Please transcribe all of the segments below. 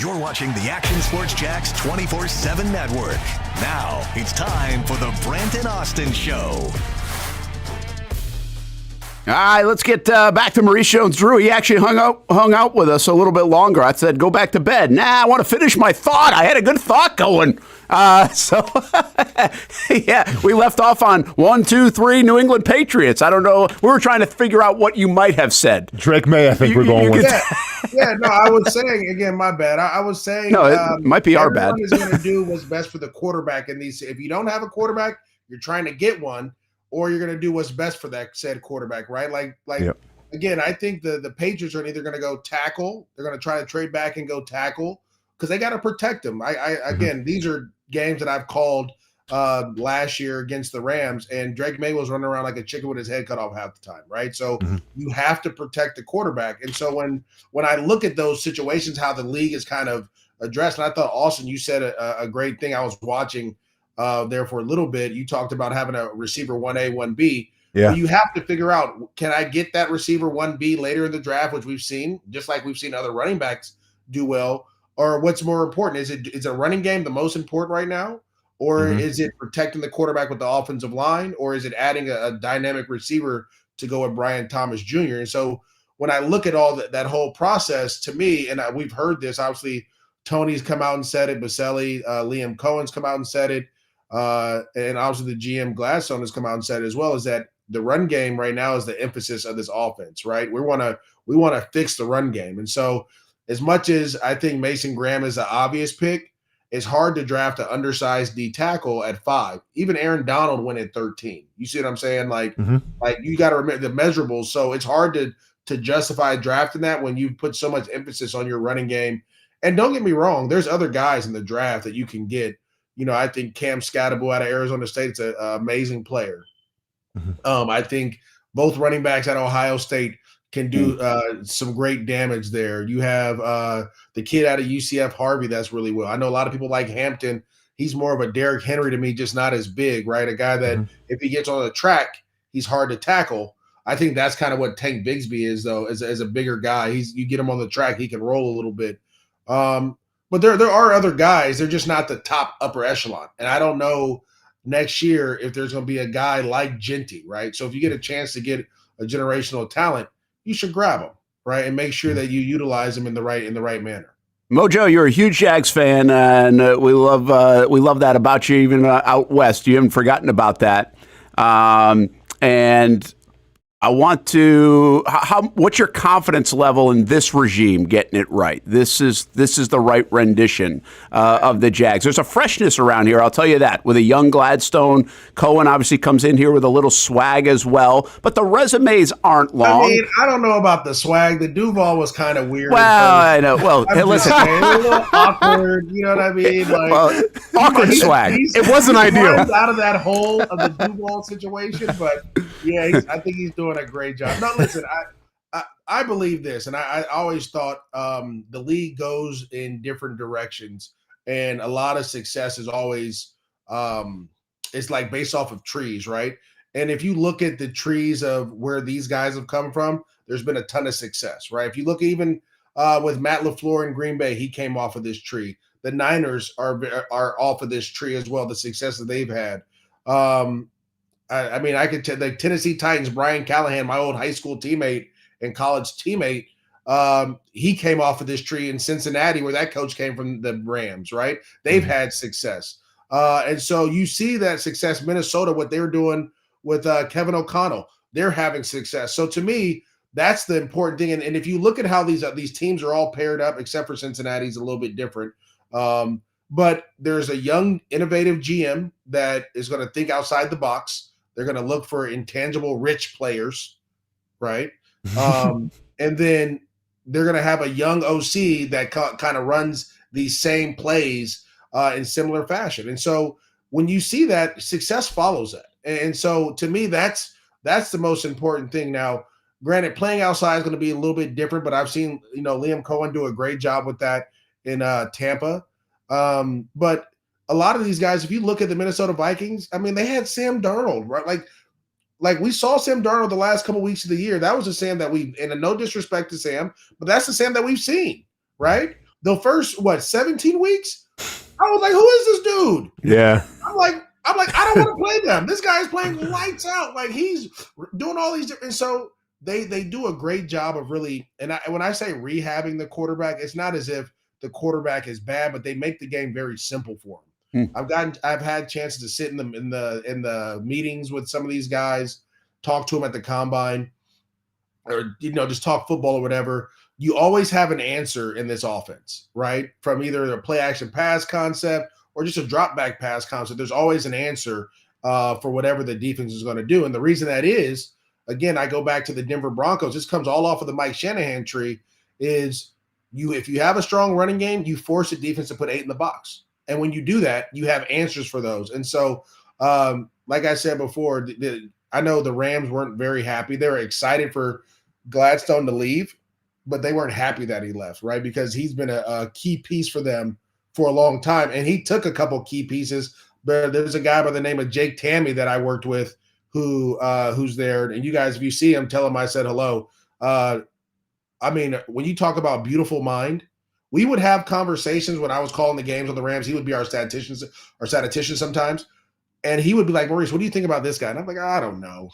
You're watching the Action Sports Jax 24/7 network. Now it's time for the Brent Austen Show. All right, let's get back to Maurice Jones-Drew. He actually hung out with us a little bit longer. I said, go back to bed. Nah, I want to finish my thought. I had a good thought going. Yeah, we left off on 1, 2, 3 New England Patriots. I don't know. We were trying to figure out what you might have said. Drake May, I think we're going with. No, I was saying, again, my bad. I was saying, no, it might be our bad. Everyone is going to do what's best for the quarterback in these. If you don't have a quarterback, you're trying to get one, or you're going to do what's best for that said quarterback, right? Yep. Again, I think the Patriots are either going to go tackle, they're going to try to trade back and go tackle because they got to protect them. Again, these are games that I've called last year against the Rams, and Drake May was running around like a chicken with his head cut off half the time, right? So you have to protect the quarterback. And so when I look at those situations, how the league is kind of addressed, and I thought, Austin, you said a great thing. I was watching there for a little bit. You talked about having a receiver 1A, 1B. Yeah. Well, you have to figure out, can I get that receiver 1B later in the draft, which we've seen, just like we've seen other running backs do well, or what's more important? Is a running game the most important right now? Or is it protecting the quarterback with the offensive line? Or is it adding a dynamic receiver to go with Brian Thomas Jr.? And so when I look at all that whole process, to me, and we've heard this, obviously, Tony's come out and said it, Baselli, Liam Cohen's come out and said it, and obviously the GM Gladstone has come out and said it as well, is that the run game right now is the emphasis of this offense, right? We want to fix the run game. And so as much as I think Mason Graham is the obvious pick, it's hard to draft an undersized D tackle at 5. Even Aaron Donald went at 13. You see what I'm saying? Like you got to remember the measurables. So it's hard to justify drafting that when you put so much emphasis on your running game. And don't get me wrong, there's other guys in the draft that you can get. You know, I think Cam Scatterbo out of Arizona State is an amazing player. I think both running backs at Ohio State can do some great damage there. You have the kid out of UCF, Harvey, that's really well. I know a lot of people like Hampton. He's more of a Derrick Henry to me, just not as big, right? A guy that if he gets on the track, he's hard to tackle. I think that's kind of what Tank Bigsby is, though, as a bigger guy. You get him on the track, he can roll a little bit. But there are other guys. They're just not the top upper echelon. And I don't know next year if there's going to be a guy like Genty, right? So if you get a chance to get a generational talent, you should grab them, right, and make sure that you utilize them in the right manner. Mojo, you're a huge Jags fan, and we love that about you, even out west. You haven't forgotten about that. And I want to. What's your confidence level in this regime getting it right? This is the right rendition of the Jags. There's a freshness around here, I'll tell you that. With a young Gladstone, Coen obviously comes in here with a little swag as well. But the resumes aren't long. I mean, I don't know about the swag. The Duval was kind of weird. Well, I know. Well, hey, listen, a little awkward. You know what I mean? Like, awkward swag. It wasn't ideal. Out of that hole of the Duval situation, but yeah, I think he's doing a great job. No, listen, I believe this, and I always thought the league goes in different directions, and a lot of success is always it's like based off of trees, right? And if you look at the trees of where these guys have come from, there's been a ton of success, right? If you look even with Matt LaFleur in Green Bay, he came off of this tree. The Niners are off of this tree as well, the success that they've had. I mean, I could tell the Tennessee Titans, Brian Callahan, my old high school teammate and college teammate, he came off of this tree in Cincinnati, where that coach came from the Rams, right? They've had success. And so you see that success. Minnesota, what they're doing with Kevin O'Connell, they're having success. So to me, that's the important thing. And if you look at how these teams are all paired up, except for Cincinnati's a little bit different. But there's a young, innovative GM that is going to think outside the box. They're going to look for intangible, rich players, right? And then they're going to have a young OC that kind of runs these same plays in similar fashion. And so when you see that, success follows that. And so to me, that's the most important thing. Now, granted, playing outside is going to be a little bit different, but I've seen Liam Cohen do a great job with that in Tampa. But a lot of these guys, if you look at the Minnesota Vikings, I mean, they had Sam Darnold, right? Like we saw Sam Darnold the last couple weeks of the year. That was the Sam that and no disrespect to Sam, but that's the Sam that we've seen, right? the first 17 weeks, I was like, who is this dude? Yeah. I'm like, I don't want to play them. This guy's playing lights out. Like he's doing all these different. And so they do a great job of really. And when I say rehabbing the quarterback, it's not as if the quarterback is bad, but they make the game very simple for him. I've had chances to sit in the meetings with some of these guys, talk to them at the combine, or just talk football or whatever. You always have an answer in this offense, right? From either a play action pass concept or just a drop back pass concept. There's always an answer for whatever the defense is going to do. And the reason that is, again, I go back to the Denver Broncos. This comes all off of the Mike Shanahan tree. Is if you have a strong running game, you force the defense to put 8 in the box. And when you do that, you have answers for those. And so, like I said before, I know the Rams weren't very happy. They were excited for Gladstone to leave, but they weren't happy that he left, right? Because he's been a key piece for them for a long time. And he took a couple key pieces. But there's a guy by the name of Jake Tammy that I worked with who's there. And you guys, if you see him, tell him I said hello. I mean, when you talk about beautiful mind, we would have conversations when I was calling the games on the Rams. He would be our statistician sometimes. And he would be like, Maurice, what do you think about this guy? And I'm like, I don't know.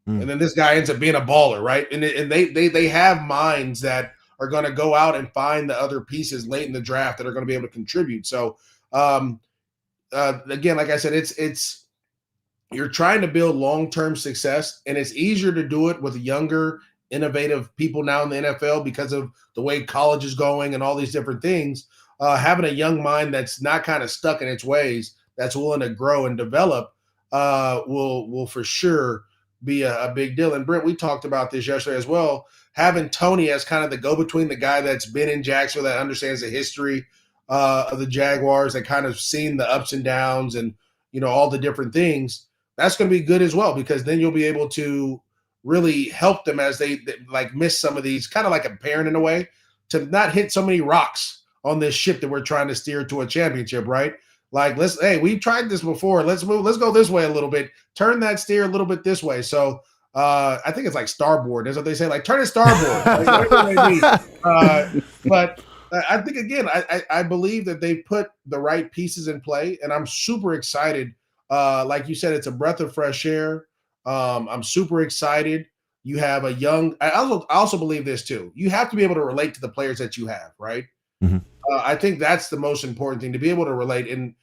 And then this guy ends up being a baller, right? And they have minds that are going to go out and find the other pieces late in the draft that are going to be able to contribute. So, again, like I said, it's you're trying to build long-term success, and it's easier to do it with younger, innovative people now in the NFL because of the way college is going and all these different things. Having a young mind that's not kind of stuck in its ways, that's willing to grow and develop, will for sure be a big deal. And Brent, we talked about this yesterday as well. Having Tony as kind of the go-between, the guy that's been in Jacksonville, that understands the history of the Jaguars, that kind of seen the ups and downs and all the different things. That's going to be good as well, because then you'll be able to really help them as they like miss some of these, kind of like a parent in a way, to not hit so many rocks on this ship that we're trying to steer to a championship, right? Like, we tried this before. Let's go this way a little bit. Turn that steer a little bit this way. So I think it's like starboard. That's what they say. Like, turn it starboard. But I think, again, I believe that they put the right pieces in play, and I'm super excited. Like you said, it's a breath of fresh air. I'm super excited. You have a young – I also believe this too. You have to be able to relate to the players that you have, right? Mm-hmm. I think that's the most important thing, to be able to relate. And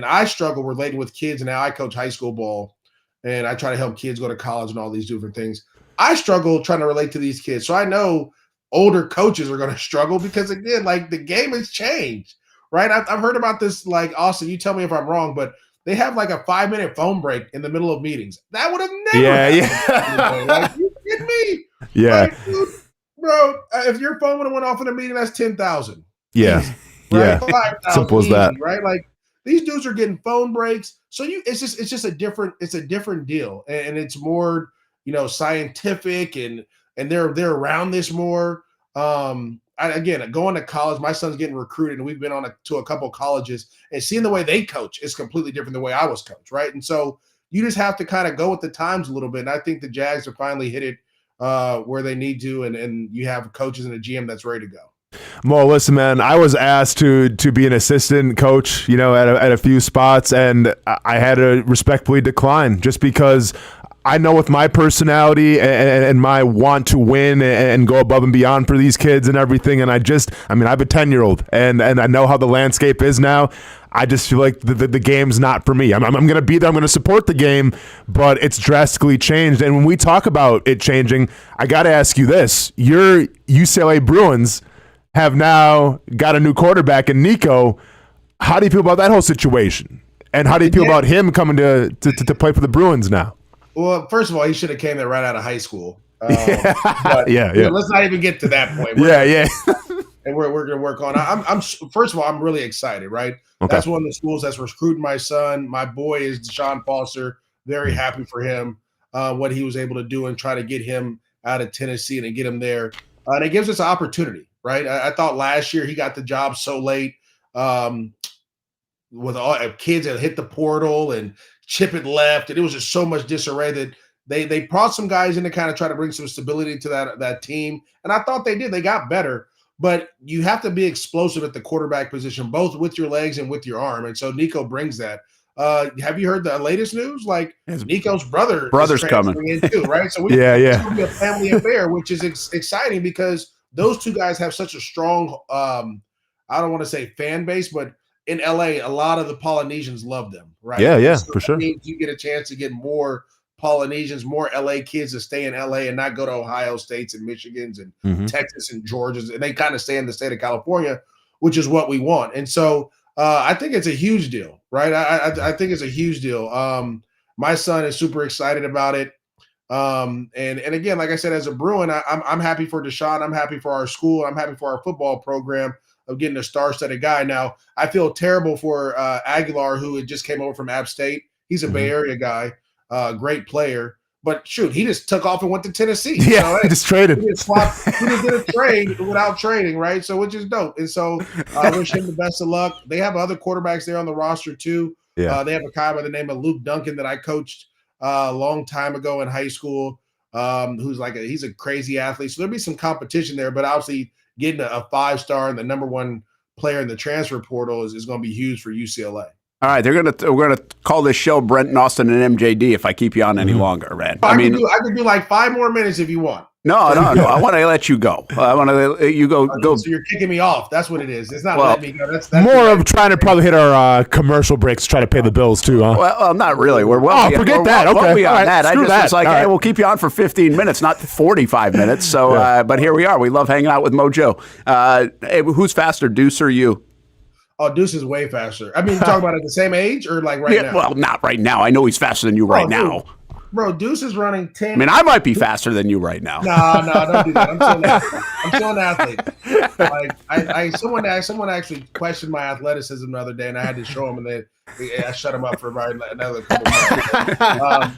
I struggle relating with kids, and now I coach high school ball, and I try to help kids go to college and all these different things. I struggle trying to relate to these kids. So I know older coaches are going to struggle because, again, like, the game has changed, right? I've heard about this, like, Austin, you tell me if I'm wrong, but they have like a 5-minute phone break in the middle of meetings. That would have never happened. Like, you kidding me? Yeah. Like, dude, bro, if your phone would have went off in a meeting, that's 10,000. Yeah. Easy, right? Yeah. Simple as that. Right? Like, these dudes are getting phone breaks. So it's just a different deal. And it's more, scientific, and they're around this more. Again, going to college, my son's getting recruited, and we've been to a couple colleges, and seeing the way they coach is completely different than the way I was coached, right? And so you just have to kind of go with the times a little bit. And I think the Jags have finally hit it where they need to, and you have coaches and a GM that's ready to go. Mo, listen, man, I was asked to be an assistant coach, at a few spots, and I had to respectfully decline, just because I know with my personality and my want to win and go above and beyond for these kids and everything. And I have a 10-year-old, and I know how the landscape is now. I just feel like the game's not for me. I'm going to be there. I'm going to support the game, but it's drastically changed. And when we talk about it changing, I got to ask you this. Your UCLA Bruins have now got a new quarterback in Nico. How do you feel about that whole situation? And how do you feel about him coming to play for the Bruins now? Well, first of all, he should have came there right out of high school. Yeah. Let's not even get to that point. And we're going to work on. I'm first of all, I'm really excited. Right, okay. That's one of the schools that's recruiting my son. My boy is Deshaun Foster. Very happy for him, what he was able to do and try to get him out of Tennessee and get him there. And it gives us an opportunity. Right, I thought last year he got the job so late, with all kids that hit the portal and Chip had left, and it was just so much disarray that they brought some guys in to kind of try to bring some stability to that team. And I thought they did. They got better. but you have to be explosive at the quarterback position, both with your legs and with your arm. And so Nico brings that. Have you heard the latest news? Like Nico's brother's coming in too, right? So it's going to be a family affair, which is exciting because those two guys have such a strong, I don't want to say fan base, but in LA, a lot of the Polynesians love them, right? Yeah, so for sure. You get a chance to get more Polynesians, more LA kids to stay in LA and not go to Ohio States and Michigans and Texas and Georgias, and they kind of stay in the state of California, which is what we want. And so I think it's a huge deal, right? I think it's a huge deal. My son is super excited about it. And again, like I said, as a Bruin, I'm happy for Deshaun. I'm happy for our school. I'm happy for our football program of getting a star-studded guy. Now, I feel terrible for Aguilar, who had just came over from App State. He's a Bay Area guy. Great player, but shoot, he just took off and went to Tennessee. Yeah, he just traded. He just did a trade without trading, right? So, which is dope. And so, I wish him the best of luck. They have other quarterbacks there on the roster too. Yeah. They have a guy by the name of Luke Duncan that I coached a long time ago in high school, who's he's a crazy athlete. So there'll be some competition there, but obviously getting a 5-star and the number one player in the transfer portal is going to be huge for UCLA. All right, we're gonna call this show Brent Austen and MJD if I keep you on any longer, man. I could do like 5 more minutes if you want. No. I want to let you go. I want to let you go. So you're kicking me off. That's what it is. It's not letting me go. That's more of trying to probably hit our commercial breaks, try to pay the bills too, huh? Well, not really. We're forget that. Okay, well beyond that. I just was like, hey, we'll keep you on for 15 minutes, not 45 minutes. So, but here we are. We love hanging out with Mojo. Hey, who's faster, Deuce or you? Oh, Deuce is way faster. I mean, you talking about at the same age or like right now? Well, not right now. I know he's faster than you right now. Bro, Deuce is running 10. I mean, I might be faster than you right now. No, don't do that. I'm still an athlete. Like, someone actually questioned my athleticism the other day, and I had to show him, and then I shut him up for about another couple months.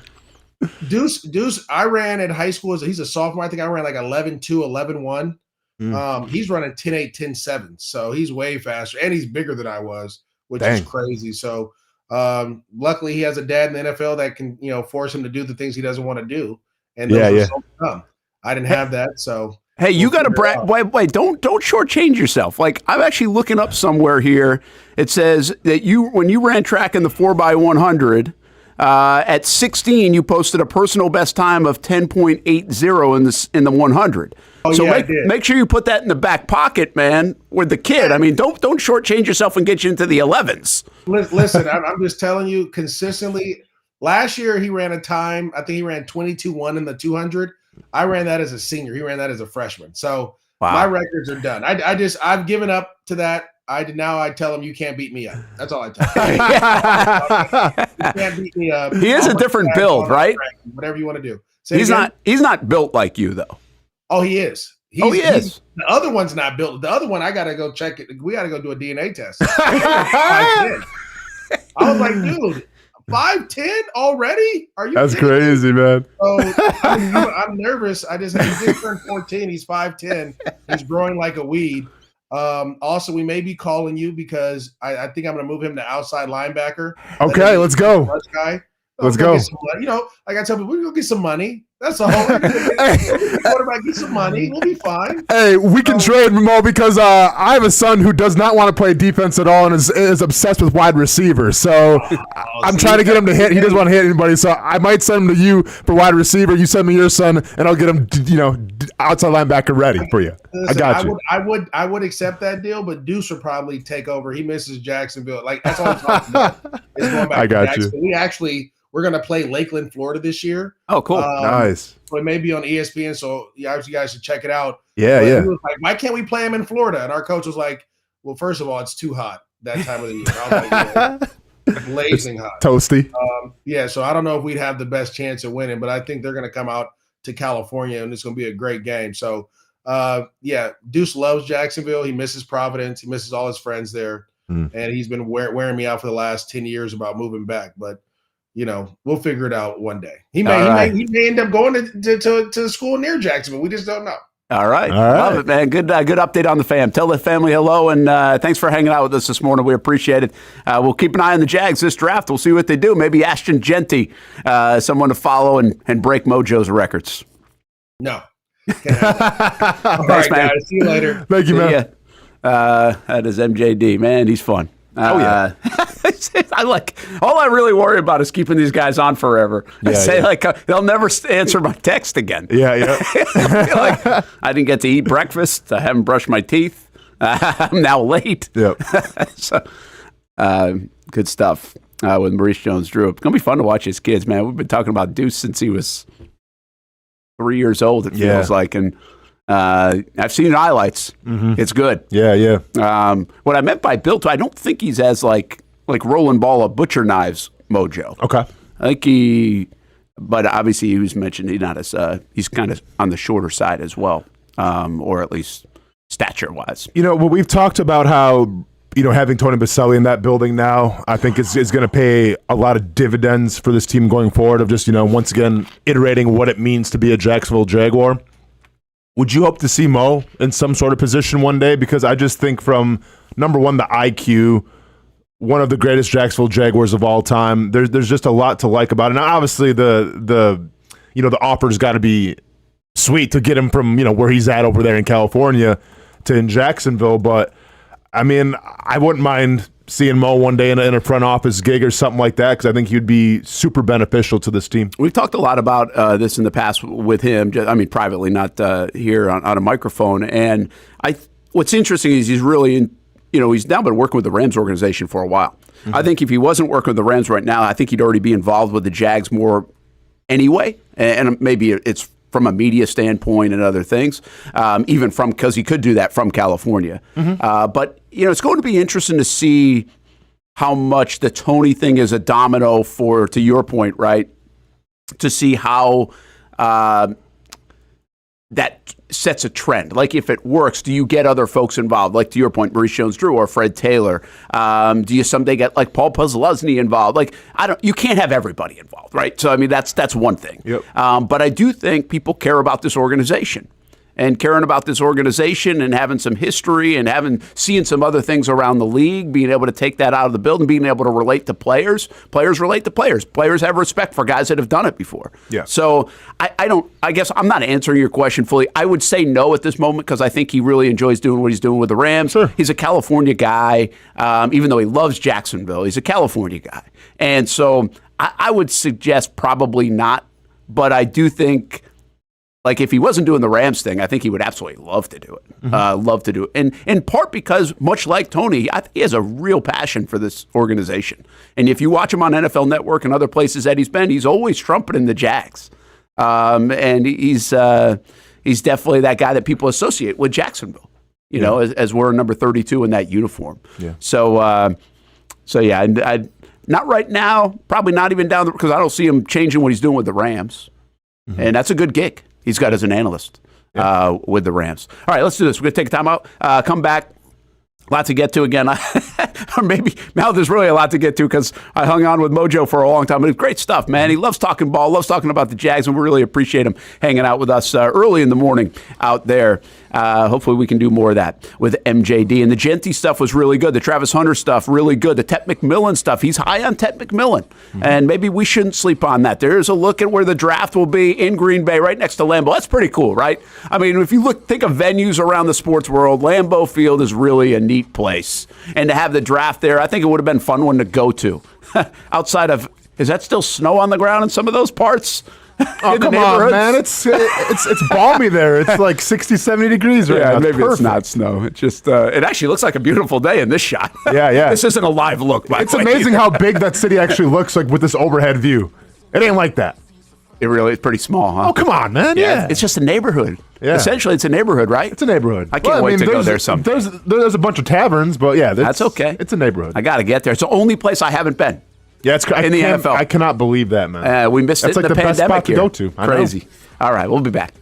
Deuce, I ran in high school. He's a sophomore. I think I ran like 11.2, 11.1. He's running 10.8, 10.7. So he's way faster, and he's bigger than I was, which is crazy. So luckily he has a dad in the NFL that can, force him to do the things he doesn't want to do. And those results come. I didn't have that. So hey, you got to brag. Wait, don't shortchange yourself. Like, I'm actually looking up somewhere here. It says that when you ran track in the 4x100, at 16, you posted a personal best time of 10.80 in the 100. Oh, so yeah, make sure you put that in the back pocket, man, with the kid. I mean, don't shortchange yourself and get you into the 11s. Listen, I'm just telling you consistently. Last year, he ran a time. I think he ran 22.1 in the 200. I ran that as a senior. He ran that as a freshman. So my records are done. I've given up to that. I tell him you can't beat me up. That's all I tell him. You can't beat me up. He is a different build, right? Whatever you want to do. He's not built like you though. Oh, he is. He is. The other one's not built. The other one, I gotta go check it. We gotta go do a DNA test. I was like, dude, 5'10" already? Are you? That's crazy, man. So I'm nervous. He just turned 14. He's 5'10". He's growing like a weed. Also, we may be calling you because I think I'm going to move him to outside linebacker. Okay, let's go. Let's go. Like I tell people, we go get some money. That's all. Quarterback, get some money. We'll be fine. Hey, we can trade Mo because I have a son who does not want to play defense at all and is obsessed with wide receivers. So I'm trying to get him to hit. He doesn't want to hit anybody. So I might send him to you for wide receiver. You send me your son, and I'll get him, outside linebacker ready for you. Listen, I got you. I would accept that deal, but Deuce would probably take over. He misses Jacksonville. Like that's all I'm talking about. Is going back I got to Jacksonville. We're going to play Lakeland, Florida this year. Oh, cool. Nice. So it may be on ESPN, so you guys should check it out. Yeah. He was like, why can't we play him in Florida? And our coach was like, well, first of all, it's too hot that time of the year. I was like, blazing hot. Toasty. So I don't know if we'd have the best chance of winning, but I think they're going to come out to California, and it's going to be a great game. So, Deuce loves Jacksonville. He misses Providence. He misses all his friends there. And he's been wearing me out for the last 10 years about moving back. But we'll figure it out one day. He may end up going to school near Jacksonville. We just don't know. All right. Love it, man. Good update on the fam. Tell the family hello, and thanks for hanging out with us this morning. We appreciate it. We'll keep an eye on the Jags this draft. We'll see what they do. Maybe Ashton Genty, someone to follow and break Mojo's records. No. All right, man. guys. See you later. Thank you, man. Yeah. That is MJD. Man, he's fun. Yeah. I all I really worry about is keeping these guys on forever. They'll never answer my text again. Yeah. I didn't get to eat breakfast. I haven't brushed my teeth. I'm now late. Yep. So, good stuff with Maurice Jones-Drew. It's going to be fun to watch his kids, man. We've been talking about Deuce since he was 3 years old, it feels like. And I've seen highlights. Mm-hmm. It's good. Yeah. What I meant by built, I don't think he's as like rolling ball of butcher knives mojo. Okay. I think but obviously he was mentioned he's not as he's kind of on the shorter side as well, or at least stature wise. Well, we've talked about how having Tony Baselli in that building now, I think is going to pay a lot of dividends for this team going forward. Of just once again iterating what it means to be a Jacksonville Jaguar. Would you hope to see Mo in some sort of position one day? Because I just think from number one, the IQ, one of the greatest Jacksonville Jaguars of all time. There's just a lot to like about it. Now, obviously, the offer's got to be sweet to get him from where he's at over there in California to in Jacksonville. But I mean, I wouldn't mind seeing Mo one day in a front office gig or something like that, because I think he'd be super beneficial to this team. We've talked a lot about this in the past with him. I mean, privately, not here on a microphone. And what's interesting is he's really he's now been working with the Rams organization for a while. Mm-hmm. I think if he wasn't working with the Rams right now, I think he'd already be involved with the Jags more anyway. And maybe it's from a media standpoint and other things, even because he could do that from California. Mm-hmm. But it's going to be interesting to see how much the Tony thing is a domino for, to your point, right? To see how that sets a trend. Like, if it works, do you get other folks involved? Like, to your point, Maurice Jones-Drew or Fred Taylor. Do you someday get like Paul Puzzlesny involved? Like, you can't have everybody involved, right? So I mean, that's one thing. Yep. But I do think people care about this organization. And caring about this organization and having some history and seeing some other things around the league, being able to take that out of the building, being able to relate to players. Players relate to players. Players have respect for guys that have done it before. Yeah. So I guess I'm not answering your question fully. I would say no at this moment, because I think he really enjoys doing what he's doing with the Rams. Sure. He's a California guy. Even though he loves Jacksonville, he's a California guy. And so I would suggest probably not, but I do think, like, if he wasn't doing the Rams thing, I think he would absolutely love to do it. Mm-hmm. Love to do it. And in part because, much like Tony, I think he has a real passion for this organization. And if you watch him on NFL Network and other places that he's been, he's always trumpeting the Jags. And he's definitely that guy that people associate with Jacksonville, as we're number 32 in that uniform. Yeah. So yeah, I not right now, probably not even down because I don't see him changing what he's doing with the Rams. Mm-hmm. And that's a good gig he's got as an analyst with the Rams. All right, let's do this. We're going to take a time out, come back. Lot to get to again. Or maybe now there's really a lot to get to because I hung on with Mojo for a long time. But it's great stuff, man. He loves talking ball, loves talking about the Jags, and we really appreciate him hanging out with us early in the morning out there. Hopefully we can do more of that with MJD. And the Genty stuff was really good. The Travis Hunter stuff, really good. The Tet McMillan stuff, he's high on Tet McMillan. Mm-hmm. And maybe we shouldn't sleep on that. There's a look at where the draft will be in Green Bay, right next to Lambeau. That's pretty cool, right? I mean, if you think of venues around the sports world, Lambeau Field is really a neat place. And to have the draft there, I think it would have been a fun one to go to. Outside of, is that still snow on the ground in some of those parts? Oh, come on, man. It's balmy there. It's like 60, 70 degrees right now. Maybe it's not snow. It just it actually looks like a beautiful day in this shot. Yeah. This isn't a live look, by It's the way. amazing how big that city actually looks like with this overhead view. It ain't like that. It really is pretty small, huh? Oh, come on, man. Yeah. It's just a neighborhood. Yeah. Essentially, it's a neighborhood, right? It's a neighborhood. I can't wait to go there someday. There's a bunch of taverns, but yeah. That's okay. It's a neighborhood. I got to get there. It's the only place I haven't been. Yeah, it's in the NFL. I cannot believe that, man. We missed That's it in like the best pandemic spot to go to. I know. Crazy. All right, we'll be back.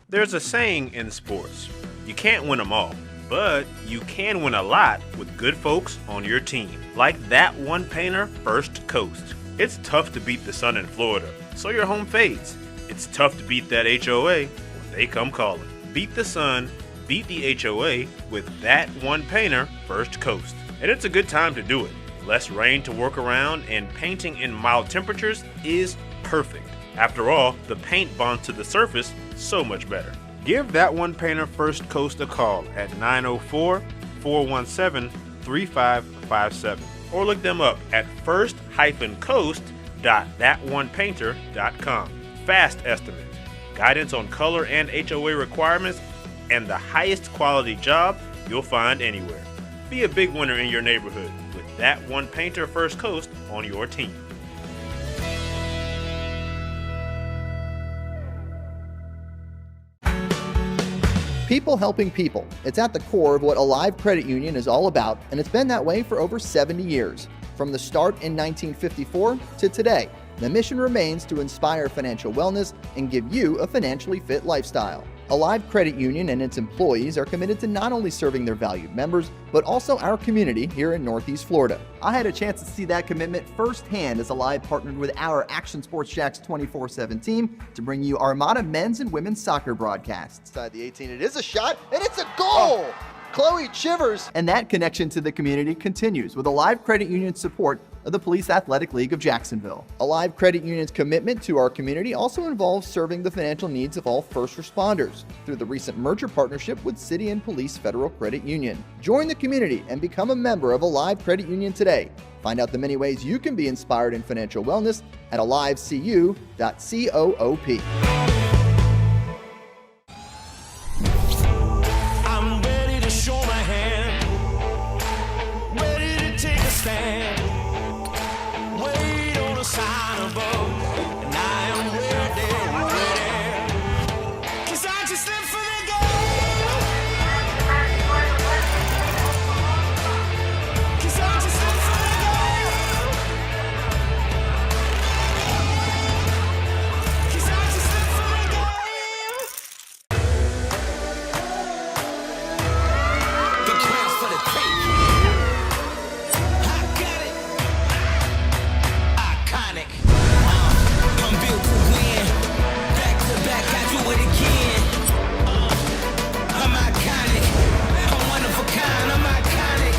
There's a saying in sports, you can't win them all, but you can win a lot with good folks on your team. Like that one painter, First Coast. It's tough to beat the sun in Florida, so your home fades. It's tough to beat that HOA when they come calling. Beat the sun, beat the HOA with that one painter, First Coast. And it's a good time to do it. Less rain to work around and painting in mild temperatures is perfect. After all, the paint bonds to the surface so much better. Give That One Painter First Coast a call at 904-417-3557 or look them up at first-coast.thatonepainter.com. Fast estimate, guidance on color and HOA requirements, and the highest quality job you'll find anywhere. Be a big winner in your neighborhood with That One Painter First Coast on your team. People helping people. It's at the core of what Alive Credit Union is all about, and it's been that way for over 70 years. From the start in 1954 to today, the mission remains to inspire financial wellness and give you a financially fit lifestyle. Alive Credit Union and its employees are committed to not only serving their valued members, but also our community here in Northeast Florida. I had a chance to see that commitment firsthand as Alive partnered with our Action Sports Jacks 24/7 team to bring you Armada men's and women's soccer broadcasts. Inside the 18, it is a shot, and it's a goal! Chloe Chivers! And that connection to the community continues with Alive Credit Union's support of the Police Athletic League of Jacksonville. Alive Credit Union's commitment to our community also involves serving the financial needs of all first responders through the recent merger partnership with City and Police Federal Credit Union. Join the community and become a member of Alive Credit Union today. Find out the many ways you can be inspired in financial wellness at alivecu.coop. I'm ready to show my hand, ready to take a stand. Wait on a sign above, and I am ready, ready. 'Cause I just live for the game. 'Cause I just live for the game. 'Cause I just live for the game. The crowd's for the tape. I got it. Iconic. I'm built to win. Back to back, I do it again. I'm iconic. I'm one of a kind. I'm iconic.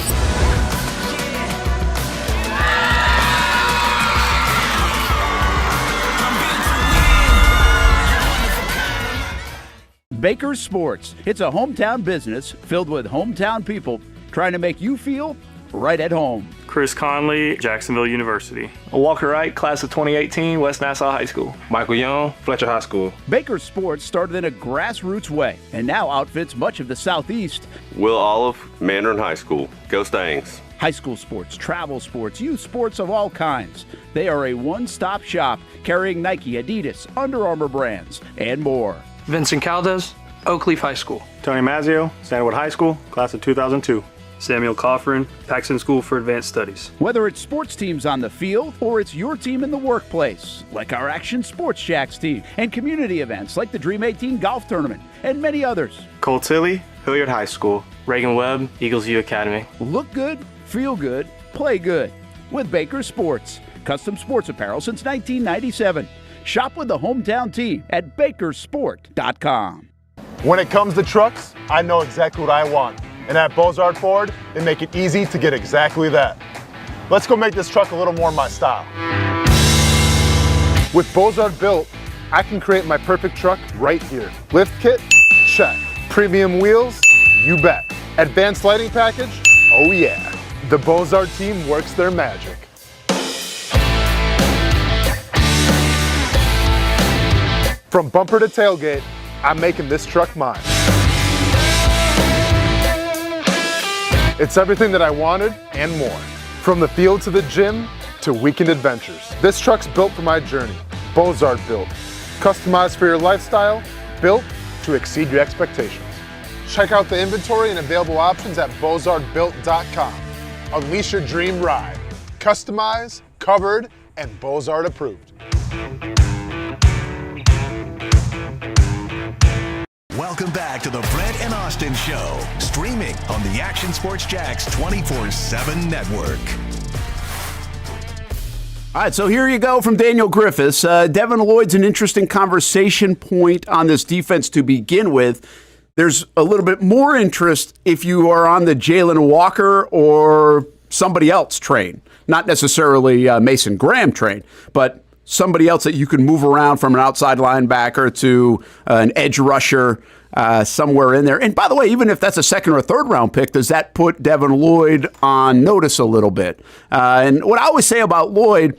I'm built to win. I'm one of a kind. Baker Sports. It's a hometown business filled with hometown people trying to make you feel right at home. Chris Conley, Jacksonville University. Walker Wright, class of 2018, West Nassau High School. Michael Young, Fletcher High School. Baker Sports started in a grassroots way and now outfits much of the Southeast. Will Olive, Mandarin High School. Go Stangs. High school sports, travel sports, youth sports of all kinds. They are a one-stop shop carrying Nike, Adidas, Under Armour brands, and more. Vincent Caldes, Oakleaf High School. Tony Mazzio, Sandwood High School, class of 2002. Samuel Coffrin, Paxton School for Advanced Studies. Whether it's sports teams on the field or it's your team in the workplace, like our Action Sports Jacks team, and community events like the Dream 18 Golf Tournament, and many others. Cole Tilley, Hilliard High School. Reagan Webb, Eagles View Academy. Look good, feel good, play good with Baker Sports. Custom sports apparel since 1997. Shop with the hometown team at bakersport.com. When it comes to trucks, I know exactly what I want. And at Bozard Ford, they make it easy to get exactly that. Let's go make this truck a little more my style. With Bozard Built, I can create my perfect truck right here. Lift kit? Check. Premium wheels? You bet. Advanced lighting package? Oh yeah. The Bozard team works their magic. From bumper to tailgate, I'm making this truck mine. It's everything that I wanted and more. From the field to the gym to weekend adventures. This truck's built for my journey. Bozard Built. Customized for your lifestyle, built to exceed your expectations. Check out the inventory and available options at bozardbuilt.com. Unleash your dream ride. Customized, covered, and Bozard approved. Welcome back to the Brent and Austen Show, streaming on the Action Sports Jacks 24/7 network. All right, so here you go from Daniel Griffiths. Devin Lloyd's an interesting conversation point on this defense to begin with. There's a little bit more interest if you are on the Jalen Walker or somebody else train, not necessarily Mason Graham train, but somebody else that you can move around from an outside linebacker to an edge rusher somewhere in there. And by the way, even if that's a second or third round pick, does that put Devin Lloyd on notice a little bit? And what I always say about Lloyd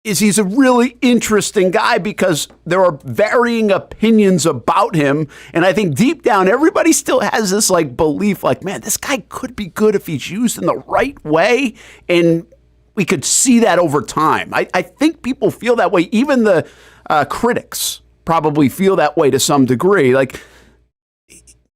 is he's a really interesting guy because there are varying opinions about him. And I think deep down, everybody still has this like belief like, man, this guy could be good if he's used in the right way. And we could see that over time. I think people feel that way. Even the critics probably feel that way to some degree. Like,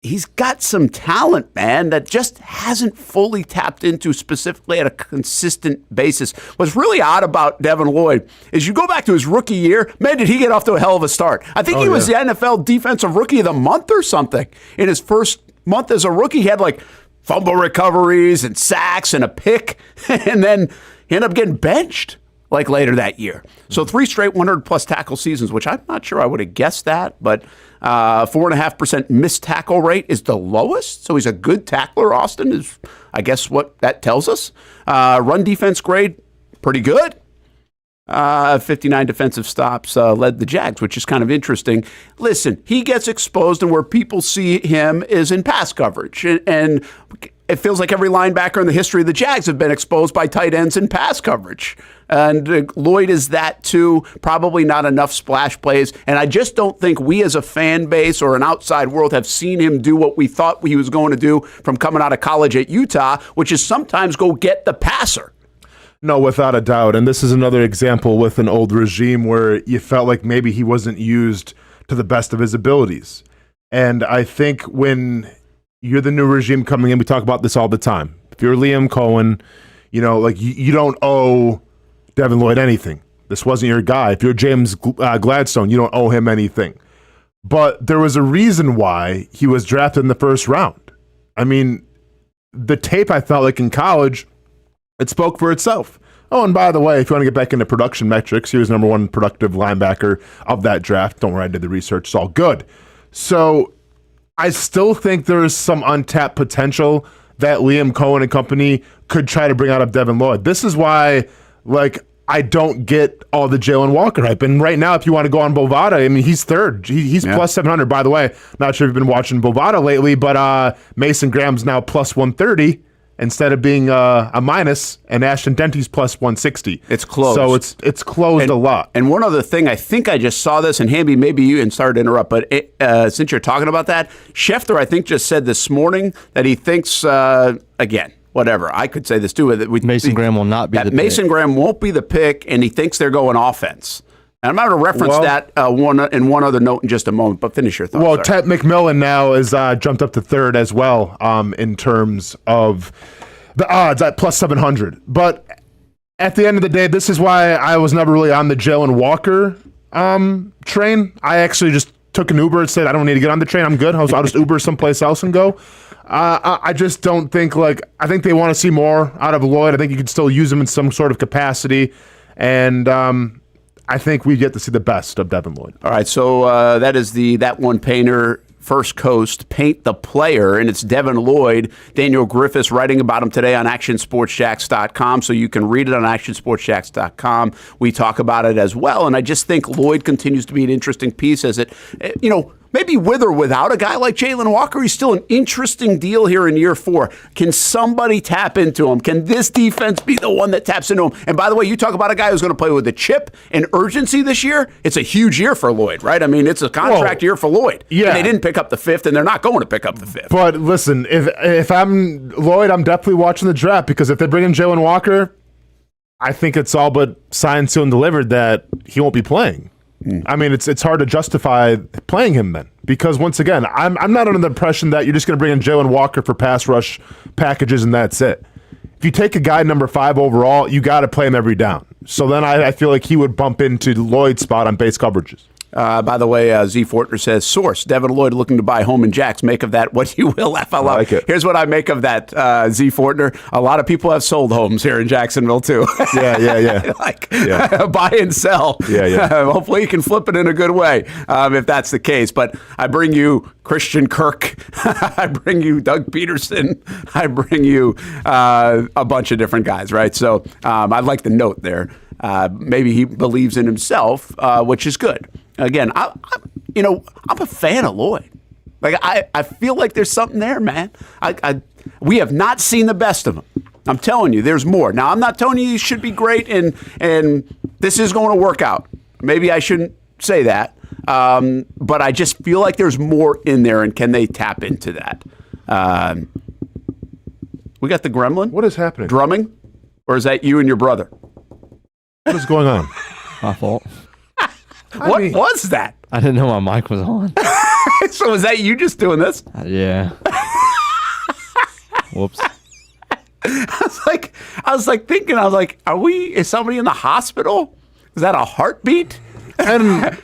he's got some talent, man, that just hasn't fully tapped into specifically at a consistent basis. What's really odd about Devin Lloyd is you go back to his rookie year, man, did he get off to a hell of a start. I think he was the NFL Defensive Rookie of the Month or something. In his first month as a rookie, he had like fumble recoveries and sacks and a pick, and then he ended up getting benched like later that year. So 3 straight 100-plus tackle seasons, which I'm not sure I would have guessed that, but 4.5% missed tackle rate is the lowest. So he's a good tackler, Austin, is I guess what that tells us. Run defense grade, pretty good. 59 defensive stops led the Jags, which is kind of interesting. Listen, he gets exposed, and where people see him is in pass coverage. And it feels like every linebacker in the history of the Jags have been exposed by tight ends in pass coverage. And Lloyd is that too, probably not enough splash plays. And I just don't think we as a fan base or an outside world have seen him do what we thought he was going to do from coming out of college at Utah, which is sometimes go get the passer. No, without a doubt. And this is another example with an old regime where you felt like maybe he wasn't used to the best of his abilities. And I think when you're the new regime coming in, we talk about this all the time. If you're Liam Coen, you know, like you don't owe Devin Lloyd anything. This wasn't your guy. If you're James Gladstone, you don't owe him anything. But there was a reason why he was drafted in the first round. I mean, the tape I felt like in college, it spoke for itself. Oh, and by the way, if you want to get back into production metrics, he was number 1 productive linebacker of that draft. Don't worry, I did the research. It's all good. So I still think there is some untapped potential that Liam Coen and company could try to bring out of Devin Lloyd. This is why, like, I don't get all the Jalen Walker hype. And right now, if you want to go on Bovada, I mean, he's third. He's plus 700. By the way, not sure if you've been watching Bovada lately, but Mason Graham's now plus 130 instead of being a minus, and Ashton Denty's plus 160. It's closed. So it's closed a lot. And one other thing, I think I just saw this, and Hamby, maybe you, and sorry to interrupt, but since you're talking about that, Schefter, I think, just said this morning that he thinks, again, whatever, I could say this too, that Mason Graham will not be the pick. Mason Graham won't be the pick, and he thinks they're going offense. And I'm going to reference that in one other note in just a moment, but finish your thoughts. Well, Ted McMillan now is jumped up to third as well in terms of the odds at plus 700. But at the end of the day, this is why I was never really on the Jalen Walker train. I actually just took an Uber and said, I don't need to get on the train. I'm good. I'll just Uber someplace else and go. I just don't think, I think they want to see more out of Lloyd. I think you could still use him in some sort of capacity. And I think we get to see the best of Devin Lloyd. All right, so that is That One Painter First Coast Paint the Player, and it's Devin Lloyd. Daniel Griffiths writing about him today on actionsportsjacks.com, so you can read it on actionsportsjacks.com. We talk about it as well, and I just think Lloyd continues to be an interesting piece as it, maybe with or without a guy like Jalen Walker, he's still an interesting deal here in year 4. Can somebody tap into him? Can this defense be the one that taps into him? And by the way, you talk about a guy who's going to play with a chip and urgency this year. It's a huge year for Lloyd, right? I mean, it's a contract year for Lloyd. Yeah. And they didn't pick up the 5th, and they're not going to pick up the 5th. But listen, if I'm Lloyd, I'm definitely watching the draft, because if they bring in Jalen Walker, I think it's all but signed, sealed, and delivered that he won't be playing. I mean, it's hard to justify playing him then, because once again, I'm not under the impression that you're just going to bring in Jalen Walker for pass rush packages and that's it. If you take a guy number 5 overall, you got to play him every down. So then I feel like he would bump into Lloyd's spot on base coverages. By the way, Z. Fortner says, source, Devin Lloyd looking to buy home in Jacks. Make of that what you will. Laugh out loud. I like it. Here's what I make of that, Z. Fortner. A lot of people have sold homes here in Jacksonville, too. Yeah. Buy and sell. Yeah. Hopefully you can flip it in a good way if that's the case. But I bring you Christian Kirk. I bring you Doug Peterson. I bring you a bunch of different guys, right? So I like the note there. Maybe he believes in himself, which is good. Again, I'm a fan of Lloyd. Like I feel like there's something there, man. We have not seen the best of him. I'm telling you, there's more. Now, I'm not telling you he should be great and this is going to work out. Maybe I shouldn't say that, but I just feel like there's more in there, and can they tap into that? We got the gremlin. What is happening? Drumming? Or is that you and your brother? What is going on? My fault. What was that? I didn't know my mic was on. So is that you just doing this? Yeah. Whoops. I was like thinking, is somebody in the hospital? Is that a heartbeat? And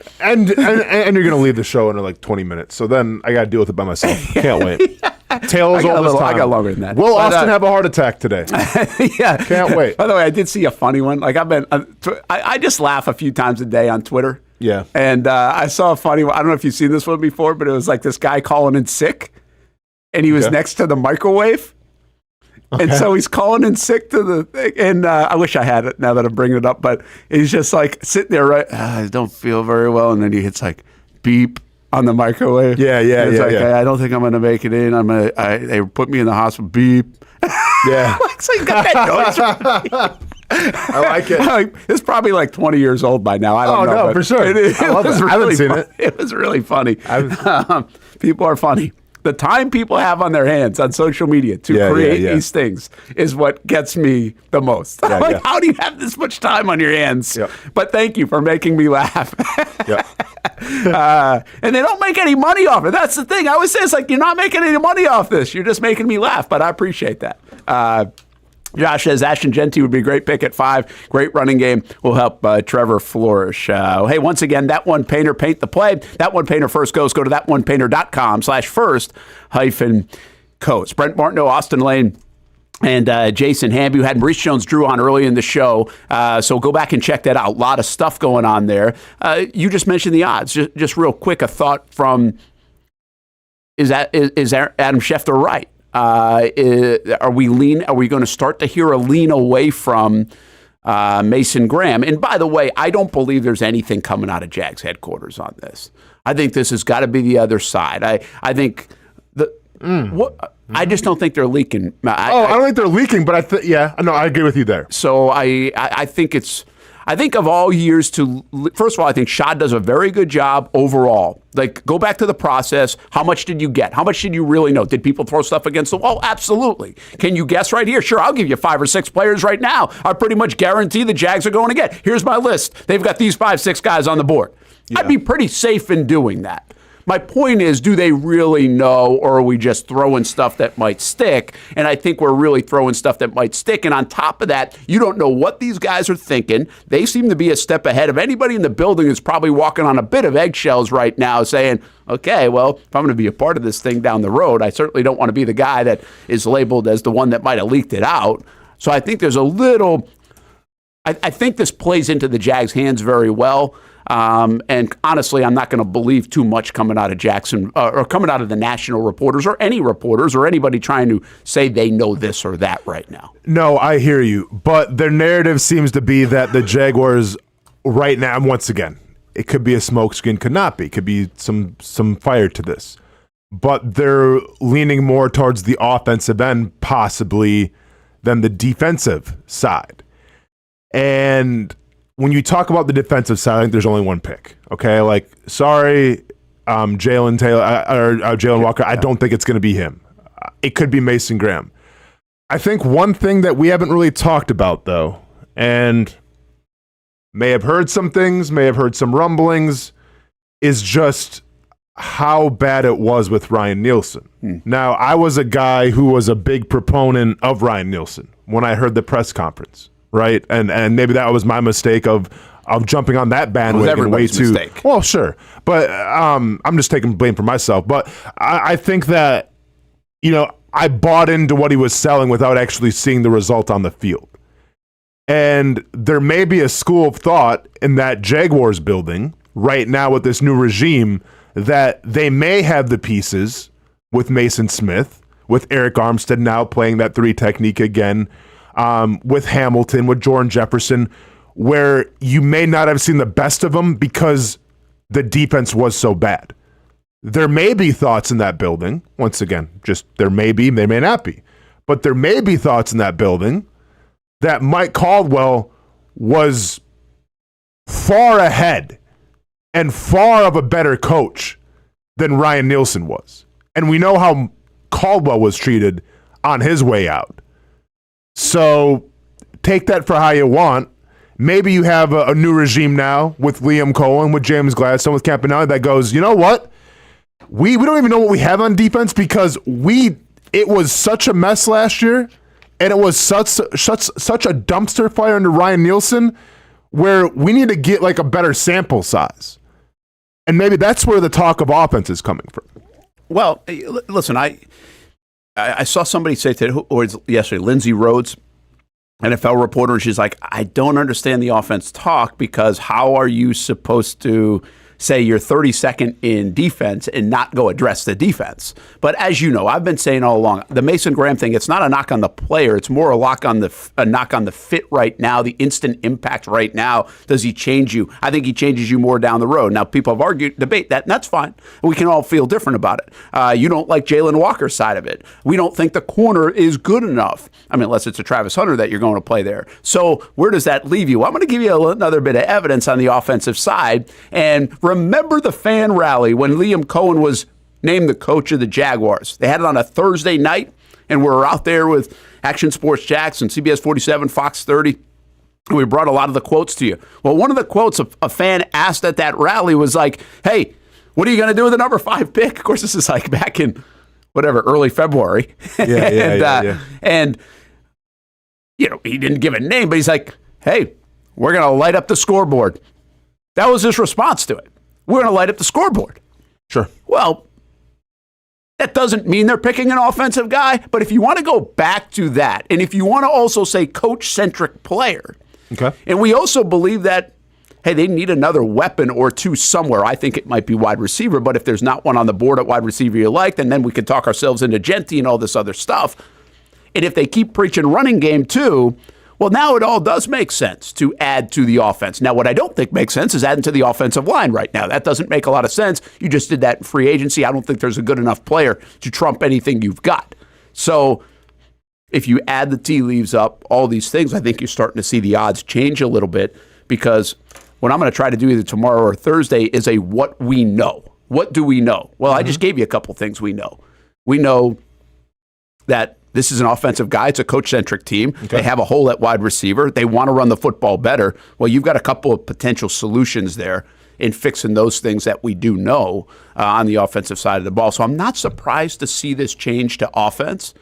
you're gonna leave the show in like 20 minutes. So then I gotta deal with it by myself. Can't wait. Tails all this time. I got longer than that. Will Austin have a heart attack today? Yeah. Can't wait. By the way, I did see a funny one. Like I just laugh a few times a day on Twitter. Yeah. And I saw a funny one. I don't know if you've seen this one before, but it was like this guy calling in sick, and he was next to the microwave. Okay. And so he's calling in sick to the thing. And I wish I had it now that I'm bringing it up, but he's just like sitting there, right? I don't feel very well. And then he hits like beep on the microwave. Yeah. I don't think I'm going to make it in. They put me in the hospital. Beep. Yeah. So you got that noise. I like it. It's probably like 20 years old by now. I don't know. No, for sure. I love it. I haven't seen it. It was really funny. People are funny. The time people have on their hands on social media to create these things is what gets me the most. How do you have this much time on your hands? Yep. But thank you for making me laugh. And they don't make any money off it. That's the thing. I always say, it's like, you're not making any money off this. You're just making me laugh, but I appreciate that. Josh says Ashton Genty would be a great pick at 5. Great running game will help Trevor flourish. Hey, once again, That One Painter, paint the play. That One Painter first coast. Go to thatonepainter.com/first-coast. Brent Martineau, Austen Lane, and Jason Hamby had Maurice Jones-Drew on early in the show. So go back and check that out. A lot of stuff going on there. You just mentioned the odds. Just real quick, a thought from, is Adam Schefter right? Are we going to start to hear a lean away from Mason Graham? And by the way, I don't believe there's anything coming out of Jags headquarters on this. I think this has got to be the other side. I think I just don't think they're leaking. I don't think they're leaking, but I agree with you there. So I think it's. I think of all years first of all, I think Shad does a very good job overall. Like, go back to the process. How much did you get? How much did you really know? Did people throw stuff against the wall? Absolutely. Can you guess right here? Sure, I'll give you 5 or 6 players right now. I pretty much guarantee the Jags are going to get. Here's my list. They've got these 5, 6 guys on the board. Yeah. I'd be pretty safe in doing that. My point is, do they really know, or are we just throwing stuff that might stick? And I think we're really throwing stuff that might stick. And on top of that, you don't know what these guys are thinking. They seem to be a step ahead of anybody in the building who's probably walking on a bit of eggshells right now, saying, okay, well, if I'm going to be a part of this thing down the road, I certainly don't want to be the guy that is labeled as the one that might have leaked it out. So I think there's a little... I think this plays into the Jags' hands very well. And honestly, I'm not going to believe too much coming out of Jackson or coming out of the national reporters or any reporters or anybody trying to say they know this or that right now. No, I hear you. But their narrative seems to be that the Jaguars right now, once again, it could be a smokescreen, could not be. Could be some fire to this. But they're leaning more towards the offensive end possibly than the defensive side. And when you talk about the defensive side, I think there's only one pick. Okay, like, sorry, Jalen Taylor or Jalen Walker. I don't think it's going to be him. It could be Mason Graham. I think one thing that we haven't really talked about, though, and may have heard some things, may have heard some rumblings, is just how bad it was with Ryan Nielsen. Now, I was a guy who was a big proponent of Ryan Nielsen when I heard the press conference. Right, and maybe that was my mistake of jumping on that bandwagon way too. Mistake. Well, sure, but I'm just taking blame for myself. But I think that I bought into what he was selling without actually seeing the result on the field. And there may be a school of thought in that Jaguars building right now with this new regime that they may have the pieces with Mason Smith, with Eric Armstead now playing that 3 technique again. With Hamilton, with Jordan Jefferson, where you may not have seen the best of them because the defense was so bad. There may be thoughts in that building. Once again, just there may be, they may not be. But there may be thoughts in that building that Mike Caldwell was far ahead and far of a better coach than Ryan Nielsen was. And we know how Caldwell was treated on his way out. So take that for how you want. Maybe you have a new regime now with Liam Coen, with James Gladstone, with Campanelli that goes, you know what? We don't even know what we have on defense because it was such a mess last year, and it was such a dumpster fire under Ryan Nielsen where we need to get like a better sample size. And maybe that's where the talk of offense is coming from. Well, listen, I saw somebody say today, or yesterday, Lindsay Rhodes, NFL reporter, and she's like, I don't understand the offense talk because how are you supposed to say you're 32nd in defense and not go address the defense? But as you know, I've been saying all along, the Mason Graham thing, it's not a knock on the player. It's more a knock on the fit right now, the instant impact right now. Does he change you? I think he changes you more down the road. Now, people have debate that, and that's fine. We can all feel different about it. You don't like Jalen Walker's side of it. We don't think the corner is good enough. I mean, unless it's a Travis Hunter that you're going to play there. So where does that leave you? I'm going to give you another bit of evidence on the offensive side. And remember the fan rally when Liam Coen was named the coach of the Jaguars. They had it on a Thursday night, and we were out there with Action Sports Jax and CBS 47, Fox 30, and we brought a lot of the quotes to you. Well, one of the quotes a fan asked at that rally was like, hey, what are you going to do with the number 5 pick? Of course, this is like back in, early February. And, he didn't give a name, but he's like, hey, we're going to light up the scoreboard. That was his response to it. We're going to light up the scoreboard. Sure. Well, that doesn't mean they're picking an offensive guy, but if you want to go back to that, and if you want to also say coach-centric player, okay, and we also believe that, hey, they need another weapon or two somewhere. I think it might be wide receiver, but if there's not one on the board at wide receiver you like, then we could talk ourselves into Genty and all this other stuff. And if they keep preaching running game too, well, now it all does make sense to add to the offense. Now, what I don't think makes sense is adding to the offensive line right now. That doesn't make a lot of sense. You just did that in free agency. I don't think there's a good enough player to trump anything you've got. So if you add the tea leaves up, all these things, I think you're starting to see the odds change a little bit, because what I'm going to try to do either tomorrow or Thursday is a what we know. What do we know? Well, I just gave you a couple things we know. We know that this is an offensive guy. It's a coach-centric team. Okay. They have a hole at wide receiver. They want to run the football better. Well, you've got a couple of potential solutions there in fixing those things that we do know on the offensive side of the ball. So I'm not surprised to see this change to offense.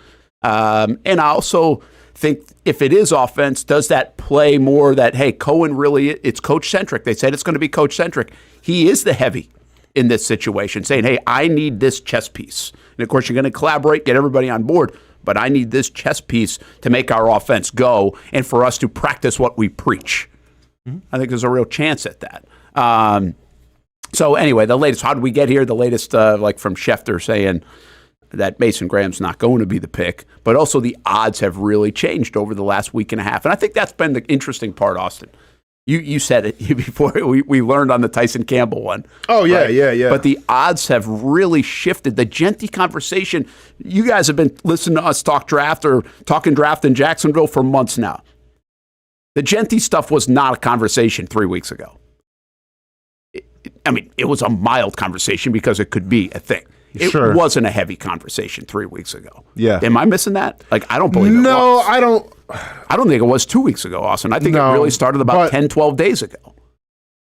And I also think if it is offense, does that play more that, hey, Coen really, it's coach-centric. They said it's going to be coach-centric. He is the heavy in this situation, saying, hey, I need this chess piece. And, of course, you're going to collaborate, get everybody on board, but I need this chess piece to make our offense go and for us to practice what we preach. Mm-hmm. I think there's a real chance at that. So anyway, the latest, how did we get here? The latest, like from Schefter saying that Mason Graham's not going to be the pick, but also the odds have really changed over the last week and a half. And I think that's been the interesting part, Austin. You said it before we learned on the Tyson Campbell one. Oh, yeah, right? yeah. But the odds have really shifted. The Genty conversation, you guys have been listening to us talk draft or talking draft in Jacksonville for months now. The Genty stuff was not a conversation 3 weeks ago. It was a mild conversation because it could be a thing. It wasn't a heavy conversation 3 weeks ago. Yeah. Am I missing that? I don't believe it was. No, I don't. I don't think it was 2 weeks ago, Austin. I think it really started about 10, 12 days ago.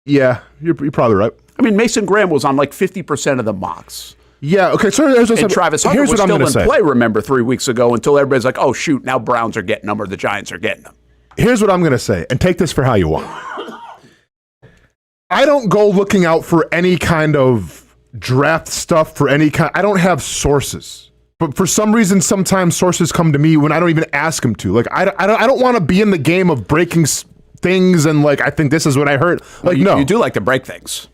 Yeah, you're probably right. Mason Graham was on like 50% of the mocks. Yeah, okay. So and Travis Hunter was still in play, remember, 3 weeks ago until everybody's like, oh, shoot, now Browns are getting them or the Giants are getting them. Here's what I'm going to say, and take this for how you want. I don't go looking out for any kind of draft stuff for any kind. I don't have sources. But for some reason, sometimes sources come to me when I don't even ask them to. Like, I don't want to be in the game of breaking things and, like, I think this is what I heard. Like, no. You do like to break things.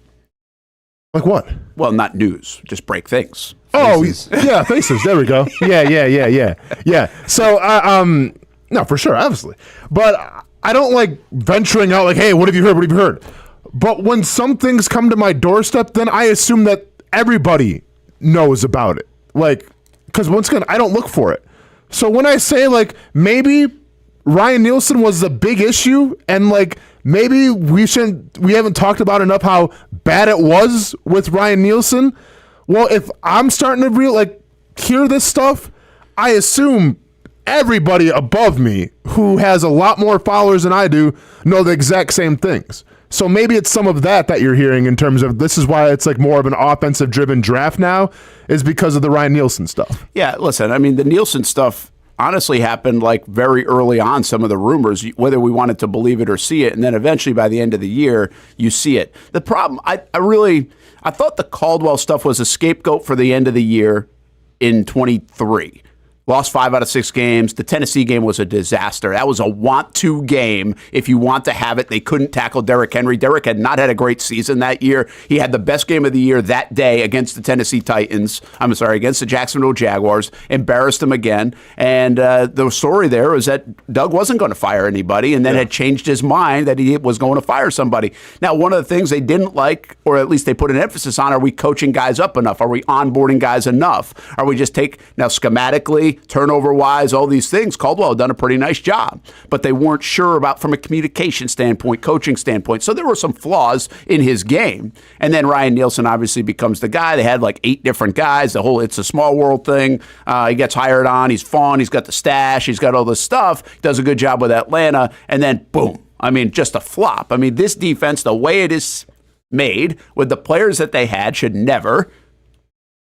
Like what? Well, not news. Just break things. Faces. Oh, yeah, faces. There we go. Yeah. So, no, for sure, obviously. But I don't like venturing out like, hey, what have you heard? What have you heard? But when some things come to my doorstep, then I assume that everybody knows about it. Like, because once again, I don't look for it. So when I say like maybe Ryan Nielsen was the big issue, and like maybe we haven't talked about enough how bad it was with Ryan Nielsen. Well, if I'm starting to hear this stuff, I assume everybody above me who has a lot more followers than I do know the exact same things. So maybe it's some of that you're hearing in terms of this is why it's like more of an offensive driven draft now, is because of the Ryan Nielsen stuff. Yeah, listen, I mean, the Nielsen stuff honestly happened like very early on, some of the rumors, whether we wanted to believe it or see it. And then eventually by the end of the year, you see it. The problem, I thought the Caldwell stuff was a scapegoat for the end of the year in 23. Lost 5 out of 6 games. The Tennessee game was a disaster. That was a want-to game. If you want to have it, they couldn't tackle Derrick Henry. Derrick had not had a great season that year. He had the best game of the year that day against the Tennessee Titans. Against the Jacksonville Jaguars. Embarrassed them again. And the story there was that Doug wasn't going to fire anybody and then had changed his mind that he was going to fire somebody. Now, one of the things they didn't like, or at least they put an emphasis on, are we coaching guys up enough? Are we onboarding guys enough? Are we just schematically, turnover-wise, all these things, Caldwell had done a pretty nice job, but they weren't sure about from a communication standpoint, coaching standpoint. So there were some flaws in his game. And then Ryan Nielsen obviously becomes the guy. They had like 8 different guys. The whole it's a small world thing. He gets hired on. He's fun. He's got the stash. He's got all this stuff. Does a good job with Atlanta. And then boom. I mean, just a flop. I mean, this defense, the way it is made with the players that they had, should never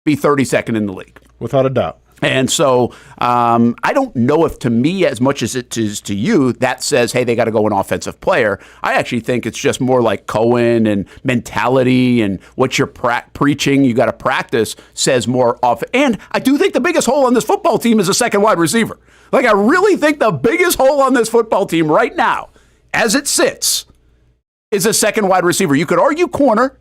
be 32nd in the league. Without a doubt. And so I don't know if, to me, as much as it is to you, that says, hey, they got to go an offensive player. I actually think it's just more like Coen and mentality and what you're preaching, you got to practice, says more off. And I do think the biggest hole on this football team is a second wide receiver. Like, I really think the biggest hole on this football team right now, as it sits, is a second wide receiver. You could argue corner,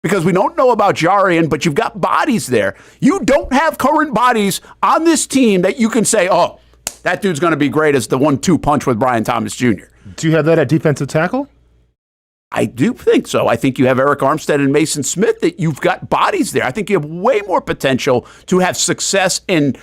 because we don't know about Jarian, but you've got bodies there. You don't have current bodies on this team that you can say, oh, that dude's going to be great as the 1-2 punch with Brian Thomas Jr. Do you have that at defensive tackle? I do think so. I think you have Eric Armstead and Mason Smith, that you've got bodies there. I think you have way more potential to have success and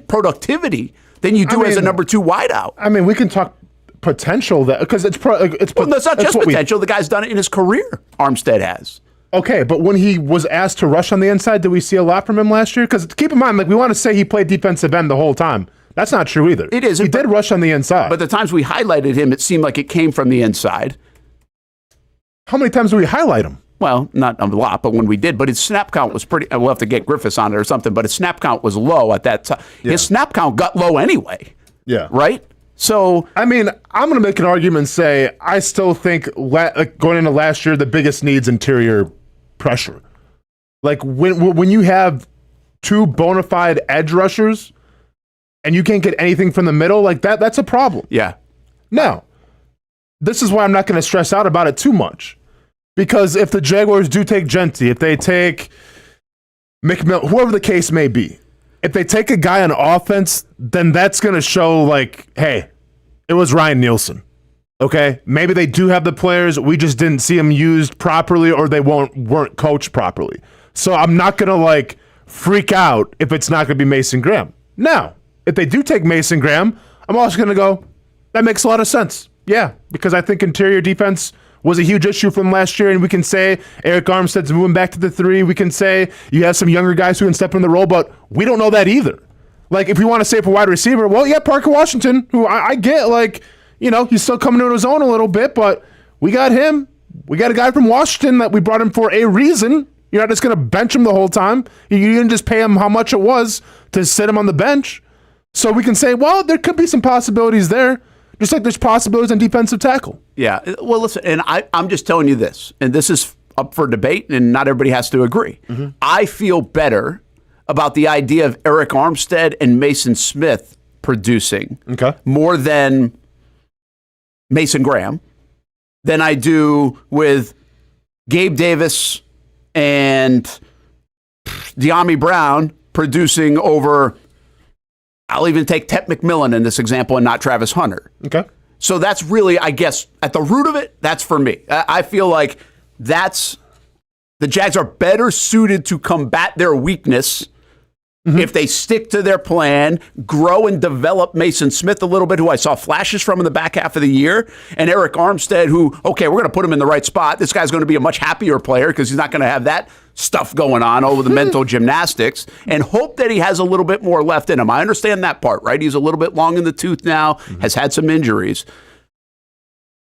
productivity than you do as a number 2 wideout. I mean, we can talk potential because it's well, that's not just potential. The guy's done it in his career. Armstead has. Okay, but when he was asked to rush on the inside, did we see a lot from him last year? Because keep in mind, like, we want to say he played defensive end the whole time. That's not true either. It isn't. He did rush on the inside. But the times we highlighted him, it seemed like it came from the inside. How many times did we highlight him? Well, not a lot, but when we did. But his snap count was pretty. We'll have to get Griffiths on it or something. But his snap count was low at that time. Yeah. His snap count got low anyway. Yeah. Right? So, I mean, I'm going to make an argument and say I still think going into last year, the biggest need's interior pressure. Like when you have 2 bona fide edge rushers and you can't get anything from the middle, like that's a problem. Yeah. Now, this is why I'm not going to stress out about it too much. Because if the Jaguars do take Genty, if they take McMillan, whoever the case may be, if they take a guy on offense, then that's going to show like, hey, it was Ryan Nielsen. Okay, maybe they do have the players. We just didn't see them used properly, or they weren't coached properly. So I'm not gonna like freak out if it's not gonna be Mason Graham. Now, if they do take Mason Graham, I'm also gonna go, that makes a lot of sense. Yeah, because I think interior defense was a huge issue from last year, and we can say Eric Armstead's moving back to the 3. We can say you have some younger guys who can step in the role, but we don't know that either. Like, if we want to say for wide receiver, well, yeah, Parker Washington, who I get, like, you know, he's still coming to his own a little bit, but we got him. We got a guy from Washington that we brought him for a reason. You're not just going to bench him the whole time. You didn't just pay him how much it was to sit him on the bench. So we can say, well, there could be some possibilities there, just like there's possibilities on defensive tackle. Yeah. Well, listen, and I'm just telling you this, and this is up for debate, and not everybody has to agree. Mm-hmm. I feel better about the idea of Eric Armstead and Mason Smith producing more than Mason Graham than I do with Gabe Davis and De'Ami Brown producing over, I'll even take Ted McMillan in this example and not Travis Hunter. Okay. So that's really, I guess, at the root of it, that's for me. I feel like the Jags are better suited to combat their weakness if they stick to their plan, grow and develop Mason Smith a little bit, who I saw flashes from in the back half of the year, and Eric Armstead, who, okay, we're going to put him in the right spot. This guy's going to be a much happier player because he's not going to have that stuff going on over the mental gymnastics, and hope that he has a little bit more left in him. I understand that part, right? He's a little bit long in the tooth now, has had some injuries.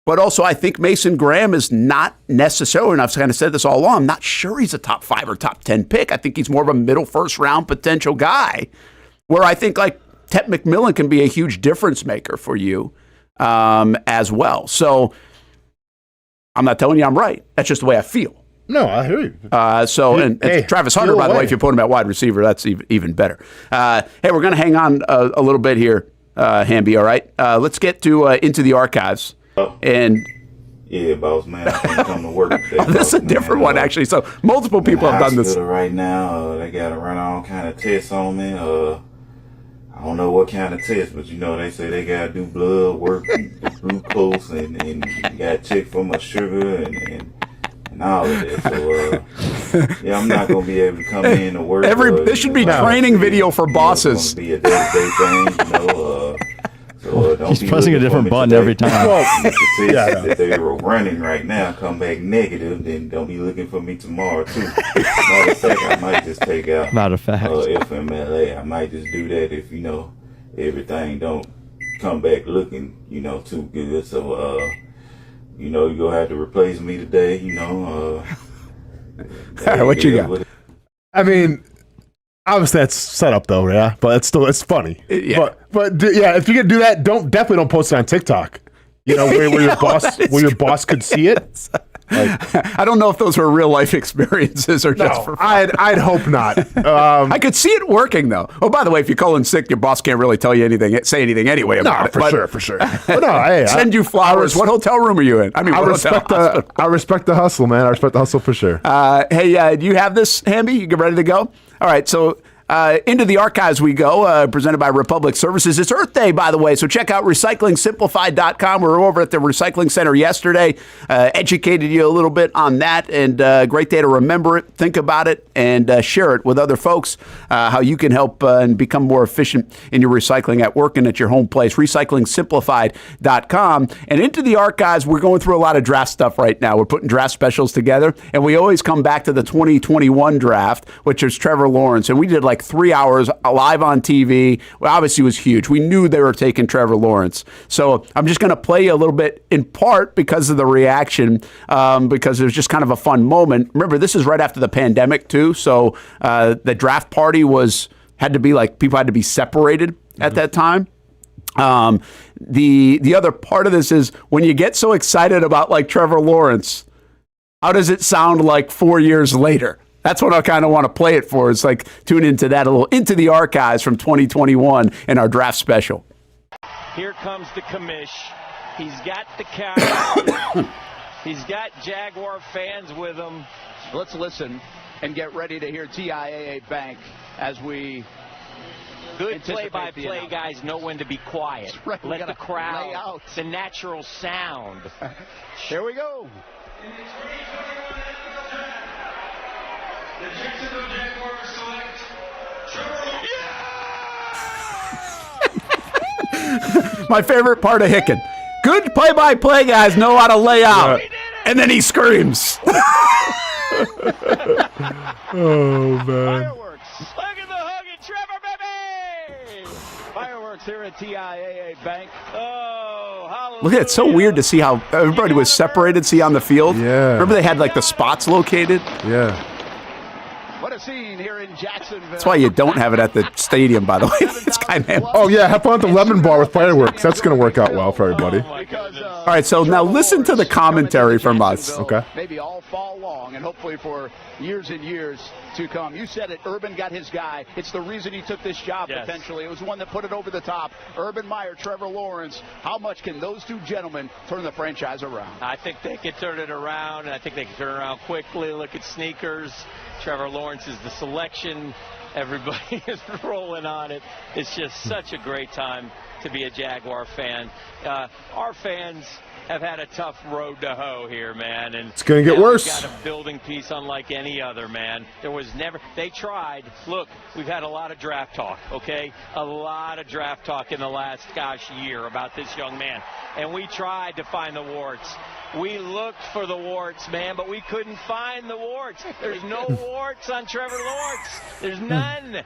But also, I think Mason Graham is not necessarily, and I've kind of said this all along, I'm not sure he's a top 5 or top 10 pick. I think he's more of a middle first round potential guy, where I think like Tet McMillan can be a huge difference maker for you as well. So I'm not telling you I'm right. That's just the way I feel. No, I hear you. And Travis Hunter, by the way, if you put him at wide receiver, that's even better. Hey, we're going to hang on a little bit here, Hamby, all right? Let's get to Into the Archives. And yeah, boss man, I can't come to work today. This is a different one, actually. So multiple people have done this. Right now, they got to run all kind of tests on me. I don't know what kind of test, but they say they got to do blood work, glucose, and you got to check for my sugar and all of that. So yeah, I'm not gonna be able to come in to work. This should be training video for bosses. It's gonna be a day-to-day thing, So he's pressing a different button every time. If they were running right now, come back negative, then don't be looking for me tomorrow too. Matter of fact, I might just take out FMLA. I might just do that if everything don't come back looking too good. So you're gonna have to replace me today. What you got? I mean, obviously that's set up though, yeah. But it's funny. Yeah. But yeah, if you can do that, definitely don't post it on TikTok. Where your boss could see it. I don't know if those were real life experiences or just for fun. I'd hope not. I could see it working though. Oh, by the way, if you call in sick, your boss can't really tell you say anything anyway about it. For sure. But no, hey, send you flowers. What hotel room are you in? I respect the hustle, man. I respect the hustle for sure. Hey, do you have this, Hamby? You get ready to go? All right, so into the archives we go, presented by Republic Services. It's Earth Day, by the way, so check out recyclingsimplified.com. We were over at the Recycling Center yesterday, educated you a little bit on that, and great day to remember it, think about it, and share it with other folks, how you can help and become more efficient in your recycling at work and at your home place. Recyclingsimplified.com. And into the archives, we're going through a lot of draft stuff right now. We're putting draft specials together, and we always come back to the 2021 draft, which is Trevor Lawrence, and we did like 3 hours live on TV. Well, obviously, it was huge. We knew they were taking Trevor Lawrence. So I'm just going to play you a little bit in part because of the reaction, because it was just kind of a fun moment. Remember, this is right after the pandemic, too. So the draft party had to be like, people had to be separated at that time. The other part of this is when you get so excited about like Trevor Lawrence, how does it sound like 4 years later? That's what I kind of want to play it for. It's like tune into that a little, into the archives from 2021 in our draft special. Here comes the commish. He's got the cow. He's got Jaguar fans with him. Let's listen and get ready to hear TIAA Bank as we good play-by-play guys know when to be quiet. Right. Let the crowd, the natural sound. Here we go. The Jacksonville Jaguars select Trevor Lawrence. My favorite part of Hicken. Good play-by-play guys know how to lay out. And then he screams. Oh, man. Fireworks. Look at the hugging Trevor, baby. Fireworks here at TIAA Bank. Oh, hallelujah. Look at it. It's so weird to see how everybody was separated, see on the field. Yeah. Remember they had like the spots located? Yeah. What a scene here in Jacksonville. That's why you don't have it at the stadium, by the way. It's kind of. Oh, yeah. Have fun at the Lemon Bar with fireworks. That's going to work out well for everybody. All right, so now listen to the commentary from us. Okay. Maybe all fall long and hopefully for years and years to come. You said it. Urban got his guy. It's the reason he took this job, potentially. It was the one that put it over the top. Urban Meyer, Trevor Lawrence. How much can those two gentlemen turn the franchise around? I think they can turn it around, and I think they can turn it around quickly. Look at sneakers. Trevor Lawrence is the selection. Everybody is rolling on it. It's just such a great time to be a Jaguar fan. Our fans have had a tough road to hoe here, man. And it's going to get worse. We've got a building piece unlike any other, man. There was never, they tried. Look, we've had a lot of draft talk, okay? A lot of draft talk in the last, year about this young man. And we tried to find the warts. We looked for the warts, man, but we couldn't find the warts. There's no warts on Trevor Lawrence. There's none.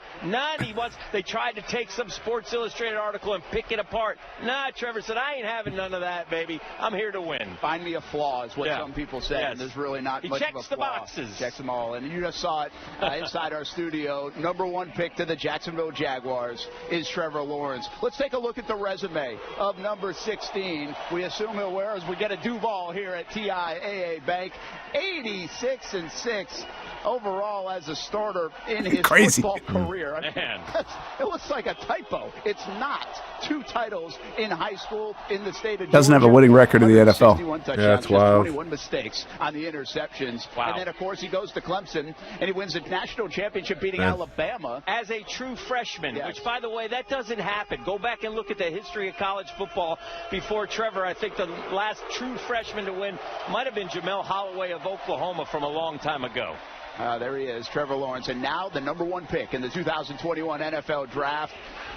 They tried to take some Sports Illustrated article and pick it apart. Nah, Trevor said, I ain't having none of that, baby. I'm here to win. Find me a flaw is what some people say. Yes. And there's really not much of a flaw. He checks the boxes. Checks them all. And you just saw it inside our studio. Number 1 pick to the Jacksonville Jaguars is Trevor Lawrence. Let's take a look at the resume of number 16. We assume he'll wear as we get a Duval here at TIAA Bank. 86-6 overall as a starter in his football career. It looks like a typo. It's not. 2 titles in high school in the state of Georgia. Doesn't have a winning record in the NFL. Yeah, that's wild. 21 mistakes on the interceptions. Wow. And then, of course, he goes to Clemson, and he wins the national championship beating Alabama. As a true freshman, which, by the way, that doesn't happen. Go back and look at the history of college football before Trevor. I think the last true freshman to win might have been Jamel Holloway of Oklahoma from a long time ago. There he is, Trevor Lawrence. And now the number 1 pick in the 2021 NFL Draft.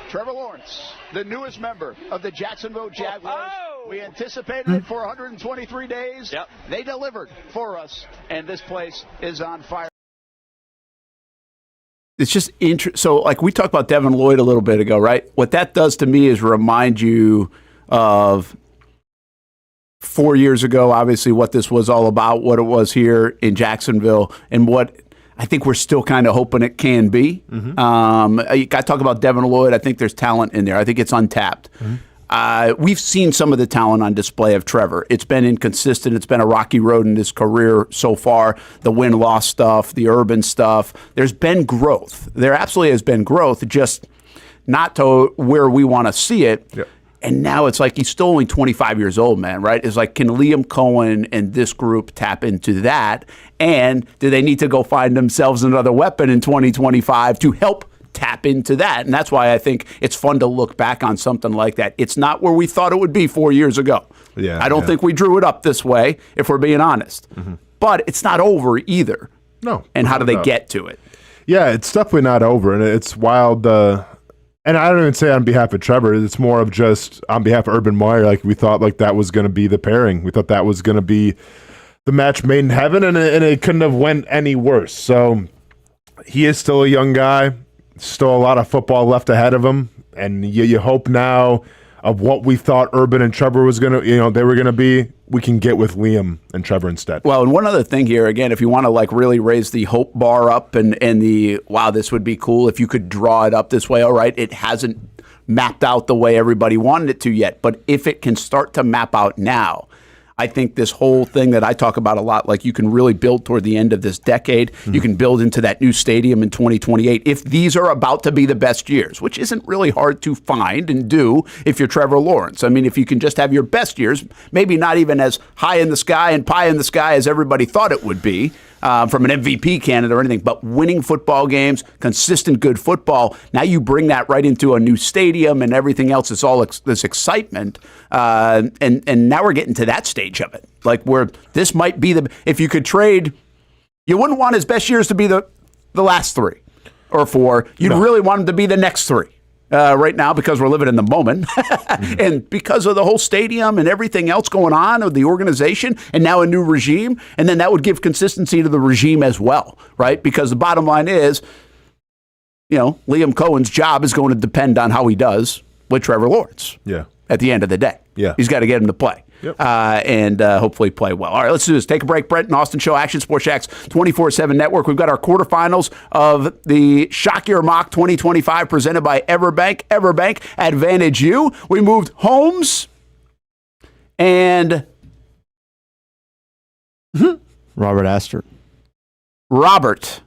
Trevor Lawrence, the newest member of the Jacksonville Jaguars. We anticipated it for 123 days. Yep. They delivered for us, and this place is on fire. It's just interesting. So, like we talked about Devin Lloyd a little bit ago, right? What that does to me is remind you of 4 years ago, obviously, what this was all about, what it was here in Jacksonville, and what I think we're still kind of hoping it can be. I talk about Devin Lloyd. I think there's talent in there. I think it's untapped. We've seen some of the talent on display of Trevor. It's been inconsistent. It's been a rocky road in his career so far. The win-loss stuff, the urban stuff. There's been growth. There absolutely has been growth, just not to where we want to see it. Yep. And now it's like he's still only 25 years old, man, right? It's like, can Liam Coen and this group tap into that? And do they need to go find themselves another weapon in 2025 to help tap into that? And that's why I think it's fun to look back on something like that. It's not where we thought it would be 4 years ago. I don't think we drew it up this way, if we're being honest. But it's not over either. No. And how do they get to it? Yeah, it's definitely not over. And it's wild. And I don't even say on behalf of Trevor. It's more of just on behalf of Urban Meyer. Like, we thought like that was going to be the pairing. We thought that was going to be the match made in heaven, and it couldn't have went any worse. So he is still a young guy. Still a lot of football left ahead of him. And you hope now of what we thought Urban and Trevor was going to, they were going to be, we can get with Liam and Trevor instead. Well, and one other thing here, again, if you want to like really raise the hope bar up and the, wow, this would be cool if you could draw it up this way. All right, it hasn't mapped out the way everybody wanted it to yet. But if it can start to map out now, I think this whole thing that I talk about a lot, like you can really build toward the end of this decade. You can build into that new stadium in 2028 if these are about to be the best years, which isn't really hard to find and do if you're Trevor Lawrence. I mean, if you can just have your best years, maybe not even as high in the sky and pie in the sky as everybody thought it would be from an MVP candidate or anything, but winning football games, consistent good football. Now you bring that right into a new stadium and everything else. It's all this excitement. And now we're getting to that stage of it. Like where this might be if you could trade, you wouldn't want his best years to be the last 3 or 4. You'd really want him to be the next 3 right now because we're living in the moment. And because of the whole stadium and everything else going on with the organization and now a new regime. And then that would give consistency to the regime as well, right? Because the bottom line is, Liam Cohen's job is going to depend on how he does with Trevor Lawrence. Yeah. At the end of the day. Yeah. He's got to get him to play. Yep. And hopefully play well. All right, let's do this. Take a break. Brent Austen Show, Action Sports Jax 24/7 Network. We've got our quarterfinals of the Shock Your Mock 2025 presented by Everbank. Everbank, advantage you. We moved Holmes and Robert Astor. Robert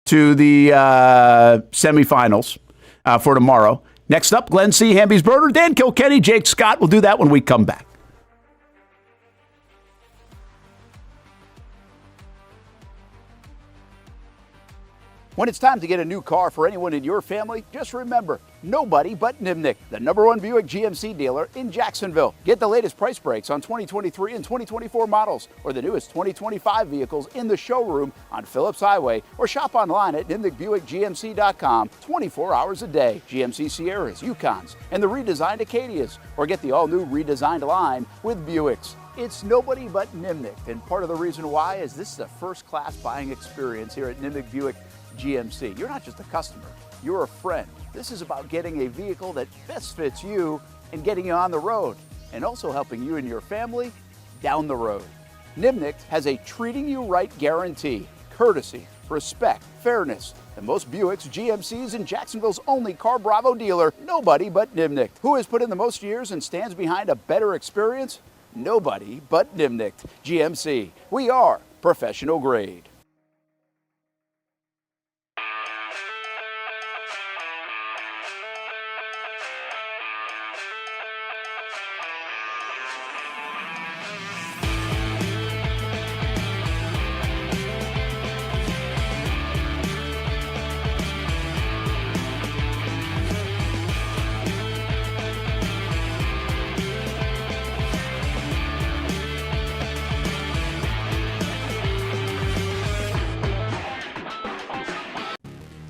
to the semifinals for tomorrow. Next up, Glenn C. Hamby's Broder, Dan Kilkenny, Jake Scott. We'll do that when we come back. When it's time to get a new car for anyone in your family, just remember, nobody but Nimnick, the #1 Buick GMC dealer in Jacksonville. Get the latest price breaks on 2023 and 2024 models or the newest 2025 vehicles in the showroom on Phillips Highway or shop online at nimnickbuickgmc.com 24 hours a day. GMC Sierras, Yukons, and the redesigned Acadias, or get the all-new redesigned line with Buicks. It's nobody but Nimnick, and part of the reason why is this is a first-class buying experience here at Nimnick Buick GMC. You're not just a customer, you're a friend. This is about getting a vehicle that best fits you and getting you on the road, and also helping you and your family down the road. Nimnick has a treating you right guarantee, courtesy, respect, fairness. The most Buicks, GMCs, and Jacksonville's only Car Bravo dealer, nobody but Nimnick. Who has put in the most years and stands behind a better experience? Nobody but Nimnick. GMC, we are professional grade.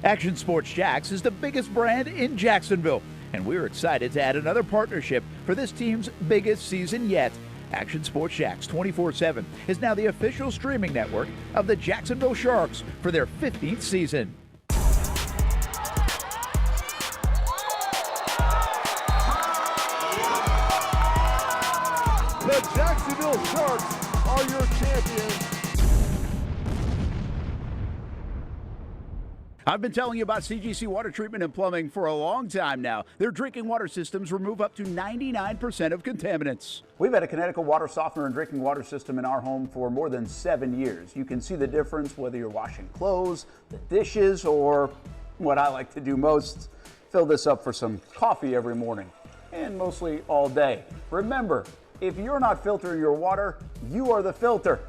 Action Sports Jacks is the biggest brand in Jacksonville, and we're excited to add another partnership for this team's biggest season yet. Action Sports Jacks 24/7 is now the official streaming network of the Jacksonville Sharks for their 15th season. The Jacksonville Sharks are your champions. I've been telling you about CGC Water Treatment and Plumbing for a long time now. Their drinking water systems remove up to 99% of contaminants. We've had a Connecticut water softener and drinking water system in our home for more than 7 years. You can see the difference whether you're washing clothes, the dishes, or what I like to do most, fill this up for some coffee every morning, and mostly all day. Remember, if you're not filtering your water, you are the filter.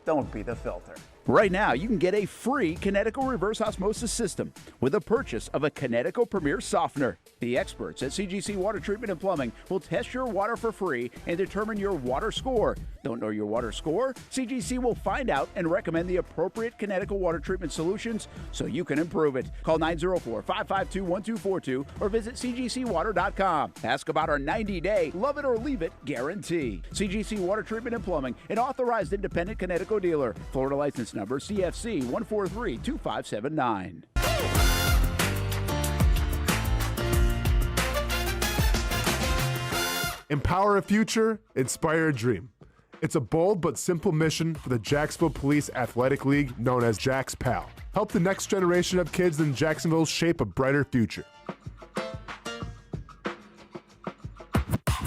Don't be the filter. Right now, you can get a free Connecticut reverse osmosis system with a purchase of a Connecticut Premier Softener. The experts at CGC Water Treatment and Plumbing will test your water for free and determine your water score. Don't know your water score? CGC will find out and recommend the appropriate Connecticut water treatment solutions so you can improve it. Call 904-552-1242 or visit cgcwater.com. Ask about our 90-day love it or leave it guarantee. CGC Water Treatment and Plumbing, an authorized independent Connecticut dealer. Florida license number CFC 1432579. Empower a future, inspire a dream. It's a bold but simple mission for the Jacksonville Police Athletic League known as Jags PAL. Help the next generation of kids in Jacksonville shape a brighter future.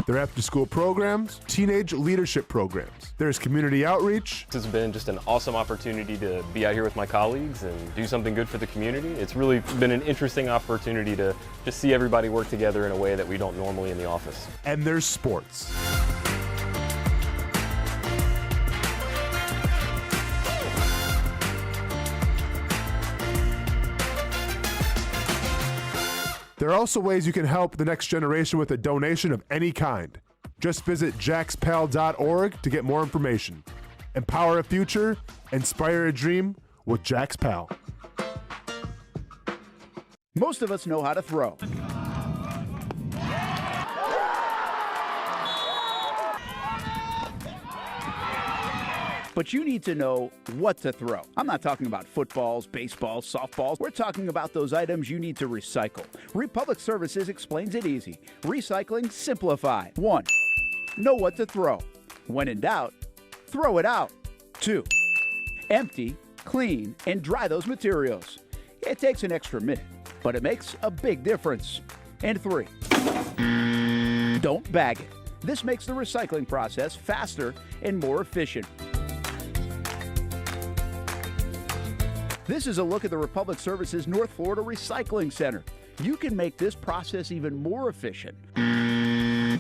Their after-school programs, teenage leadership programs. There's community outreach. This has been just an awesome opportunity to be out here with my colleagues and do something good for the community. It's really been an interesting opportunity to just see everybody work together in a way that we don't normally in the office. And there's sports. There are also ways you can help the next generation with a donation of any kind. Just visit jaxpal.org to get more information. Empower a future, inspire a dream with Jags PAL. Most of us know how to throw. But you need to know what to throw. I'm not talking about footballs, baseballs, softballs. We're talking about those items you need to recycle. Republic Services explains it easy. Recycling simplified. 1. Know what to throw. When in doubt, throw it out. 2. Empty, clean, and dry those materials. It takes an extra minute, but it makes a big difference. And 3. Don't bag it. This makes the recycling process faster and more efficient. This is a look at the Republic Services North Florida Recycling Center. You can make this process even more efficient.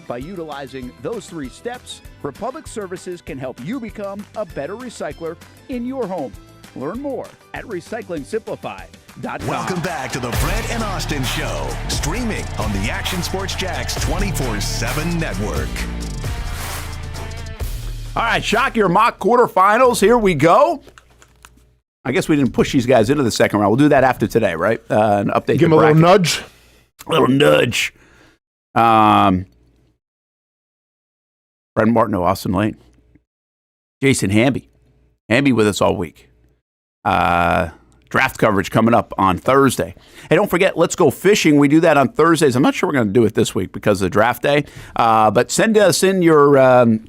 By utilizing those 3 steps, Republic Services can help you become a better recycler in your home. Learn more at Recycling Simplified. Welcome back to the Brent and Austen Show, streaming on the Action Sports Jax 24/7 network. All right, Shock your mock quarterfinals. Here we go. I guess we didn't push these guys into the second round. We'll do that after today, right? An update. Give them a little nudge. A little nudge. Brent Martineau Austen Lane. Jason Hamby. Hamby with us all week. Draft coverage coming up on Thursday. Hey, don't forget, let's go fishing. We do that on Thursdays. I'm not sure we're going to do it this week because of the draft day. But send us in your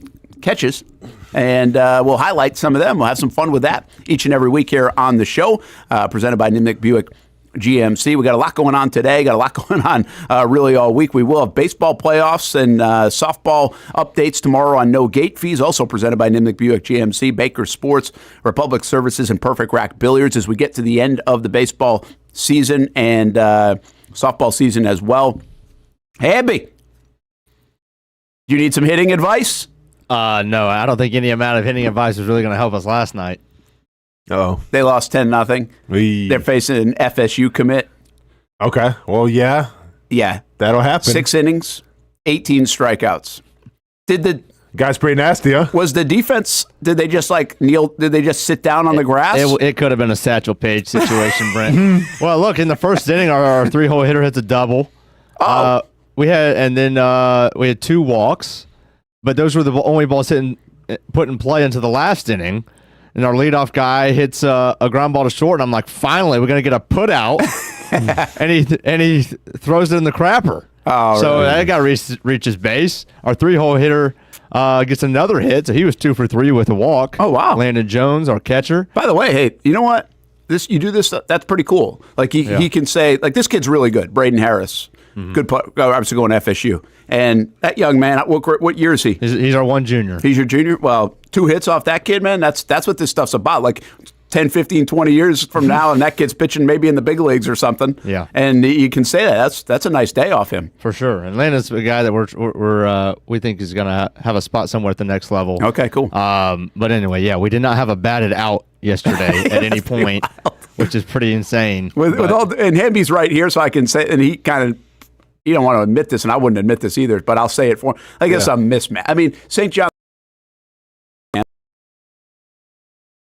catches, and we'll highlight some of them. We'll have some fun with that each and every week here on the show, presented by Nimnick Buick GMC. We got a lot going on today. Got a lot going on really all week. We will have baseball playoffs and softball updates tomorrow on no gate fees, also presented by Nimnick Buick GMC, Baker Sports, Republic Services, and Perfect Rack Billiards as we get to the end of the baseball season and softball season as well. Hey, Abby, you need some hitting advice? No, I don't think any amount of hitting advice was really going to help us last night. Oh, they lost 10-0. They're facing an FSU commit. Okay, well, yeah, that'll happen. 6 innings, 18 strikeouts. Did the guy's pretty nasty? Huh? Was the defense? Did they just kneel? Did they just sit down on the grass? It could have been a Satchel Paige situation, Brent. Well, look, in the first inning, our 3-hole hitter hits a double. We had 2 walks, but those were the only balls put in play into the last inning. And our leadoff guy hits a ground ball to short, and I'm like, finally, we're going to get a put out. and he throws it in the crapper. Oh, so really? that guy reaches base. Our 3-hole hitter gets another hit, so he was 2 for 3 with a walk. Oh, wow. Landon Jones, our catcher. By the way, hey, you know what? You do this, that's pretty cool. Like, he can say, like, this kid's really good, Braden Harris. Mm-hmm. Good player, obviously going to FSU. And that young man, what year is he? He's our one junior. He's your junior? Well, 2 hits off that kid, man. That's what this stuff's about. Like 10, 15, 20 years from now, and that kid's pitching maybe in the big leagues or something. Yeah. And you can say that's a nice day off him. For sure. And Landon's a guy that we think is going to have a spot somewhere at the next level. Okay, cool. But anyway, yeah, we did not have a batted out yesterday at any point, which is pretty insane. And Hamby's right here, so I can say, and he kind of, you don't want to admit this, and I wouldn't admit this either, but I'll say it for him. I guess I'm mismatched. I mean, St. John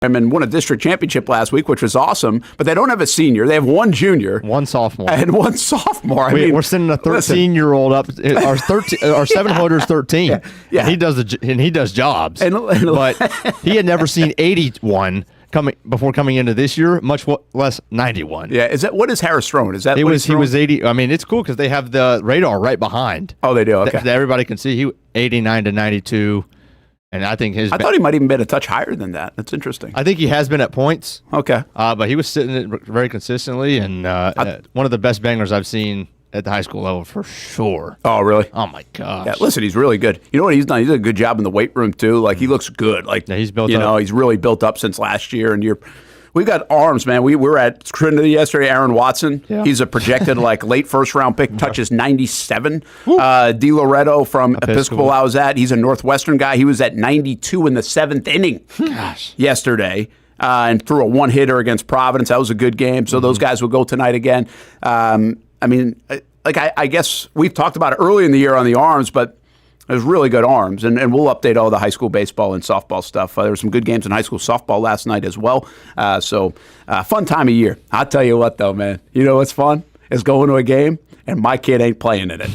and won a district championship last week, which was awesome, but they don't have a senior. They have 1 junior. 1 sophomore. And 1 sophomore. We're sending a 13-year-old up. Our 7-holder is 13. Yeah. And he does jobs. But he had never seen 81 before coming into this year, much less 91. Yeah, what is Harris throwing? Is that he was 80? I mean, it's cool because they have the radar right behind. Oh, they do. Okay, that everybody can see. He 89 to 92, and I think I thought he might even been a touch higher than that. That's interesting. I think he has been at points. Okay, but he was sitting it very consistently, and one of the best bangers I've seen at the high school level for sure. Oh, really? Oh my gosh. Yeah, listen, he's really good. You know what he's done? He's done a good job in the weight room too. Like he looks good. Like he's built up. He's really built up since last year. And we've got arms, man. We were at Trinity yesterday. Aaron Watson. Yeah. He's a projected late first round pick. Touches 97. D. Loretto from Episcopal I was at. He's a Northwestern guy. He was at 92 in the 7th inning. Yesterday. And threw a 1-hitter against Providence. That was a good game. So those guys will go tonight again. I mean, I guess we've talked about it early in the year on the arms, but there's really good arms, and we'll update all the high school baseball and softball stuff. There were some good games in high school softball last night as well. So fun time of year. I'll tell you what, though, man. You know what's fun? Is going to a game, and my kid ain't playing in it.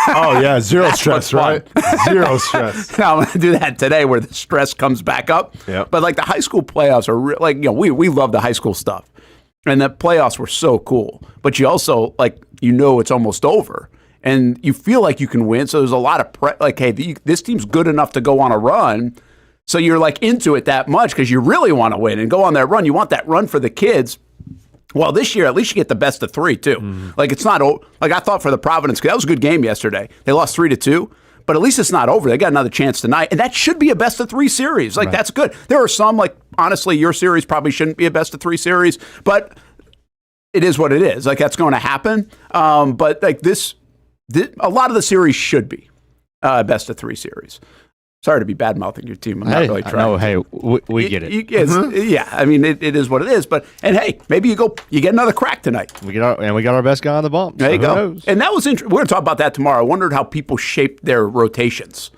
Oh, yeah, zero stress, right? Zero stress. Now, I'm going to do that today where the stress comes back up. Yep. But, the high school playoffs are, we love the high school stuff. And the playoffs were so cool. But you also, it's almost over. And you feel like you can win. So there's a lot of hey, this team's good enough to go on a run. So you're into it that much because you really want to win and go on that run. You want that run for the kids. Well, this year, at least you get the best of 3, too. Mm-hmm. It's not, I thought for the Providence, that was a good game yesterday. They lost 3-2. But at least it's not over. They got another chance tonight. And that should be a best-of-3 series. Right. That's good. There are some, honestly, your series probably shouldn't be a best-of-3 series. But it is what it is. That's going to happen. But, this, a lot of the series should be a best-of-3 series. Sorry to be bad-mouthing your team. I'm not really trying. No, hey, we get it. Yeah, I mean, it is what it is. But hey, maybe you get another crack tonight. We got our best guy on the bump. There you go. Knows? And that was interesting. We're going to talk about that tomorrow. I wondered how people shaped their rotations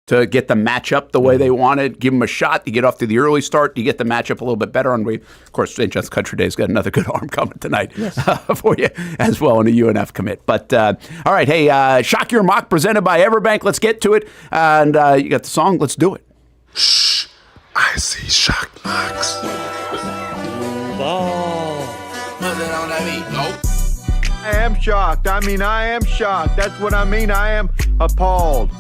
to get the matchup the way they wanted, give them a shot to get off to the early start, to get the matchup a little bit better. And of course, St. John's Country Day's got another good arm coming tonight for you as well in a UNF commit. But all right, hey, Shock Your Mock presented by Everbank. Let's get to it. And you got the song. Let's do it. Shh, I see Shock Mocks. Ball. Put it on that beat. Nope. I am shocked. I am shocked. That's what I mean. I am appalled.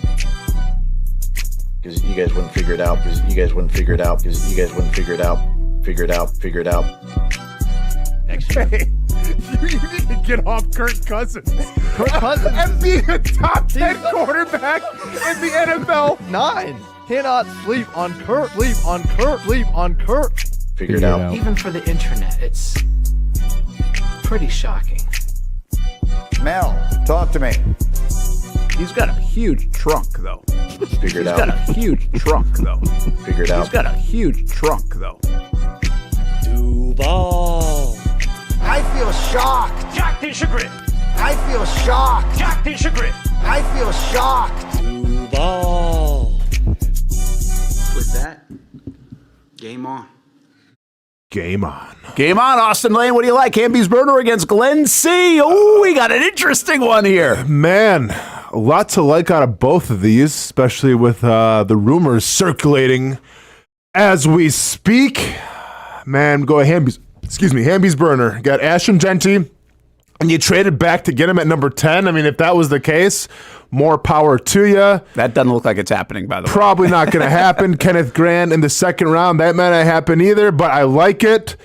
Because you guys wouldn't figure it out. Because you guys wouldn't figure it out. Because you guys wouldn't figure it out. Figure it out. Figure it out. Hey, you need to get off Kirk Cousins. Kirk Cousins and being a top 10 quarterback in the NFL. 9. Cannot sleep on Kirk. Sleep on Kirk. Sleep on Kirk. Figure it out. Even for the internet, it's pretty shocking. Mel, talk to me. He's got a huge trunk, though. Figure it out. He's got a huge trunk, though. Figure it out. He's got a huge trunk, though. Duval. I feel shocked. Jack the Chagrin. I feel shocked. Jack the Chagrin. I feel shocked. Duval. With that, game on. Game on. Game on, Austen Lane. What do you like? Hamby's Burner against Glen C. Oh, we got an interesting one here. Man, a lot to like out of both of these, especially with the rumors circulating as we speak. Man, go Hamby's. Hamby's Burner. Got Ashton Genty, and you traded back to get him at number 10. I mean, if that was the case, more power to you. That doesn't look like it's happening, by the way. Probably not going to happen. Kenneth Grant in the second round. That might not happen either, but I like it.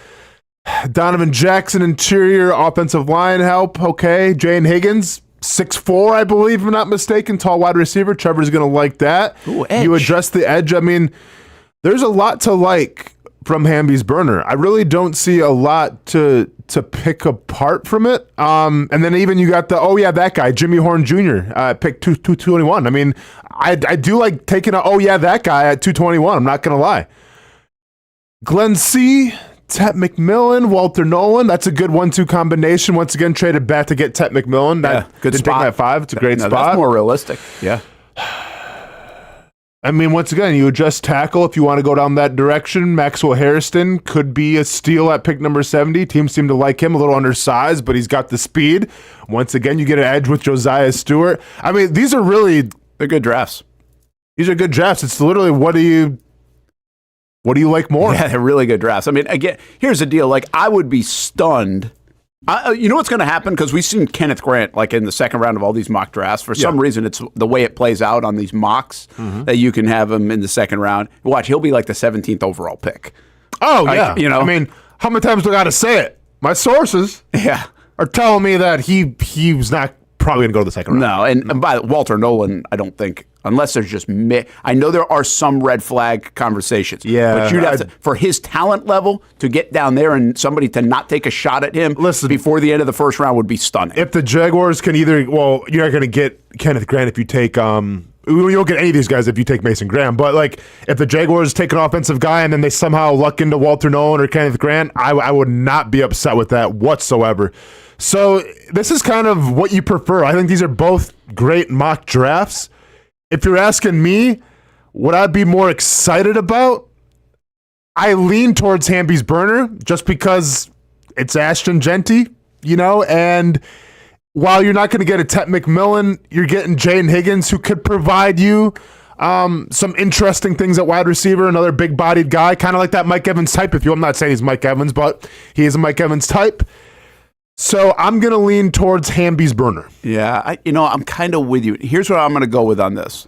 Donovan Jackson, interior offensive line help. Okay. Jane Higgins, 6'4", I believe, if I'm not mistaken. Tall wide receiver. Trevor's going to like that. Ooh, edge. You address the edge. I mean, there's a lot to like from Hamby's Burner. I really don't see a lot to pick apart from it. And then even you got that guy, Jimmy Horn Jr., pick 221. I mean, I do like taking that guy at 221. I'm not going to lie. Glen C., Tet McMillan, Walter Nolan. That's a good 1-2 combination. Once again, traded back to get Tet McMillan. Good didn't spot. Take that 5. It's a great spot. That's more realistic. Yeah. I mean, once again, you adjust tackle if you want to go down that direction. Maxwell Hairston could be a steal at pick number 70. Teams seem to like him, a little undersized, but he's got the speed. Once again, you get an edge with Josiah Stewart. I mean, these are really... They're good drafts. These are good drafts. It's literally, what do you like more? Yeah, they're really good drafts. I mean, again, here's the deal. Like, I would be stunned. You know what's going to happen? Because we've seen Kenneth Grant, like, in the second round of all these mock drafts. For some reason, it's the way it plays out on these mocks that you can have him in the second round. Watch, he'll be like the 17th overall pick. Oh, yeah. You know? I mean, how many times do I got to say it? My sources are telling me that he was not probably going to go to the second round. No, and by Walter Nolan, I don't think, unless there's just I know there are some red flag conversations. Yeah. But you'd have to, for his talent level, to get down there and somebody to not take a shot at him before the end of the first round would be stunning. If the Jaguars can you're not going to get Kenneth Grant if you take you don't get any of these guys if you take Mason Graham. But like, if the Jaguars take an offensive guy and then they somehow luck into Walter Nolan or Kenneth Grant, I would not be upset with that whatsoever. So this is kind of what you prefer. I think these are both great mock drafts. If you're asking me, what I'd be more excited about, I lean towards Hamby's Burner just because it's Ashton Genty, and while you're not going to get a Tet McMillan, you're getting Jane Higgins, who could provide you some interesting things at wide receiver, another big-bodied guy, kind of like that Mike Evans type. I'm not saying he's Mike Evans, but he is a Mike Evans type. So I'm going to lean towards Hamby's Burner. Yeah, I'm kind of with you. Here's what I'm going to go with on this.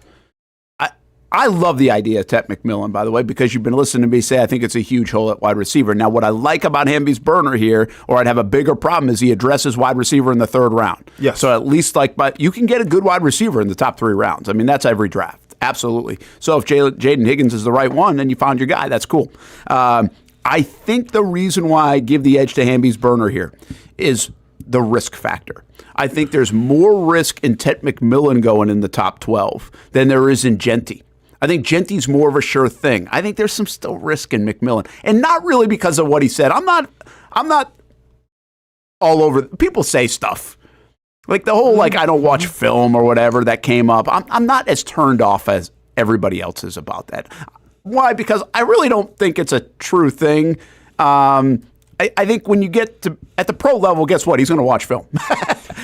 I love the idea of Tet McMillan, by the way, because you've been listening to me say I think it's a huge hole at wide receiver. Now, what I like about Hamby's Burner here, or I'd have a bigger problem, is he addresses wide receiver in the third round. Yes. So at least but you can get a good wide receiver in the top 3 rounds. I mean, that's every draft. Absolutely. So if Jaden Higgins is the right one, then you found your guy. That's cool. I think the reason why I give the edge to Hamby's Burner here is the risk factor. I think there's more risk in Tet McMillan going in the top 12 than there is in Genty. I think Genty's more of a sure thing. I think there's some still risk in McMillan, and not really because of what he said. I'm not all over. People say stuff like the whole I don't watch film or whatever that came up. I'm not as turned off as everybody else is about that. Why? Because I really don't think it's a true thing. I think when you get to at the pro level, guess what? He's going to watch film,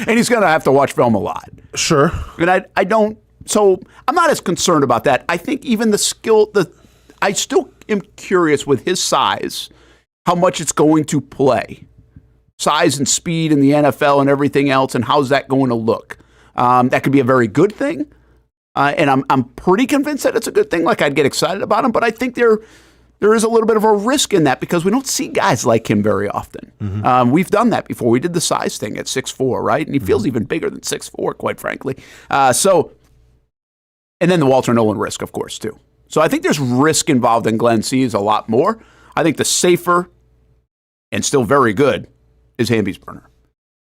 and he's going to have to watch film a lot. Sure. And I don't. So I'm not as concerned about that. I think even the skill. I still am curious with his size, how much it's going to play, size and speed in the NFL and everything else, and how's that going to look? That could be a very good thing, and I'm pretty convinced that it's a good thing. Like I'd get excited about him, but I think there is a little bit of a risk in that because we don't see guys like him very often. Mm-hmm. We've done that before. We did the size thing at 6'4", right? And he feels even bigger than 6'4", quite frankly. And then the Walter Nolan risk, of course, too. So I think there's risk involved in Glenn Seas a lot more. I think the safer and still very good is Hamby's burner.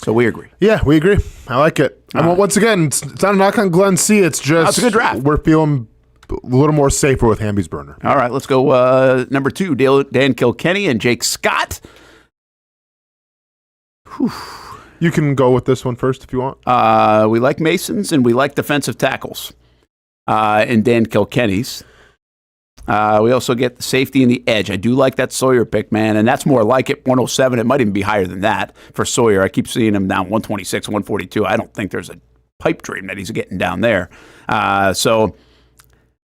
So we agree. Yeah, we agree. I like it. And once again, it's not a knock on Glenn C. It's just that's a good draft. We're feeling a little more safer with Hamby's burner. All right, let's go number 2, Dan Kilkenny and Jake Scott. Whew. You can go with this one first if you want. We like Masons and we like defensive tackles in Dan Kilkenny's. We also get the safety and the edge. I do like that Sawyer pick, man, and that's more like it, 107. It might even be higher than that for Sawyer. I keep seeing him down 126, 142. I don't think there's a pipe dream that he's getting down there.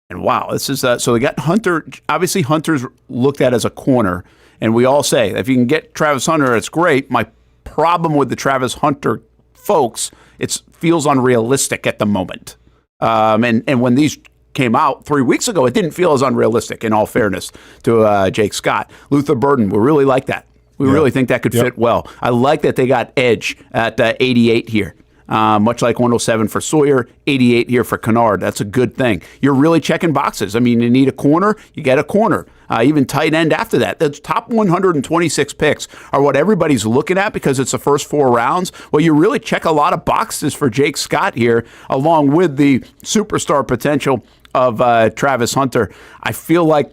And wow, this is so they got Hunter. Obviously, Hunter's looked at as a corner, and we all say if you can get Travis Hunter, it's great. My problem with the Travis Hunter folks, it feels unrealistic at the moment. And when these came out 3 weeks ago, it didn't feel as unrealistic, in all fairness to Jake Scott. Luther Burden, we really like that. We really think that could fit well. I like that they got edge at 88 here. Much like 107 for Sawyer, 88 here for Kennard. That's a good thing. You're really checking boxes. I mean, you need a corner, you get a corner. Even tight end after that. The top 126 picks are what everybody's looking at because it's the first 4 rounds. Well, you really check a lot of boxes for Jake Scott here, along with the superstar potential of Travis Hunter. I feel like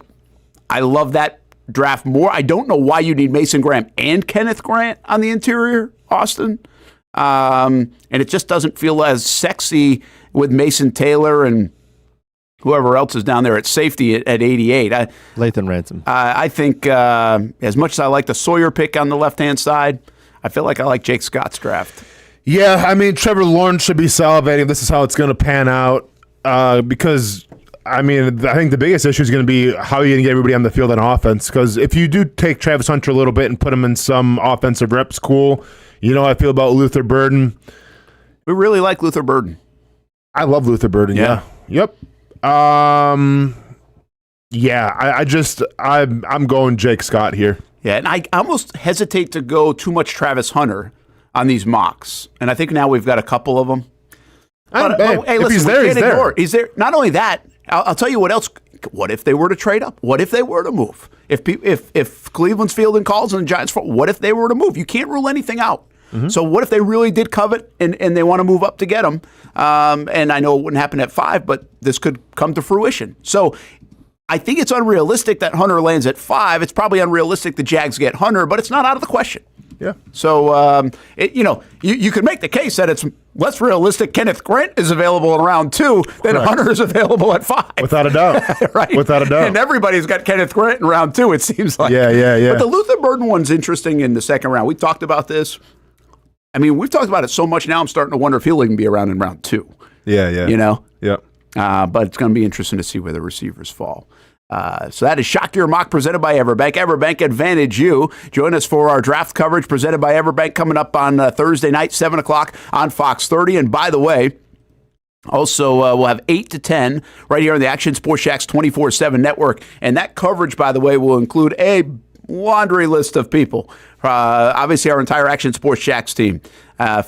I love that draft more. I don't know why you need Mason Graham and Kenneth Grant on the interior, Austin. And it just doesn't feel as sexy with Mason Taylor and whoever else is down there at safety at 88. Lathan Ransom. I think as much as I like the Sawyer pick on the left-hand side, I feel like I like Jake Scott's draft. Yeah, I mean, Trevor Lawrence should be salivating. This is how it's going to pan out because, I mean, I think the biggest issue is going to be how are you going to get everybody on the field on offense? Because if you do take Travis Hunter a little bit and put him in some offensive reps, cool. You know how I feel about Luther Burden. We really like Luther Burden. I love Luther Burden, yeah. Yep. I'm going Jake Scott here. Yeah, and I almost hesitate to go too much Travis Hunter on these mocks. And I think now we've got a couple of them. But hey, listen, he's there, he's there. He's there. Not only that, I'll tell you what else. What if they were to trade up? What if they were to move? If Cleveland's fielding calls and the Giants, what if they were to move? You can't rule anything out. Mm-hmm. So what if they really did covet and they want to move up to get him? And I know it wouldn't happen at 5, but this could come to fruition. So I think it's unrealistic that Hunter lands at 5. It's probably unrealistic the Jags get Hunter, but it's not out of the question. Yeah. So, you could make the case that it's less realistic Kenneth Grant is available in round 2 than Hunter is available at 5. Without a doubt. Right? Without a doubt. And everybody's got Kenneth Grant in round 2, it seems like. Yeah. But the Luther Burden one's interesting in the second round. We talked about this. I mean, we've talked about it so much now, I'm starting to wonder if he'll even be around in round 2. Yeah. You know? Yep. But it's going to be interesting to see where the receivers fall. So that is Shock Your Mock presented by Everbank. Everbank Advantage You. Join us for our draft coverage presented by Everbank coming up on Thursday night, 7 o'clock on Fox 30. And by the way, also we'll have 8 to 10 right here on the Action Sports Shacks 24/7 network. And that coverage, by the way, will include a laundry list of people. Obviously, our entire Action Sports Shacks team.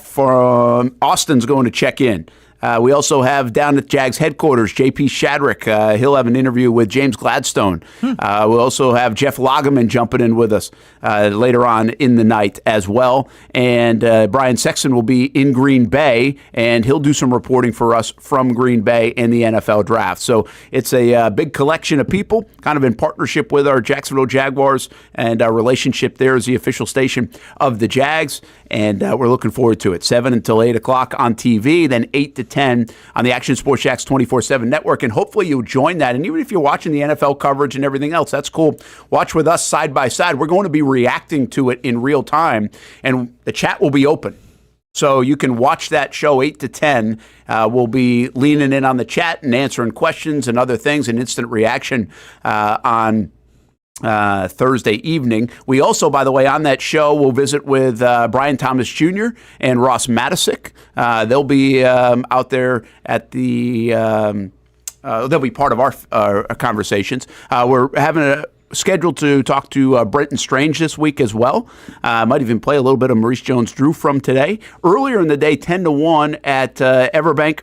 From Austin's going to check in. We also have down at Jags headquarters, J.P. Shadrick. He'll have an interview with James Gladstone. We'll also have Jeff Lageman jumping in with us later on in the night as well. And Brian Sexton will be in Green Bay, and he'll do some reporting for us from Green Bay and the NFL draft. So it's a big collection of people, kind of in partnership with our Jacksonville Jaguars, and our relationship there is the official station of the Jags. And we're looking forward to it. 7 until 8 o'clock on TV, then 8 to 10 on the Action Sports Jacks 24/7 network. And hopefully you'll join that. And even if you're watching the NFL coverage and everything else, that's cool. Watch with us side by side. We're going to be reacting to it in real time, and the chat will be open. So you can watch that show 8 to 10. We'll be leaning in on the chat and answering questions and other things, and instant reaction on Thursday evening. We also, by the way, on that show, we'll visit with Brian Thomas Jr. and Ross Matisic. They'll be out there at the they'll be part of our conversations. We're having scheduled to talk to Brenton Strange this week as well. Might even play a little bit of Maurice Jones-Drew from today. Earlier in the day, 10 to 1 at Everbank.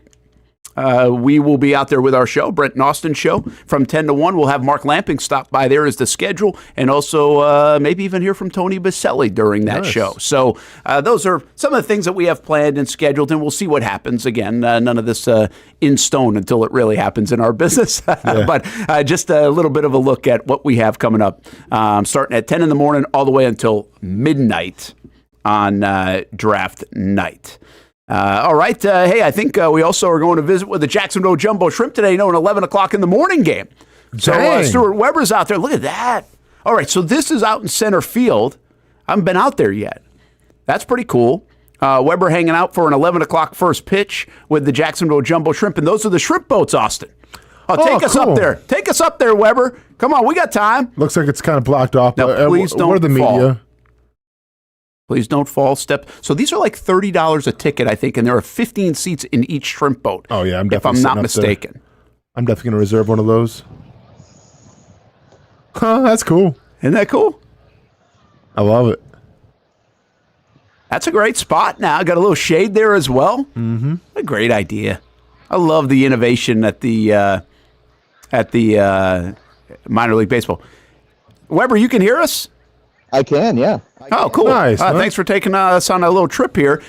We will be out there with our show, Brent Austen Show, from 10 to 1. We'll have Mark Lamping stop by there as the schedule, and also maybe even hear from Tony Baselli during that show. So those are some of the things that we have planned and scheduled, and we'll see what happens. Again, none of this in stone until it really happens in our business. But just a little bit of a look at what we have coming up, starting at 10 in the morning all the way until midnight on draft night. All right. Hey, I think we also are going to visit with the Jacksonville Jumbo Shrimp today, an 11 o'clock in the morning game. So Stuart Weber's out there. Look at that. All right. So this is out in center field. I haven't been out there yet. That's pretty cool. Weber hanging out for an 11 o'clock first pitch with the Jacksonville Jumbo Shrimp. And those are the shrimp boats, Austin. Take us up there. Take us up there, Weber. Come on. We got time. Looks like it's kind of blocked off. Now, please don't What are the fall. media? Please don't fall. So these are like $30 a ticket, I think, and there are 15 seats in each shrimp boat. Oh, yeah. If I'm not mistaken. I'm definitely going to reserve one of those. Huh, that's cool. Isn't that cool? I love it. That's a great spot now. Got a little shade there as well. Mm-hmm. A great idea. I love the innovation at the minor league baseball. Weber, you can hear us? I can, yeah. Oh, cool. Nice. Thanks for taking us on a little trip here.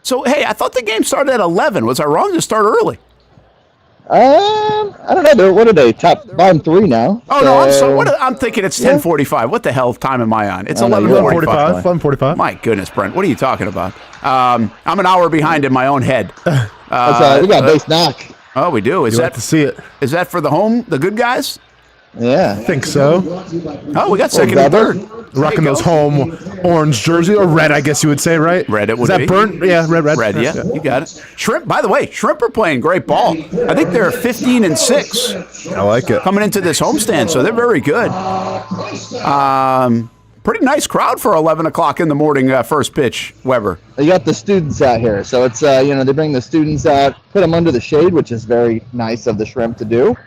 So, hey, I thought the game started at 11. Was I wrong to start early? I don't know. What are they? Bottom three now. Oh, no, I'm sorry. I'm thinking it's 10:45. What the hell time am I on? It's 11:45. 11:45. My goodness, Brent. What are you talking about? I'm an hour behind in my own head. We got base knock. Oh, we do. Is You that like to see it? Is that for the home, the good guys? Yeah. I think so. Oh, we got second and third. Rocking those home orange jersey, or red, I guess you would say, right? Red, it would Is that be. burnt? Yeah, red. Red, yeah. You got it. Shrimp, by the way, Shrimp are playing great ball. I think they're 15-6. I like it. Coming into this homestand, so they're very good. Pretty nice crowd for 11 o'clock in the morning first pitch, Weber. They got the students out here, so it's they bring the students out, put them under the shade, which is very nice of the Shrimp to do.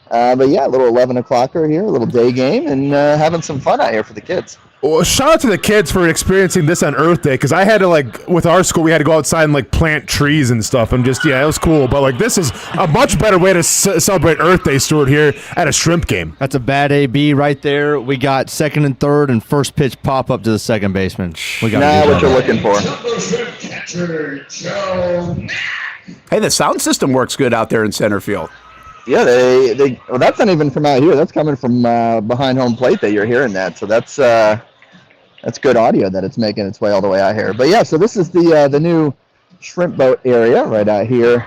But yeah, a little 11 o'clocker here, a little day game, and having some fun out here for the kids. Well, shout out to the kids for experiencing this on Earth Day, because I had to, with our school, we had to go outside and, plant trees and stuff, and just, it was cool. But, this is a much better way to celebrate Earth Day, Stuart, here at a Shrimp game. That's a bad AB right there. We got second and third and first pitch pop up to the second baseman. We got what you're looking for. Hey, the sound system works good out there in center field. Yeah, well, that's not even from out here. That's coming from behind home plate that you're hearing that. So that's good audio that it's making its way all the way out here. But yeah, so this is the new shrimp boat area right out here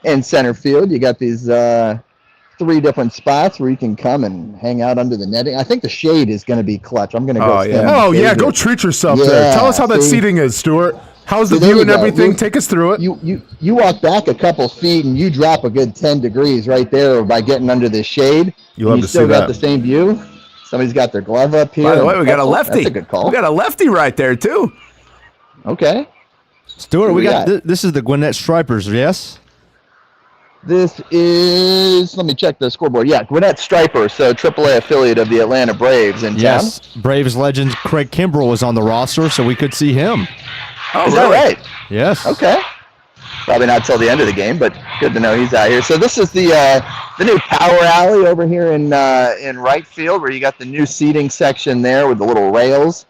in center field. You got these 3 different spots where you can come and hang out under the netting. I think the shade is going to be clutch. I'm going to go. Go treat yourself there. Tell us how that seating is, Stuart. How's the view and everything? Take us through it. You walk back a couple feet and you drop a good 10 degrees right there by getting under this shade. You still got the same view. Somebody's got their glove up here. By the way, we got a lefty. That's a good call. We got a lefty right there too. Okay. Stuart, we got this is the Gwinnett Stripers, yes? This is, let me check the scoreboard. Yeah, Gwinnett Stripers, so AAA affiliate of the Atlanta Braves in town. Braves legend Craig Kimbrell was on the roster, so we could see him. Oh, is that right? Yes. Okay. Probably not till the end of the game, but good to know he's out here. So this is the new power alley over here in right field, where you got the new seating section there with the little rails.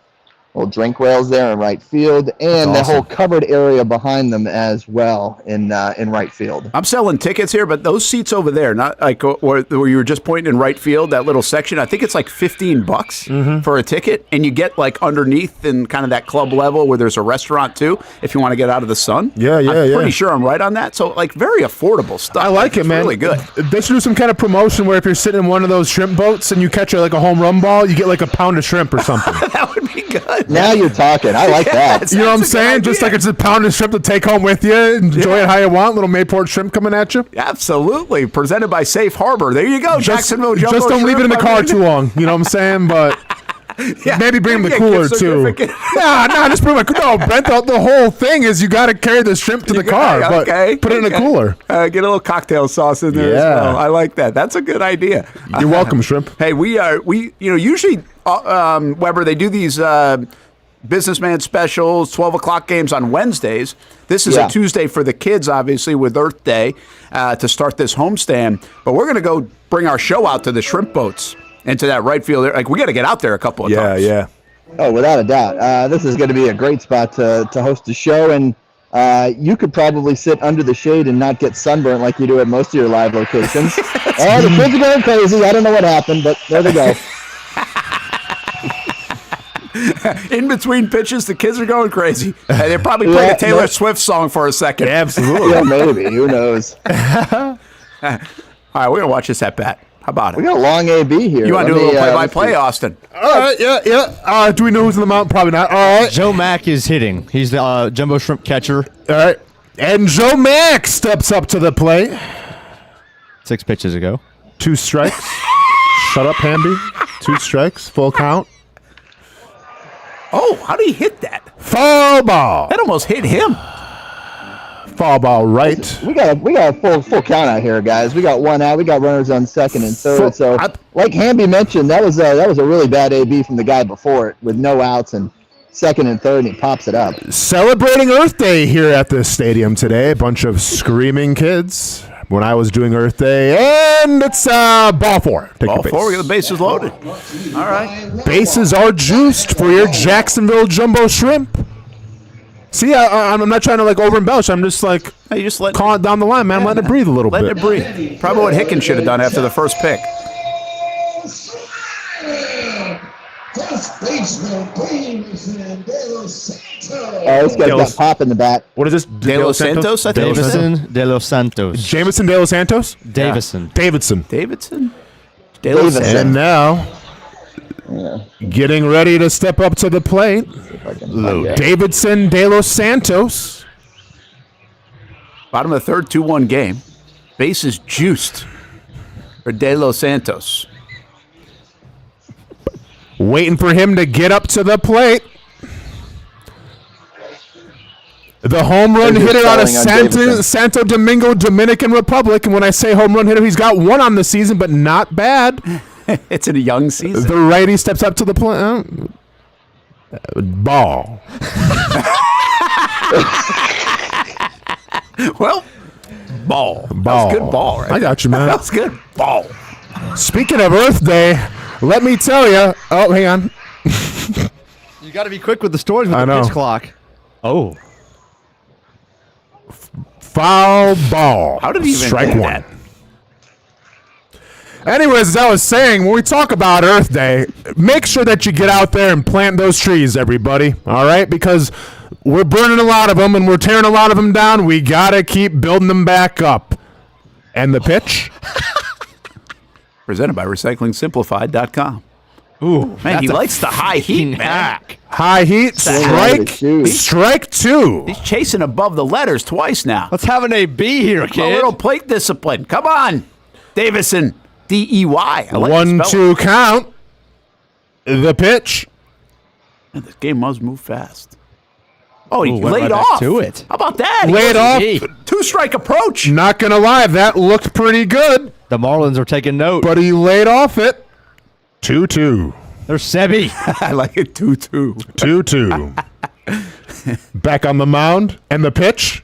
Little drink rails there in right field, and the whole covered area behind them as well in right field. I'm selling tickets here, but those seats over there, not like where you were just pointing in right field, that little section, I think it's like $15 for a ticket, and you get like underneath in kind of that club level where there's a restaurant too, if you want to get out of the sun. I'm pretty sure I'm right on that. So like very affordable stuff. I like it, man. Really good. They should do some kind of promotion where if you're sitting in one of those shrimp boats and you catch like a home run ball, you get like a pound of shrimp or something. That would be good. Now you're talking. I like that. You know what I'm saying? Just like it's a pound of shrimp to take home with you. Enjoy it how you want. Little Mayport shrimp coming at you. Absolutely. Presented by Safe Harbor. There you go. Jacksonville Jumbo Just don't leave it in the car too long. You know what I'm saying? But maybe bring the cooler too. Just bring Brent. The whole thing is you got to carry the shrimp to the car, but put it in a cooler. Get a little cocktail sauce in there as well. I like that. That's a good idea. You're welcome, shrimp. Hey, we usually Weber, they do these businessman specials, 12 o'clock games on Wednesdays. This is a Tuesday for the kids, obviously, with Earth Day to start this homestand. But we're going to go bring our show out to the shrimp boats into that right field. Like, we got to get out there a couple of times. Yeah. Oh, without a doubt. This is going to be a great spot to host a show. And you could probably sit under the shade and not get sunburnt like you do at most of your live locations. The kids are going crazy. I don't know what happened, but there they go. In between pitches, the kids are going crazy. They're probably playing a Taylor Swift song for a second. Absolutely. Yeah, maybe. Who knows? All right, we're going to watch this at bat. How about it? We got a long AB here. You want to do a little play-by-play, Austin? All right, yeah. Do we know who's in the mound? Probably not. All right. Joe Mack is hitting. He's the jumbo shrimp catcher. All right. And Joe Mack steps up to the plate. 6 pitches ago. 2 strikes. Shut up, Hamby. 2 strikes. Full count. Oh, how did he hit that? Foul ball. That almost hit him. Foul ball right. We got a full count out here, guys. We got 1 out. We got runners on second and third. So, like Hamby mentioned, that was a really bad AB from the guy before it with no outs and second and third, and he pops it up. Celebrating Earth Day here at the stadium today. A bunch of screaming kids when I was doing Earth Day, and it's ball 4. Ball 4, we got the bases loaded. All right. Bases are juiced for your Jacksonville Jumbo Shrimp. See, I'm not trying to like over embellish. I'm just like calling it down the line, man. I'm letting it breathe a little bit. Letting it breathe. Probably what Hicken should have done after the first pick. This guy's got pop in the bat. What is this? De Los Santos, I think. Davison De Los Santos. Jameson De Los Santos? Davison. Davidson. Davison. And now, getting ready to step up to the plate, Davidson De Los Santos. Bottom of the third, 2-1 game. Bases juiced for De Los Santos. Waiting for him to get up to the plate. The home run hitter out of Santo Domingo, Dominican Republic. And when I say home run hitter, he's got 1 on the season, but not bad. It's in a young season. The righty steps up to the plate. Ball. Well, ball. That was good ball, right? I got you, man. That was good ball. Speaking of Earth Day, let me tell you. Oh, hang on. You got to be quick with the stories with the pitch clock. Oh. Foul ball. How did he even strike do 1? that? Anyways, as I was saying, when we talk about Earth Day, make sure that you get out there and plant those trees, everybody. All right? Because we're burning a lot of them and we're tearing a lot of them down. We got to keep building them back up. And the pitch? Presented by RecyclingSimplified.com. Ooh, man, he likes the high heat, man. High heat, strike 2. He's chasing above the letters twice now. Let's have an AB here, kid. A little plate discipline. Come on, Davison. D-E-Y. 1-2 count. The pitch. Man, this game must move fast. Oh, he laid right off. To it. How about that? Laid off. 2-strike approach. Not going to lie, that looked pretty good. The Marlins are taking note. But he laid off it. 2-2. There's Sebi. I like it. 2-2. 2-2. Back on the mound. And the pitch.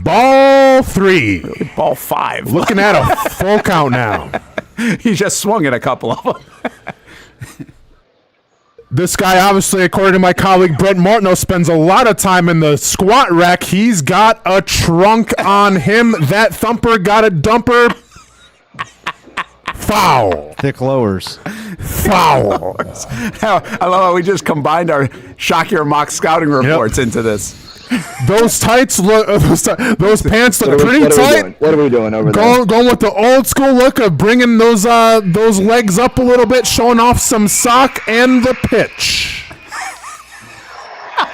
Ball 3. Really? Ball 5. Looking at a full count now. He just swung at a couple of them. This guy, obviously, according to my colleague Brent Martineau, spends a lot of time in the squat rack. He's got a trunk on him. That thumper got a dumper. Foul. Thick lowers. Foul. I love how we just combined our Shock Your Mock scouting reports into this. Those tights look. Those pants look pretty tight. What are we doing over there? Going with the old school look of bringing those legs up a little bit, showing off some sock and the pitch.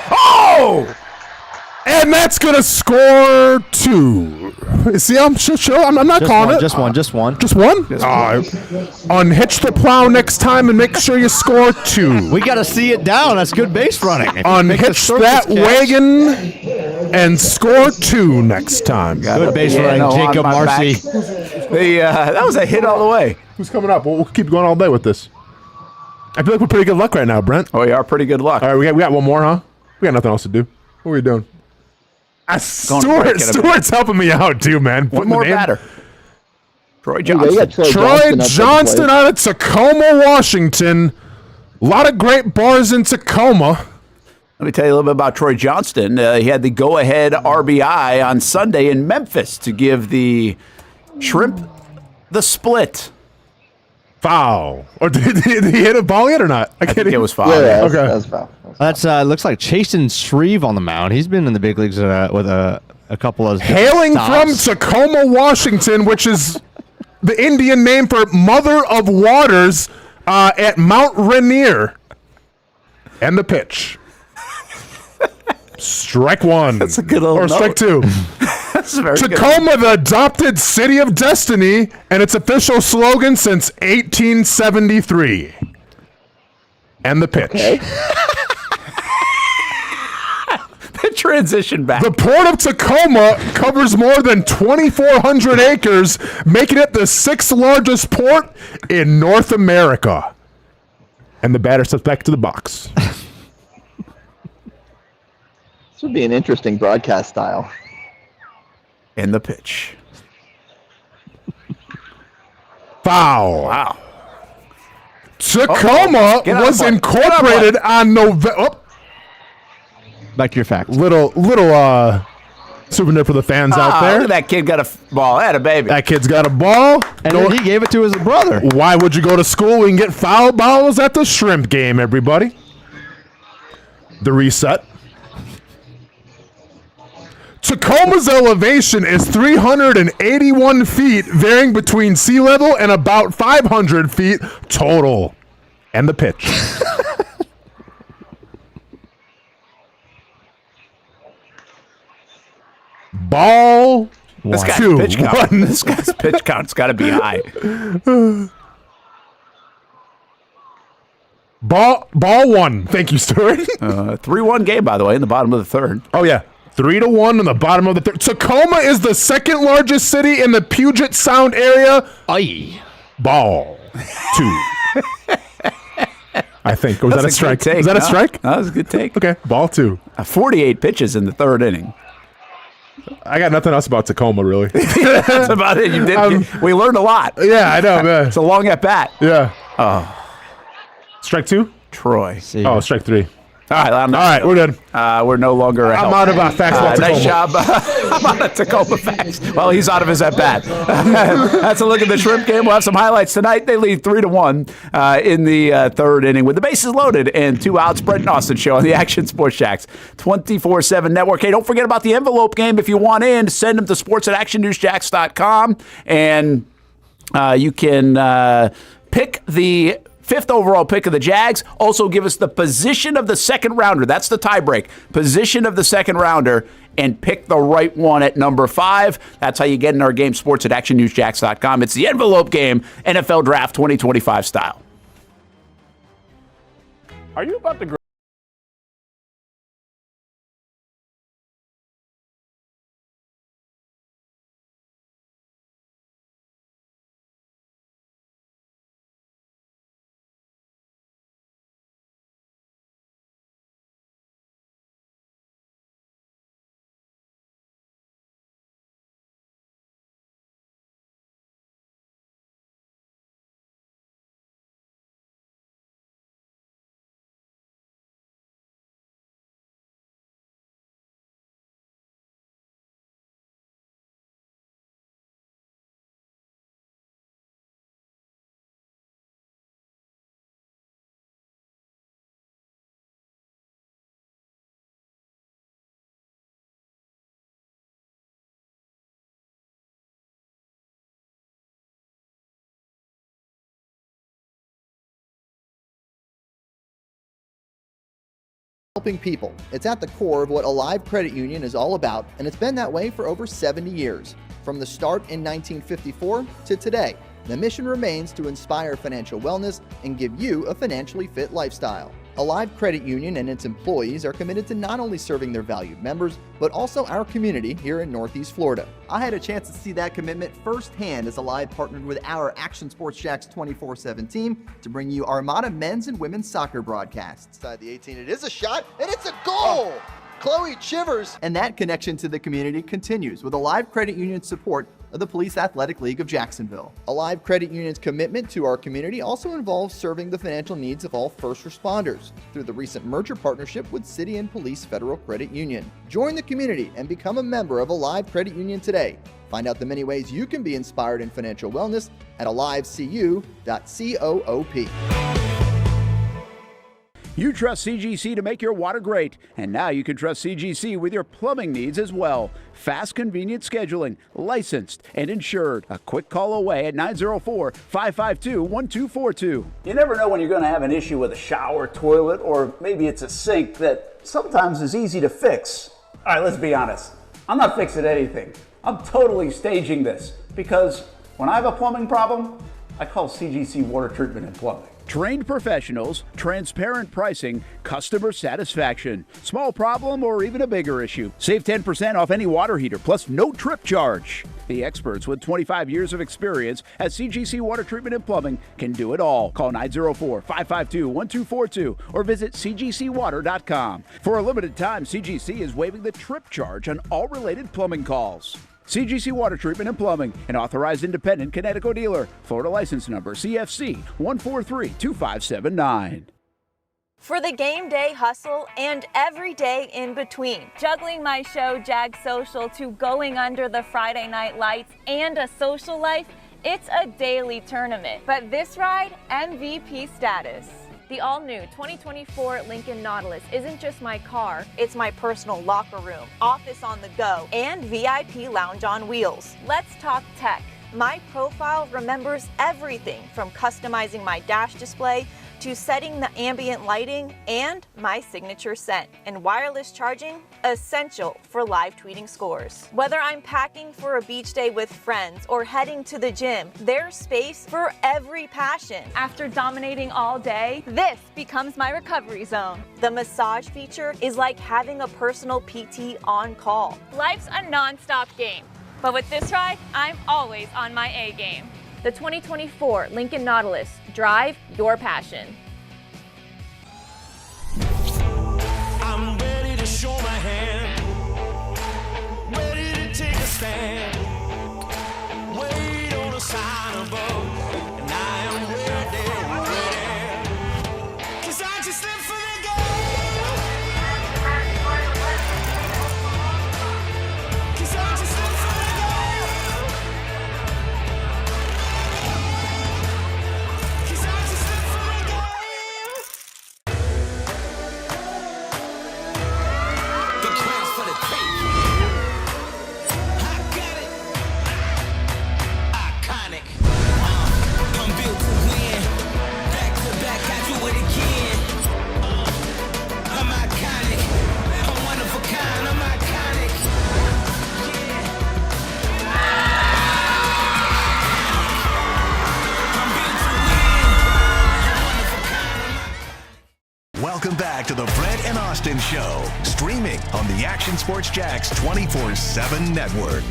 Oh! And that's gonna score 2. See, I'm sure. I'm not calling it. Just one. Just one. Unhitch the plow next time and make sure you score 2. We got to see it down. That's good base running. Unhitch that wagon and score 2 next time. Good base running, Jacob Marcy. That was a hit all the way. Who's coming up? We'll keep going all day with this. I feel like we're pretty good luck right now, Brent. Oh, we are pretty good luck. All right, we got one more, huh? We got nothing else to do. What are we doing? Stuart's helping me out too, man. One more batter. Troy Johnston. Troy Johnston out of Tacoma, Washington. A lot of great bars in Tacoma. Let me tell you a little bit about Troy Johnston. He had the go-ahead RBI on Sunday in Memphis to give the Shrimp the split. Foul. Or did he hit a ball yet or not? I think it was foul. Yeah, okay. That's foul. That's looks like Chasen Shreve on the mound. He's been in the big leagues with a couple of hailing stops. from Tacoma, Washington, which is the Indian name for Mother of Waters at Mount Rainier. And the pitch. Strike 1. That's a good little Or strike 2. That's very Tacoma, the adopted city of destiny, and its official slogan since 1873. And the pitch. Okay. The transition back. The port of Tacoma covers more than 2,400 acres, making it the 6th largest port in North America. And the batter steps back to the box. This would be an interesting broadcast style. And the pitch. Foul. Wow. Tacoma was incorporated on November. Oh. Back to your facts. Little souvenir for the fans out there. Look at that kid got a ball. That a baby. That kid's got a ball. And then he gave it to his brother. Why would you go to school and get foul balls at the shrimp game, everybody? The reset. Tacoma's elevation is 381 feet, varying between sea level and about 500 feet total. And the pitch. Ball. This guy's 2. pitch count. This guy's pitch count's got to be high. Ball 1. Thank you, Stuart. 3-1 game, by the way, in the bottom of the third. Oh, yeah. 3-1 in the bottom of the third. Tacoma is the 2nd largest city in the Puget Sound area. Aye. Ball 2. I think. Was that a strike? Take. Was that a strike? That was a good take. Okay. Ball 2. 48 pitches in the third inning. I got nothing else about Tacoma, really. That's about it. We learned a lot. Yeah, I know, man. It's a long at bat. Yeah. Oh. Strike 2? Troy. Oh, strike 3. All right, we're done. We're no longer I'm out of facts about Tacoma. Nice job. I'm out of Tacoma facts. Well, he's out of his at-bat. That's a look at the Shrimp game. We'll have some highlights tonight. They lead 3-1 in the third inning with the bases loaded and 2 outs. Brent Austen Show on the Action Sports Jacks 24/7 network. Hey, don't forget about the envelope game. If you want in, send them to sports@actionnewsjacks.com, and you can pick the 5th overall pick of the Jags. Also give us the position of the second rounder. That's the tiebreak. Position of the second rounder, and pick the right one at number 5. That's how you get in our game, sports@actionnewsjacks.com. It's the envelope game, NFL Draft 2025 style. Are you about to Helping people. It's at the core of what Alive Credit Union is all about, and it's been that way for over 70 years. From the start in 1954 to today, the mission remains to inspire financial wellness and give you a financially fit lifestyle. Alive Credit Union and its employees are committed to not only serving their valued members, but also our community here in Northeast Florida. I had a chance to see that commitment firsthand as Alive partnered with our Action Sports Jacks 24/7 team to bring you Armada men's and women's soccer broadcasts. Inside the 18, it is a shot, and it's a goal! Chloe Chivers! And that connection to the community continues with Alive Credit Union's support of the Police Athletic League of Jacksonville. Alive Credit Union's commitment to our community also involves serving the financial needs of all first responders through the recent merger partnership with City and Police Federal Credit Union. Join the community and become a member of Alive Credit Union today. Find out the many ways you can be inspired in financial wellness at alivecu.coop. You trust CGC to make your water great, and now you can trust CGC with your plumbing needs as well. Fast, convenient scheduling, licensed and insured. A quick call away at 904-552-1242. You never know when you're going to have an issue with a shower, toilet, or maybe it's a sink that sometimes is easy to fix. All right, let's be honest. I'm not fixing anything. I'm totally staging this because when I have a plumbing problem, I call CGC Water Treatment and Plumbing. Trained professionals, transparent pricing, customer satisfaction. Small problem or even a bigger issue. Save 10% off any water heater, plus no trip charge. The experts with 25 years of experience at CGC Water Treatment and Plumbing can do it all. Call 904-552-1242 or visit cgcwater.com. For a limited time, CGC is waiving the trip charge on all related plumbing calls. CGC Water Treatment and Plumbing, an authorized independent Connecticut dealer. Florida license number CFC 1432579. For the game day hustle and every day in between, juggling my show Jags Social to going under the Friday night lights and a social life, it's a daily tournament. But this ride, MVP status. The all-new 2024 Lincoln Nautilus isn't just my car, it's my personal locker room, office on the go, and VIP lounge on wheels. Let's talk tech. My profile remembers everything from customizing my dash display to setting the ambient lighting and my signature scent. And wireless charging, essential for live tweeting scores. Whether I'm packing for a beach day with friends or heading to the gym, there's space for every passion. After dominating all day, this becomes my recovery zone. The massage feature is like having a personal PT on call. Life's a non-stop game, but with this ride, I'm always on my A game. The 2024 Lincoln Nautilus. Drive your passion. I'm ready to show my hand, ready to take a stand. Wait on a sign above, and I am ready. 'Cause I just live for the game. 'Cause I just live for the game. 'Cause I just live for the game. The crown's for the tape. I got it. Iconic. I'm built to win. Back to back, I do it again. I'm iconic. I'm one of a kind. I'm iconic. Welcome back to the Brent and Austen Show, streaming on the Action Sports Jacks 24/7 network.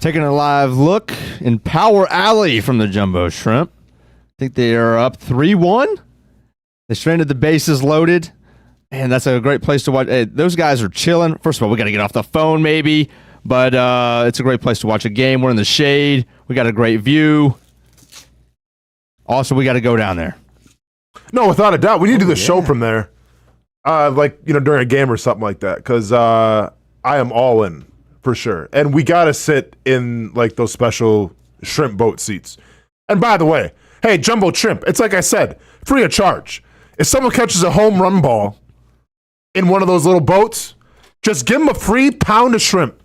Taking a live look in Power Alley from the Jumbo Shrimp. I think they are up 3-1. They stranded the bases loaded. And that's a great place to watch. Hey, those guys are chilling. First of all, we got to get off the phone maybe. But it's a great place to watch a game. We're in the shade. We got a great view. Also, we got to go down there. No, without a doubt. We need to do the show from there. During a game or something like that. Because I am all in, for sure. And we got to sit in, like, those special shrimp boat seats. And by the way, hey, Jumbo Shrimp, it's like I said, free of charge. If someone catches a home run ball in one of those little boats, just give them a free pound of shrimp.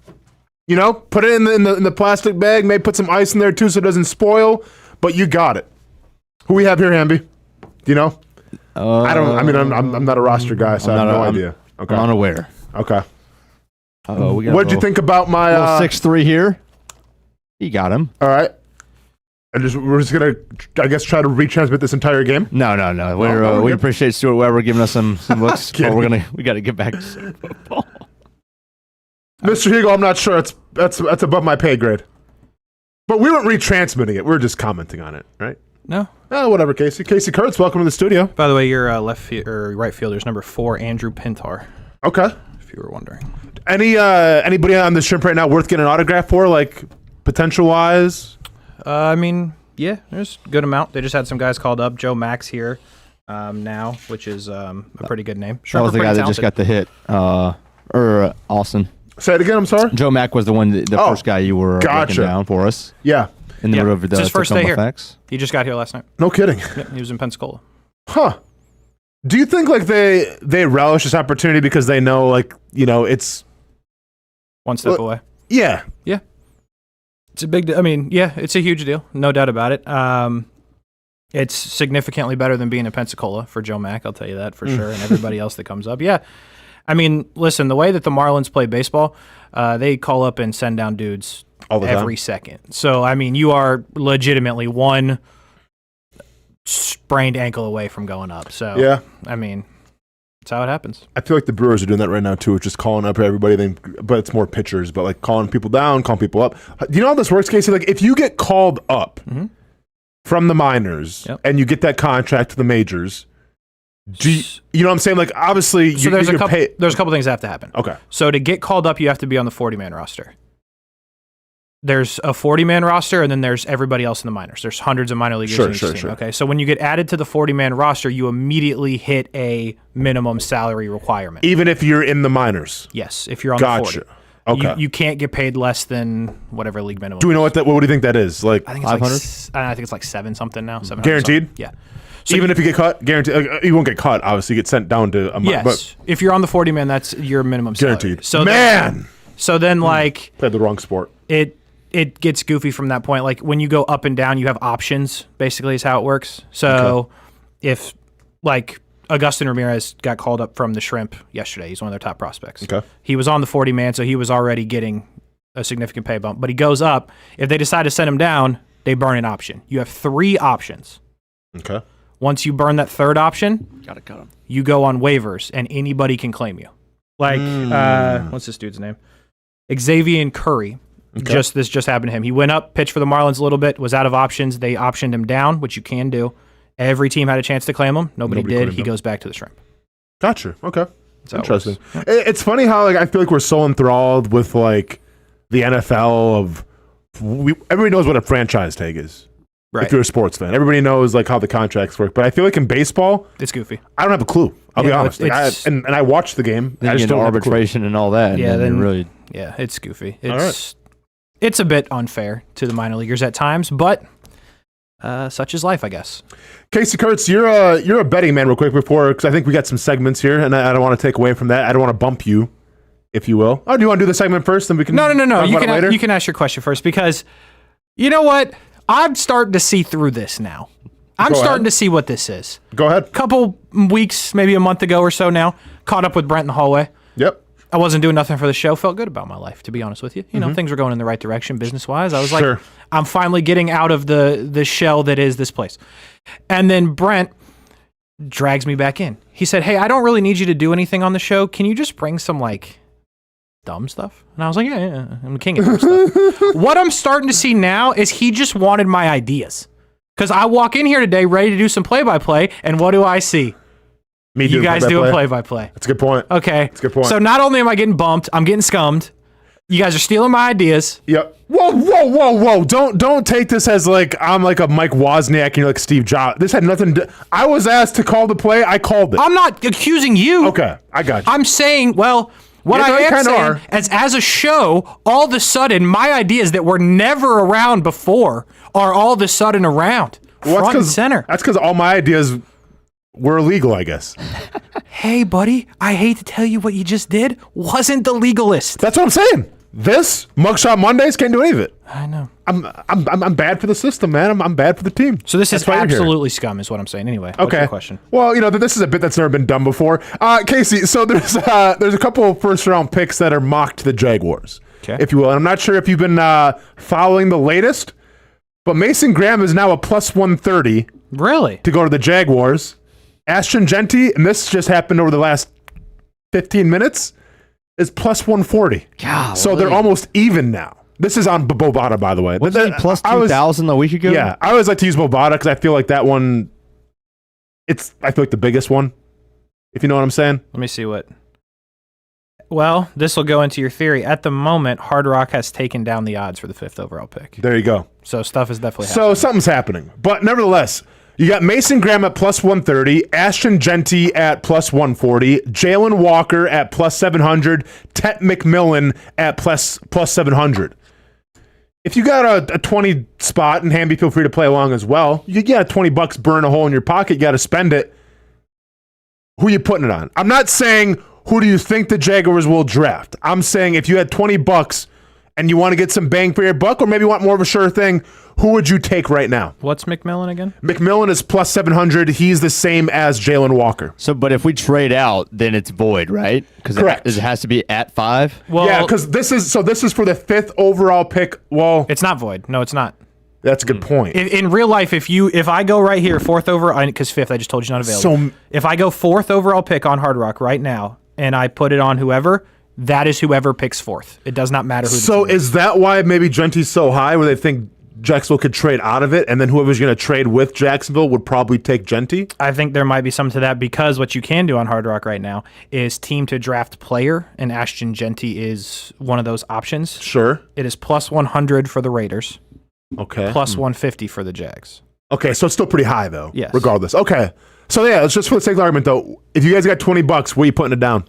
You know, put it in the plastic bag, maybe put some ice in there too so it doesn't spoil, but you got it. Who we have here, Hamby? Do you know? I don't. I mean, I'm not a roster guy, so I have no idea. Okay. I'm unaware. Okay. What did you think about my 6'3" here? He got him. All right. We're just gonna, I guess, try to retransmit this entire game. No. We appreciate Stuart Weber giving us some looks. But we got to get back to football. Mr. Hugel, I'm not sure. That's above my pay grade. But we weren't retransmitting it. We were just commenting on it, right? No. Whatever, Casey. Casey Kurtz, welcome to the studio. By the way, your right fielder is number 4, Andrew Pintar. Okay. If you were wondering. Anybody on the shrimp right now worth getting an autograph for, like potential wise? I mean, yeah, there's a good amount. They just had some guys called up. Joe Max here now, which is a pretty good name. That was the guy that just got the hit. Austin. Say it again, I'm sorry? Joe Mack was the first guy you were breaking down for us. Yeah. In the middle of the it's his first day here. Effects. He just got here last night. No kidding. Yep, he was in Pensacola. Huh. Do you think like they relish this opportunity because they know, like, it's one step away? Yeah. Yeah. It's a big deal. I mean, yeah, it's a huge deal. No doubt about it. It's significantly better than being in Pensacola for Joe Mack, I'll tell you that for sure, and everybody else that comes up. Yeah. I mean, listen, the way that the Marlins play baseball, they call up and send down dudes every second. So, I mean, you are legitimately one sprained ankle away from going up. So, yeah. I mean, that's how it happens. I feel like the Brewers are doing that right now, too. It's just calling up everybody, but it's more pitchers, but like calling people down, calling people up. Do you know how this works, Casey? Like, if you get called up from the minors and you get that contract to the majors, you know what I'm saying? Like, obviously, so there's a couple things that have to happen. Okay. So to get called up, you have to be on the 40-man roster. There's a 40-man roster, and then there's everybody else in the minors. There's hundreds of minor leaguers in each team. Okay, so when you get added to the 40-man roster, you immediately hit a minimum salary requirement. Even if you're in the minors? Yes, if you're on the 40. Okay. You can't get paid less than whatever league minimum. Do we know what do you think that is? Like I think it's 500? I think it's like 7 something now. 700 guaranteed? something. Yeah. So even if you get cut, guaranteed. You won't get cut. Obviously, you get sent down to a month. Yes. But if you're on the 40-man, that's your minimum salary. Guaranteed. So man. Then like played the wrong sport. It gets goofy from that point. Like when you go up and down, you have options. Basically, is how it works. So if like Augustin Ramirez got called up from the Shrimp yesterday, he's one of their top prospects. Okay. He was on the 40-man, so he was already getting a significant pay bump. But he goes up. If they decide to send him down, they burn an option. You have 3 options. Okay. Once you burn that third option, gotta cut him. You go on waivers, and anybody can claim you. Like, what's this dude's name? Xavier Curry. Okay. This just happened to him. He went up, pitched for the Marlins a little bit, was out of options. They optioned him down, which you can do. Every team had a chance to claim him. Nobody did. He goes back to the Shrimp. Gotcha. Okay. Interesting. It's funny how like I feel like we're so enthralled with like the NFL everybody knows what a franchise tag is. Right. If you're a sports fan, everybody knows like how the contracts work. But I feel like in baseball, it's goofy. I don't have a clue. I'll be honest. And I watched the game. Then I just don't don't arbitration and all that. Yeah. Then really. Yeah, it's goofy. It's a bit unfair to the minor leaguers at times, but such is life, I guess. Casey Kurtz, you're a betting man real quick because I think we got some segments here, and I don't want to take away from that. I don't want to bump you, if you will. Oh, do you want to do the segment first, then we can? No. You can ask your question first because you know what? I'm starting to see through this now. I'm starting to see what this is. Go ahead. Couple weeks, maybe a month ago or so now, caught up with Brent in the hallway. Yep. I wasn't doing nothing for the show. Felt good about my life, to be honest with you. You know, things were going in the right direction business-wise. I was like, I'm finally getting out of the shell that is this place. And then Brent drags me back in. He said, hey, I don't really need you to do anything on the show. Can you just bring some, like, dumb stuff? And I was like, yeah, I'm the king of dumb stuff. What I'm starting to see now is he just wanted my ideas. Because I walk in here today ready to do some play-by-play, and what do I see? You guys doing play-by-play. That's a good point. Okay. That's a good point. So not only am I getting bumped, I'm getting scummed. You guys are stealing my ideas. Yep. Whoa. Don't take this as like I'm like a Mike Wozniak and you're like Steve Jobs. This had nothing to I was asked to call the play. I called it. I'm not accusing you. Okay. I got you. I'm saying, well, what I am saying is as a show, all of a sudden, my ideas that were never around before are all of a sudden around. Front and center. That's because all my ideas were illegal, I guess. Hey, buddy, I hate to tell you what you just did wasn't the legalist. That's what I'm saying. This Mugshot Mondays can't do any of it. I know. I'm bad for the system, man. I'm bad for the team. So this is That's why you're here. absolutely scum, is what I'm saying. Anyway, what's Okay. your question? Well, this is a bit that's never been done before. Casey, so there's a couple of first round picks that are mocked to the Jaguars, if you will. And I'm not sure if you've been following the latest, but Mason Graham is now a plus 130. Really? To go to the Jaguars. Ashton Genty, and this just happened over the last 15 minutes, is plus 140. Golly. So they're almost even now. This is on Bovada, by the way. Wasn't he plus 2,000 a week ago? Yeah, I always like to use Bovada because I feel like that one, I feel like the biggest one, if you know what I'm saying. Let me see what. Well, this will go into your theory. At the moment, Hard Rock has taken down the odds for the 5th overall pick. There you go. So stuff is definitely happening. So something's happening. But nevertheless, you got Mason Graham at plus 130, Ashton Genty at plus 140, Jalen Walker at plus 700, Tet McMillan at plus 700. If you got a 20 spot, and Hamby, feel free to play along as well, you get $20 burn a hole in your pocket, you got to spend it. Who are you putting it on? I'm not saying who do you think the Jaguars will draft. I'm saying if you had $20 and you want to get some bang for your buck, or maybe want more of a sure thing, who would you take right now? What's McMillan again? McMillan is plus 700. He's the same as Jalen Walker. So, but if we trade out, then it's void, right? Correct. It has to be at 5. Well, yeah, because this is for the 5th overall pick. Well, it's not void. No, it's not. That's a good point. In real life, if I go right here, 4th overall, because 5th, I just told you not available. So if I go 4th overall pick on Hard Rock right now, and I put it on whoever, that is whoever picks 4th. It does not matter who. So is that why maybe Genty's so high, where they think Jacksonville could trade out of it, and then whoever's going to trade with Jacksonville would probably take Genty? I think there might be some to that, because what you can do on Hard Rock right now is team to draft player, and Ashton Genty is one of those options. Sure. It is plus 100 for the Raiders. Okay. Plus 150 for the Jags. Okay, so it's still pretty high, though. Yes. Regardless. Okay. So, yeah, it's just for the sake of argument, though. If you guys got $20, where are you putting it down?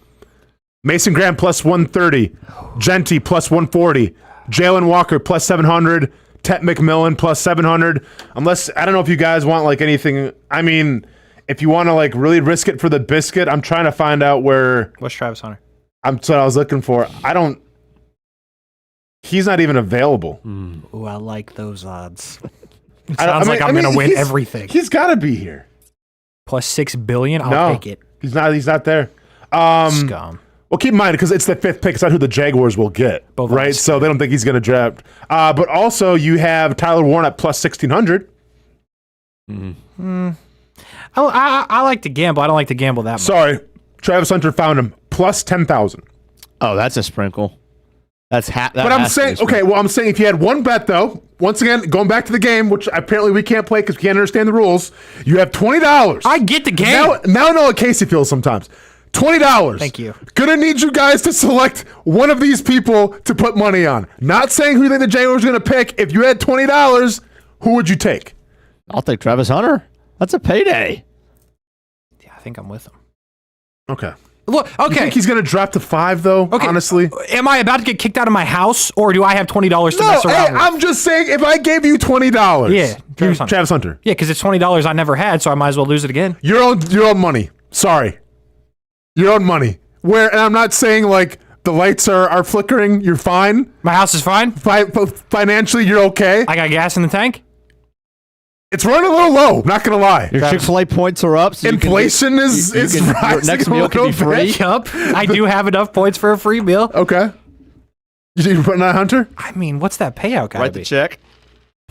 Mason Graham plus 130. Genty plus 140. Jalen Walker plus 700. Tet McMillan plus 700. Unless, I don't know if you guys want, like, anything. I mean, if you want to, like, really risk it for the biscuit, I'm trying to find out where. What's Travis Hunter? That's what I was looking for. He's not even available. Ooh, I like those odds. It sounds like I'm going to win everything. He's got to be here. Plus $6 billion? I'll take it. He's not there. Scum. Well, keep in mind, because it's the 5th pick, it's not who the Jaguars will get, right? So they don't think he's going to draft. But also, you have Tyler Warren at plus 1,600. I like to gamble. I don't like to gamble that much. Sorry. Travis Hunter found him. Plus 10,000. Oh, that's a sprinkle. That's But I'm saying, I'm saying if you had one bet, though, once again, going back to the game, which apparently we can't play because we can't understand the rules, you have $20. I get the game. Now I know what Casey feels sometimes. $20. Thank you. Gonna need you guys to select one of these people to put money on. Not saying who you think the Jaguars are gonna pick. If you had $20, who would you take? I'll take Travis Hunter. That's a payday. Yeah, I think I'm with him. Okay. Look, okay. You think he's gonna drop to 5 though? Okay. Honestly, am I about to get kicked out of my house, or do I have $20 to mess around with? I'm just saying, if I gave you $20, yeah, Travis Hunter. Yeah, because it's $20 I never had, so I might as well lose it again. Your own money. Sorry. Your own money. And I'm not saying like the lights are flickering. You're fine. My house is fine. Financially, you're okay. I got gas in the tank. It's running a little low. Not gonna lie. Your Chick-fil-A points are up. So inflation is rising. Your next meal can be free. Yup. I do have enough points for a free meal. Okay. You putting on Hunter? I mean, what's that payout gotta Write be? the check.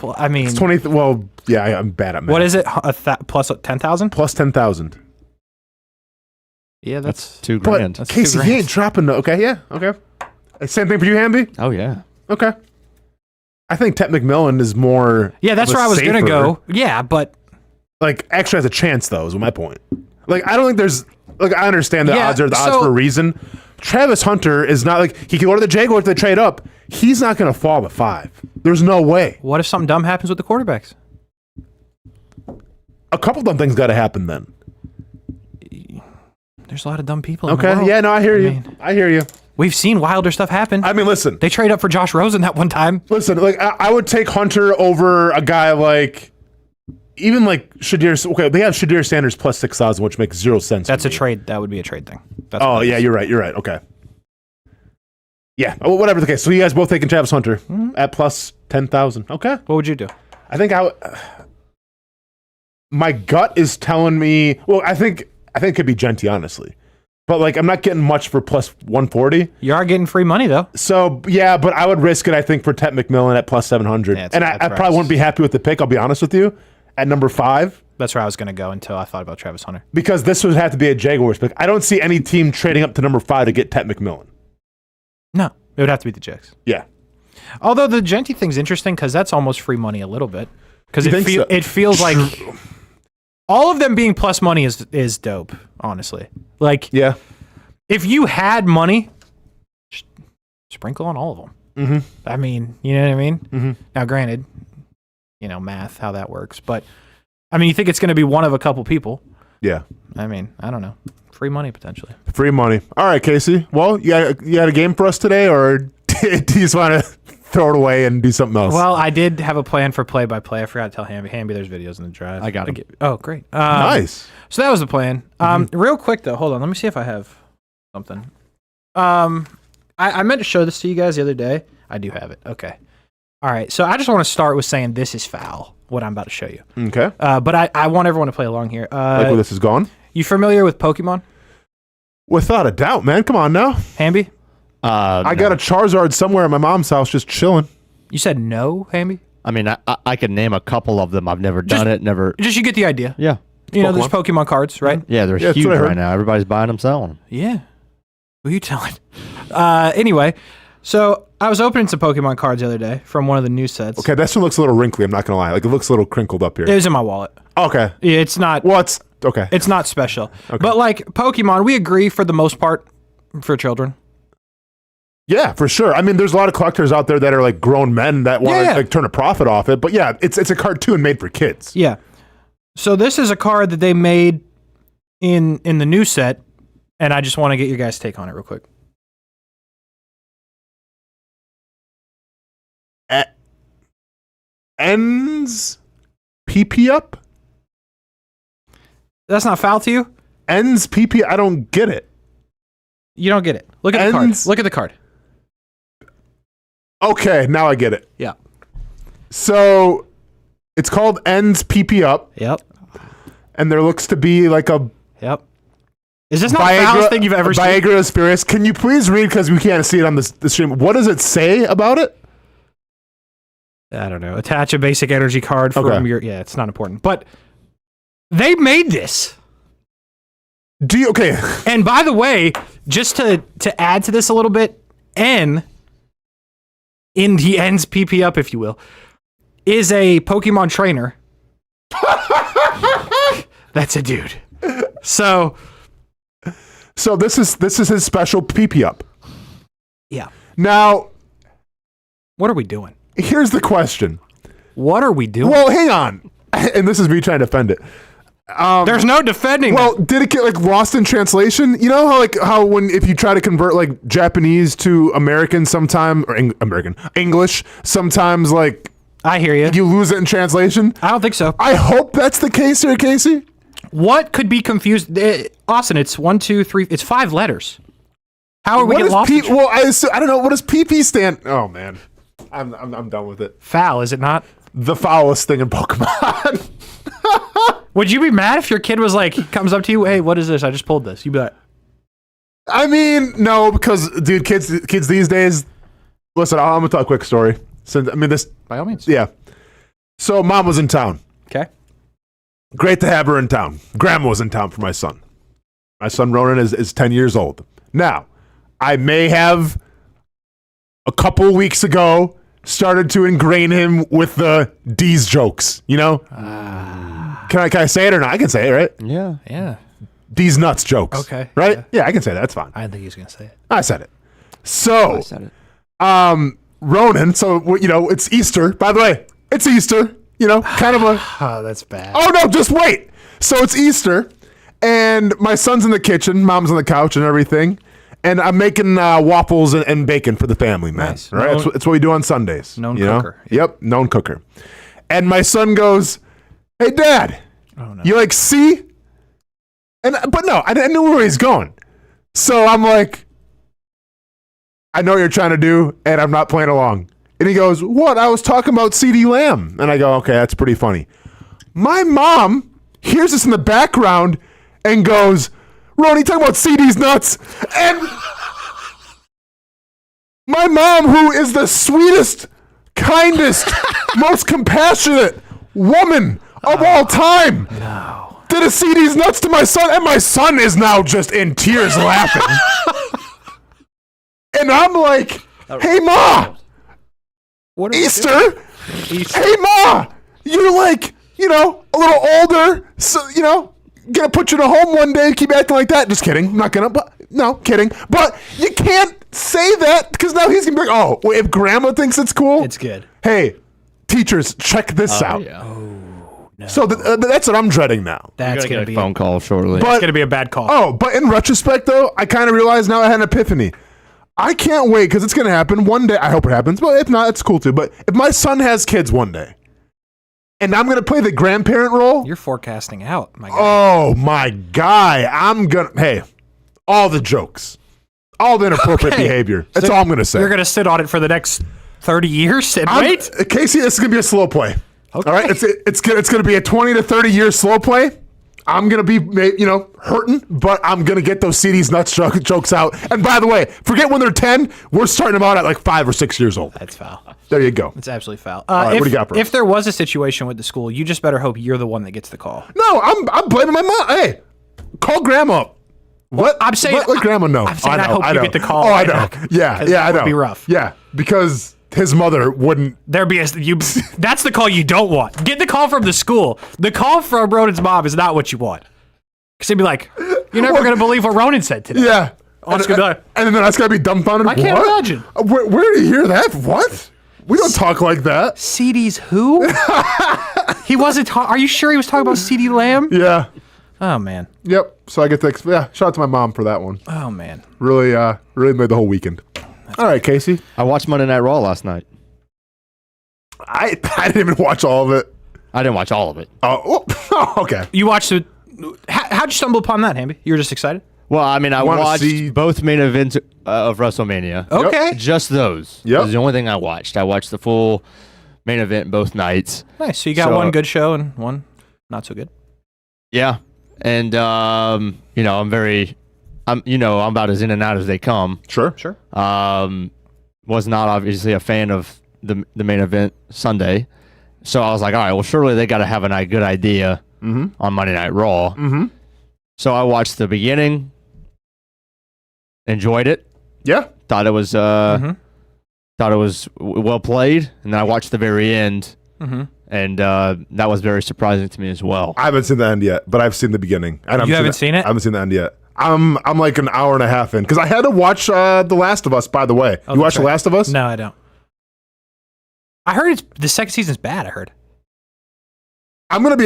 Well, I mean, it's 20. Well, yeah, I'm bad at math. What is it? Plus 10,000? Plus 10,000. Yeah, that's $2,000. But Casey, he ain't dropping. Okay, yeah, okay. Same thing for you, Hamby? Oh yeah. Okay. I think Tet McMillan is more. Yeah, that's where I was gonna go. Yeah, but like actually has a chance though. Is my point. Like I don't think there's like I understand the odds are the odds for a reason. Travis Hunter is not like he can go to the Jaguars if they trade up. He's not gonna fall to 5. There's no way. What if something dumb happens with the quarterbacks? A couple of dumb things got to happen then. There's a lot of dumb people. In the Okay. world. Yeah. No, I hear you. I hear you. We've seen wilder stuff happen. I mean, listen. They trade up for Josh Rosen that one time. Listen, like I would take Hunter over a guy like even like Shadir. Okay, they have Shadir Sanders plus 6,000, which makes 0 sense. That's a trade. That would be a trade thing. That's yeah, you're right. You're right. Okay. Yeah, well, whatever the case. So you guys both taking Travis Hunter at plus 10,000. Okay. What would you do? I think my gut is telling me. Well, I think it could be Genty, honestly. But like, I'm not getting much for plus 140. You are getting free money though. So yeah, but I would risk it. I think for Ted McMillan at plus 700. Yeah, and I probably wouldn't be happy with the pick. I'll be honest with you. At number 5. That's where I was going to go until I thought about Travis Hunter. Because this would have to be a Jaguars pick. I don't see any team trading up to number 5 to get Ted McMillan. No, it would have to be the Jags. Yeah. Although the Genty thing's interesting because that's almost free money a little bit. Because so? It feels like all of them being plus money is dope, honestly. Like, yeah, if you had money, just sprinkle on all of them. Mm-hmm. I mean, you know what I mean? Mm-hmm. Now, granted, math, how that works. But, I mean, you think it's going to be one of a couple people. Yeah. I mean, I don't know. Free money, potentially. Free money. All right, Casey. Well, you got a game for us today, or do you just want to throw it away and do something else? Well, I did have a plan for play-by-play. I forgot to tell Hamby there's videos in the drive. I got them. Oh, great. Nice. So that was the plan. Real quick, though. Hold on. Let me see if I have something. I meant to show this to you guys the other day. I do have it. Okay. All right. So I just want to start with saying this is foul, what I'm about to show you. Okay. But I want everyone to play along here. Like where this is going? You familiar with Pokemon? Without a doubt, man. Come on now. Hamby? I got a Charizard somewhere at my mom's house just chilling. You said no, Hamby? I mean, I can name a couple of them. I've never done it. Never. Just you get the idea. Yeah. There's Pokemon cards, right? Yeah, they're huge right now. Everybody's buying them, selling them. Yeah. Who are you telling? Anyway, so I was opening some Pokemon cards the other day from one of the new sets. Okay, this one looks a little wrinkly. I'm not gonna lie. Like it looks a little crinkled up here. It was in my wallet. Okay. Yeah, it's not. Well, it's okay. It's not special. Okay. But like Pokemon, we agree for the most part for children. Yeah, for sure. I mean, there's a lot of collectors out there that are like grown men that want to like turn a profit off it. But yeah, it's a cartoon made for kids. Yeah. So this is a card that they made in the new set, and I just want to get your guys' take on it real quick. Ends PP up? That's not foul to you? Ends PP? I don't get it. You don't get it. Look at the card. Look at the card. Okay, now I get it. Yeah. So it's called Ends PP up. Yep. And there looks to be like a Is this not the foulest thing you've ever seen? Viagra Aspirus. Can you please read, because we can't see it on the stream. What does it say about it? I don't know. Attach a basic energy card from your... Yeah, it's not important. But they made this. Okay. And by the way, just to add to this a little bit, N, in the N's PP up, if you will, is a Pokemon trainer. That's a dude. So this is his special PP up. Yeah. Now, what are we doing? Here's the question. What are we doing? Well, hang on. And this is me trying to defend it. There's no defending. Well, did it get like lost in translation? You know how when if you try to convert like Japanese to American sometime or English, sometimes like I hear you. You lose it in translation? I don't think so. I hope that's the case here, Casey. What could be confused? Austin, it's 1, 2, 3. It's 5 letters. How are we getting lost? Well, I don't know. What does PP stand? Oh man, I'm done with it. Foul, is it not? The foulest thing in Pokemon. Would you be mad if your kid was like, comes up to you, hey, what is this? I just pulled this. You'd be like, I mean, no, because dude, kids these days. Listen, I'm gonna tell a quick story. This by all means. Yeah. So mom was in town. Okay. Great to have her in town. Grandma was in town for my son. My son Ronan is 10 years old. Now, I may have a couple weeks ago started to ingrain him with the D's jokes, you know? Can I say it or not? I can say it, right? Yeah. D's nuts jokes. Okay. Right? Yeah, I can say that. That's fine. I didn't think he was going to say it. I said it. So, Ronan, so, you know, it's Easter. By the way, it's Easter. You know, kind of a... Oh, that's bad. Oh, no, just wait. So it's Easter, and my son's in the kitchen, mom's on the couch and everything, and I'm making waffles and bacon for the family, man. Nice. Right? It's what we do on Sundays. Known you know? cooker. Yep, known cooker. And my son goes, hey, Dad, you like see? But no, I didn't know where he's going. So I'm like, I know what you're trying to do, and I'm not playing along. And he goes, what? I was talking about CeeDee Lamb. And I go, okay, that's pretty funny. My mom hears this in the background and goes, Ron, you talking about CeeDee's nuts? And my mom, who is the sweetest, kindest, most compassionate woman of all time, did a CeeDee's nuts to my son, and my son is now just in tears laughing. And I'm like, hey, Ma, Easter? Hey, Ma, you're like, you know, a little older, so, you know, gonna put you in a home one day and keep acting like that. Just kidding. I'm not gonna, but no, kidding. But you can't say that because now he's gonna be like, oh, well, if grandma thinks it's cool, it's good. Hey, teachers, check this out. Yeah. No. So that's what I'm dreading now. That's gonna gonna get be a phone call shortly. It's gonna be a bad call. Oh, but in retrospect, though, I kind of realized now I had an epiphany. I can't wait because it's gonna happen one day. I hope it happens, but if not, it's cool too. But if my son has kids one day, and I'm going to play the grandparent role. You're forecasting out, my guy. Oh, my guy. I'm going to, hey, all the jokes, all the inappropriate behavior. That's all I'm going to say. You're going to sit on it for the next 30 years and wait? Casey, this is going to be a slow play. Okay. All right? It's going to be a 20 to 30 year slow play. I'm going to be, you know, hurting, but I'm going to get those CeeDee's nuts jokes out. And by the way, forget when they're 10. We're starting them out at like 5 or 6 years old. That's foul. There you go. It's absolutely foul. All right, what do you got for us? If there was a situation with the school, you just better hope you're the one that gets the call. No, I'm blaming my mom. Hey, call grandma up. What? I'm saying, let grandma know. I'm saying I hope you get the call. Oh, I know. Yeah, I know. It would be rough. Yeah, because his mother wouldn't. There'd be that's the call you don't want. Get the call from the school. The call from Ronan's mom is not what you want. Because he'd be like, you're never going to believe what Ronan said today. Yeah. And then that's got to be dumbfounded. I can't imagine. Where did you hear that? What? We don't talk like that. CeeDee's who? He wasn't are you sure he was talking about CeeDee Lamb? Yeah. Oh, man. Yep. So I get to, shout out to my mom for that one. Oh, man. Really made the whole weekend. All right, Casey. I watched Monday Night Raw last night. I didn't even watch all of it. I didn't watch all of it. Oh, okay. You watched it. How'd you stumble upon that, Hamby? You were just excited? Well, I mean, I watched both main events of WrestleMania. Okay. Yep. Just those. Yep. That was the only thing I watched. I watched the full main event both nights. Nice. So you got one good show and one not so good. Yeah. And, you know, I'm about as in and out as they come. Sure. Was not obviously a fan of the main event Sunday. So I was like, all right, well, surely they got to have a good idea on Monday Night Raw. Mm-hmm. So I watched the beginning, enjoyed it. Yeah. Thought it was well played, and then I watched the very end, and that was very surprising to me as well. I haven't seen the end yet, but I've seen the beginning. And you haven't seen it? I haven't seen the end yet. I'm like an hour and a half in because I had to watch The Last of Us. By the way, you watched The Last of Us? No, I don't. I heard the second season's bad. I heard. I'm gonna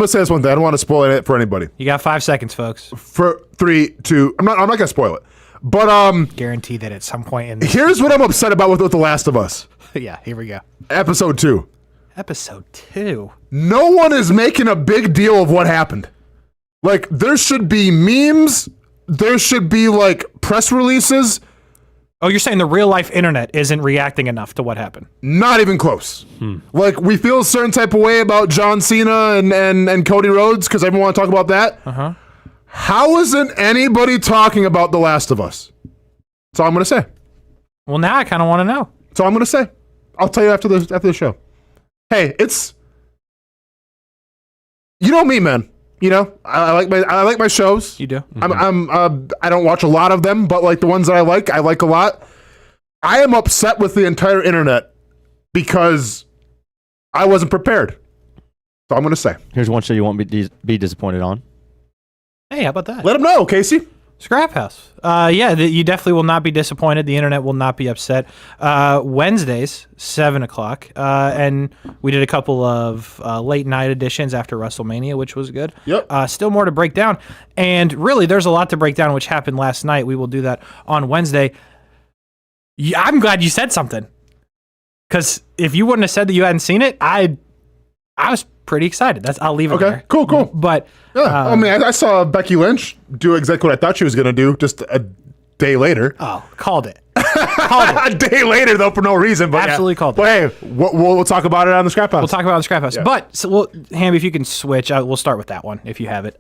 say this one thing. I don't want to spoil it for anybody. You got 5 seconds, folks. For 3, 2. I'm not gonna spoil it. But guarantee that at some point in this here's what I'm upset about with The Last of Us. Yeah, here we go. Episode 2. Episode 2. No one is making a big deal of what happened. Like, there should be memes. There should be like press releases. Oh, you're saying the real life internet isn't reacting enough to what happened? Not even close. Like, we feel a certain type of way about John Cena and Cody Rhodes because everyone want to talk about that. Uh-huh. How isn't anybody talking about The Last of Us? That's all I'm going to say. Well, now I kind of want to know. That's all I'm going to say. I'll tell you after the show. Hey, it's, you know me, man. You know, I like my shows. You do. I don't watch a lot of them, but like the ones that I like a lot. I am upset with the entire internet because I wasn't prepared. So I'm going to say. Here's one show you won't be disappointed on. Hey, how about that? Let them know, Casey. Scrap House. You definitely will not be disappointed. The internet will not be upset. Wednesdays, 7 o'clock. And we did a couple of late night editions after WrestleMania, which was good. Yep. Still more to break down. And really, there's a lot to break down, which happened last night. We will do that on Wednesday. Yeah, I'm glad you said something. Because if you wouldn't have said that you hadn't seen it, I was pretty excited. I'll leave it there. Okay, cool. But yeah, I saw Becky Lynch do exactly what I thought she was going to do just a day later. Oh, called it. A day later, though, for no reason. But Absolutely called it. But hey, we'll talk about it on the Scrap House. We'll talk about it on the Scrap House. Yeah. But, Hamby, if you can switch, we'll start with that one, if you have it.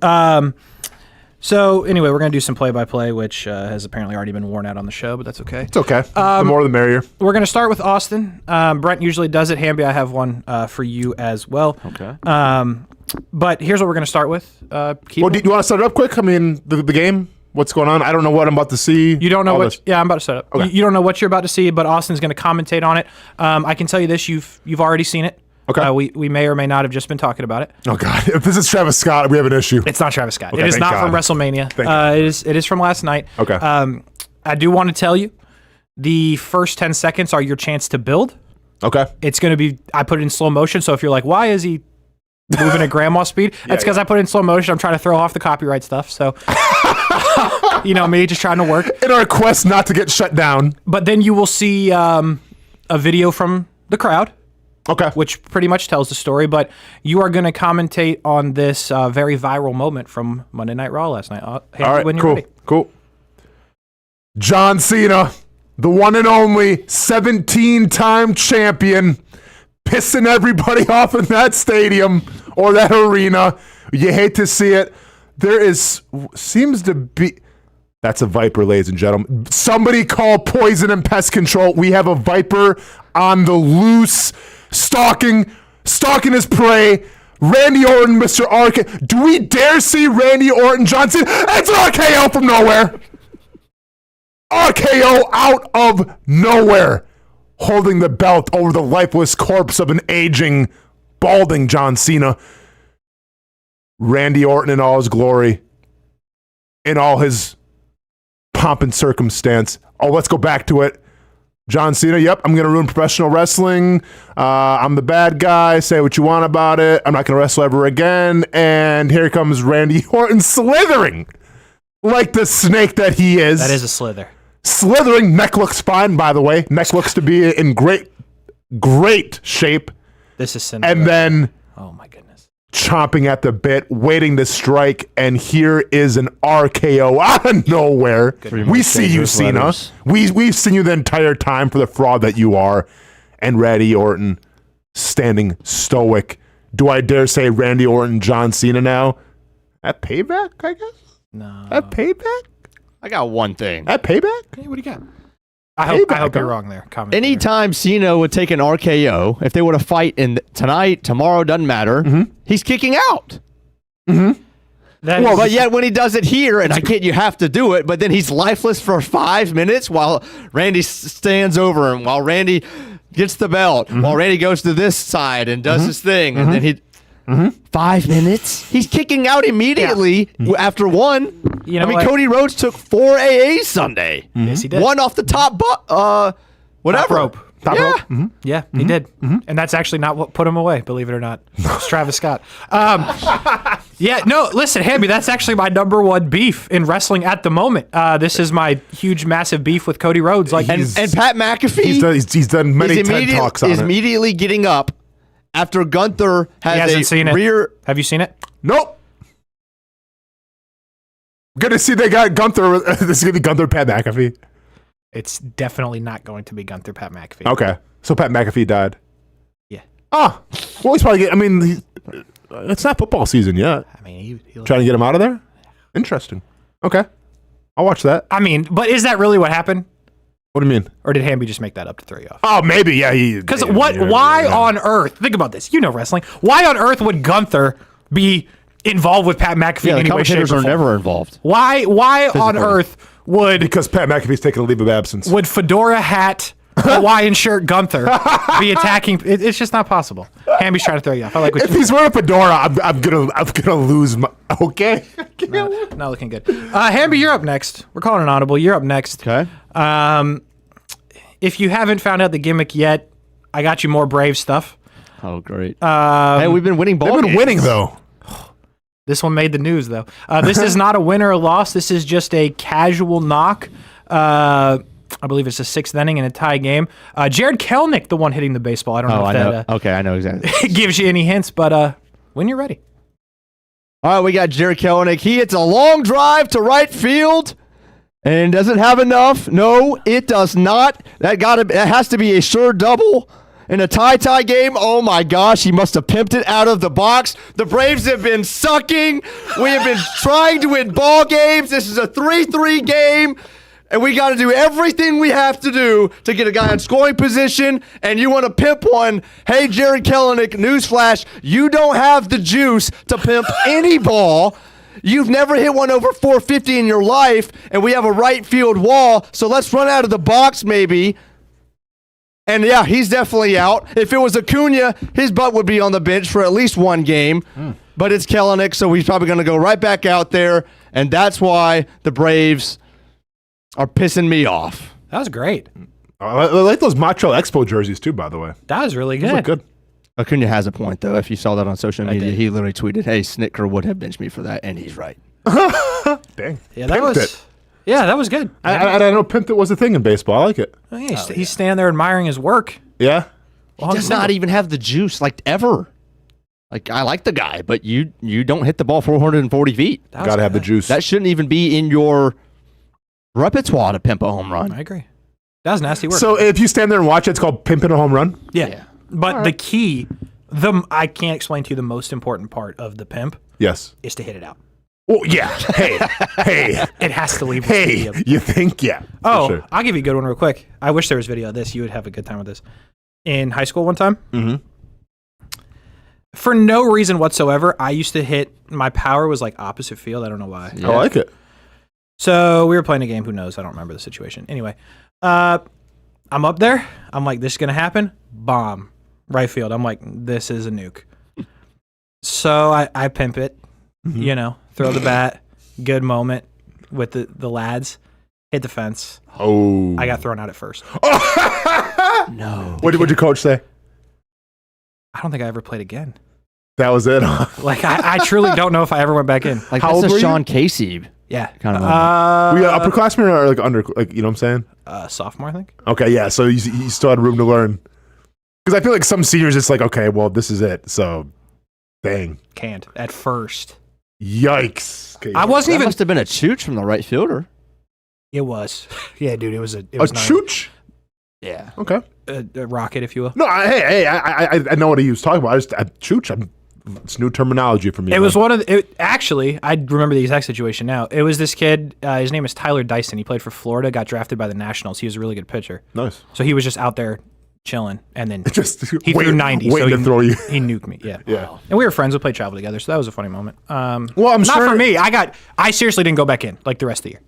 So, anyway, we're going to do some play-by-play, which has apparently already been worn out on the show, but that's okay. It's okay. The more the merrier. We're going to start with Austin. Brent usually does it. Hamby, I have one for you as well. Okay. But here's what we're going to start with. Do you want to set it up quick? I mean, the game? What's going on? I don't know what I'm about to see. You don't know what? Yeah, I'm about to set up. Okay. You don't know what you're about to see, but Austin's going to commentate on it. I can tell you this: you've already seen it. Okay. We may or may not have just been talking about it. Oh God! If this is Travis Scott, we have an issue. It's not Travis Scott. Okay, it is thank not God. from WrestleMania. It is from last night. Okay. I do want to tell you, the first 10 seconds are your chance to build. Okay. It's going to be. I put it in slow motion, so if you're like, why is he moving at grandma speed? That's because I put it in slow motion. I'm trying to throw off the copyright stuff. So, you know me, just trying to work. In our quest not to get shut down. But then you will see a video from the crowd. Okay. Which pretty much tells the story. But you are going to commentate on this very viral moment from Monday Night Raw last night. All right, when you're cool, ready. cool. John Cena, the one and only 17-time champion, pissing everybody off in that stadium or that arena. You hate to see it. Seems to be... That's a viper, ladies and gentlemen. Somebody call poison and pest control. We have a viper on the loose, stalking his prey. Randy Orton, Mr. RK. Do we dare see Randy Orton, John Cena? It's an RKO from nowhere. RKO out of nowhere. Holding the belt over the lifeless corpse of an aging, balding John Cena. Randy Orton in all his glory. In all his pomp and circumstance. Oh, let's go back to it. John Cena, yep, I'm going to ruin professional wrestling. I'm the bad guy. Say what you want about it. I'm not going to wrestle ever again. And here comes Randy Orton slithering like the snake that he is. That is a slither. Slithering. Neck looks fine, by the way. Neck looks to be in great shape. This is Cinderella. And then... Oh, my goodness. Chomping at the bit, waiting to strike, and here is an RKO out of nowhere. We see you, Cena. We've seen you the entire time for the fraud that you are. And Randy Orton standing stoic. Do I dare say Randy Orton, John Cena now? At payback, I guess? No. At payback? I got one thing. At payback? Hey, what do you got? I hope you're wrong there. Anytime Cena would take an RKO, if they were to fight in tonight, tomorrow, doesn't matter, he's kicking out. Mm-hmm. But yet when he does it here, and I get you have to do it, but then he's lifeless for 5 minutes while Randy stands over him, while Randy gets the belt, while Randy goes to this side and does his thing, and then he... 5 minutes? He's kicking out immediately after one. You know I mean, what? Cody Rhodes took 4 AAs Sunday. Yes, he did. One off the top, whatever. Top rope. Top rope? Yeah, he did. And that's actually not what put him away, believe it or not. It's Travis Scott. Yeah, no, listen, Hamby, that's actually my number one beef in wrestling at the moment. This is my huge, massive beef with Cody Rhodes. Like, And Pat McAfee, he's done many TED Talks on is it. immediately getting up after Gunther he has hasn't a seen rear... it. Have you seen it? Nope. Good to see they got Gunther. This is going to be Gunther, Pat McAfee. It's definitely not going to be Gunther, Pat McAfee. Okay. So Pat McAfee died. Yeah. Ah. Well, he's probably it's not football season yet. I mean, he trying to get him out of there? Interesting. Okay. I'll watch that. I mean, but is that really what happened? What do you mean? Or did Hamby just make that up to throw you off? Oh, maybe. Yeah. Because why on earth, think about this, you know wrestling, why on earth would Gunther be involved with Pat McAfee in any way, shape, or commentators are form? never involved. Why on earth would... Because Pat McAfee's taking a leave of absence. Would fedora hat, Hawaiian shirt Gunther be attacking? It's just not possible. Hamby's trying to throw you off. I like what if he's wearing a fedora, I'm gonna lose my... Okay. Not looking good. Hamby, you're up next. We're calling an audible. You're up next. Okay. If you haven't found out the gimmick yet, I got you more Brave stuff. Oh, great. Hey, we've been winning ball They've been games. winning, though. This one made the news, though. This is not a win or a loss. This is just a casual knock. I believe it's the 6th inning in a tie game. Jared Kelnick, the one hitting the baseball. I don't know if that Okay, I know exactly. gives you any hints, but when you're ready. All right, we got Jared Kelnick. He hits a long drive to right field, And does it have enough? No, it does not. That has to be a sure double. In a tie game, oh my gosh, he must have pimped it out of the box. The Braves have been sucking. We have been trying to win ball games. This is a 3-3 game, and we got to do everything we have to do to get a guy in scoring position, and you want to pimp one. Hey, Jared Kelenic, newsflash, you don't have the juice to pimp any ball. You've never hit one over 450 in your life, and we have a right field wall, so let's run out of the box maybe. And yeah, he's definitely out. If it was Acuna, his butt would be on the bench for at least one game. But it's Kelenic, so he's probably going to go right back out there. And that's why the Braves are pissing me off. That was great. I like those Montreal Expo jerseys too, by the way. That was really good. Those look good. Acuna has a point, though. If you saw that on social media, he literally tweeted, hey, Snicker would have benched me for that, and he's right. Dang. Yeah, that was... Yeah, that was good. I know pimped it was a thing in baseball. I like it. Oh, yeah, he's standing there admiring his work. Yeah. He does not even have the juice, like, ever. Like, I like the guy, but you don't hit the ball 440 feet. Got to have the juice. That shouldn't even be in your repertoire to pimp a home run. I agree. That was nasty work. So if you stand there and watch it, it's called pimping a home run? Yeah. But the key, I can't explain to you the most important part of the pimp. Yes. Is to hit it out. Oh, yeah. Hey. It has to leave the Hey, stadium. you think? Yeah. Oh, sure. I'll give you a good one real quick. I wish there was video of this. You would have a good time with this. In high school one time, for no reason whatsoever, I used to hit, my power was like opposite field. I don't know why. Yeah. I like it. So we were playing a game. Who knows? I don't remember the situation. Anyway, I'm up there. I'm like, this is going to happen. Bomb. Right field. I'm like, this is a nuke. So I pimp it, throw the bat, good moment with the lads, hit the fence. Oh. I got thrown out at first. No. What did your coach say? I don't think I ever played again. That was it? Like, I truly don't know if I ever went back in. Like, how old that's were a you? Sean Casey Yeah. kind of were you upperclassmen or like under, like, you know what I'm saying? Sophomore, I think. Okay, yeah. So you still had room to learn. Because I feel like some seniors, it's like, okay, well, this is it. So, dang. Can't. At first. Yikes. Okay, I wasn't even. Must have been a chooch from the right fielder. It was. Yeah, dude. It was a chooch? Yeah. Okay. A rocket, if you will. No, I know what he was talking about. Chooch. It's new terminology for me. It was one of actually, I remember the exact situation now. It was this kid. His name is Tyler Dyson. He played for Florida. Got drafted by the Nationals. He was a really good pitcher. Nice. So he was just out there chilling, and then he waiting, threw 90. waiting So to throw you. He nuked me. Yeah. Yeah. And we were friends. We played travel together, so that was a funny moment. Well, I'm not sure for me. I seriously didn't go back in like the rest of the year.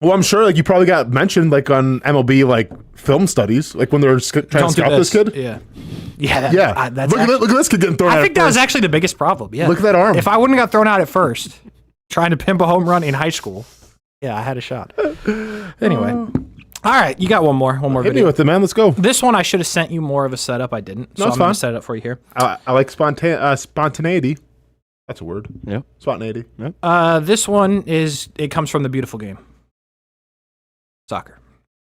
Well, I'm sure like you probably got mentioned like on MLB like film studies, like when they were trying to scout this kid. Yeah. Yeah. Look at this kid getting thrown out. I think that was actually the biggest problem. Yeah. Look at that arm. If I wouldn't have got thrown out at first, trying to pimp a home run in high school, yeah, I had a shot. Anyway. All right, you got one more Hit video. me with it, man. Let's go. This one I should have sent you more of a setup. I didn't, so I'm going to set it up for you here. I like spontaneity. That's a word. Yep. Spontaneity. Yep. This one comes from the beautiful game, soccer.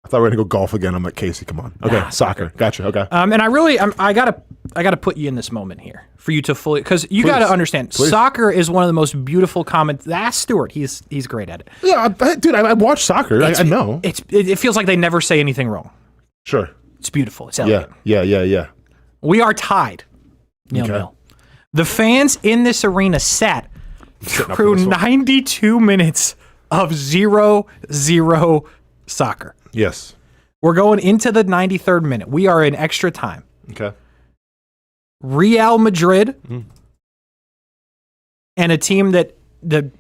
I thought we were gonna go golf again. I'm like, Casey, come on. Okay, soccer. Gotcha. Okay. And I gotta put you in this moment here for you to fully, because you gotta understand, soccer is one of the most beautiful comments. Ask Stuart. He's great at it. Yeah, dude. I watch soccer. I know. It feels like they never say anything wrong. Sure. It's beautiful. It's elegant. Yeah. We are tied. 0-0. The fans in this arena sat through 92 minutes of 0-0 soccer. Yes. We're going into the 93rd minute. We are in extra time. Okay. Real Madrid and a team that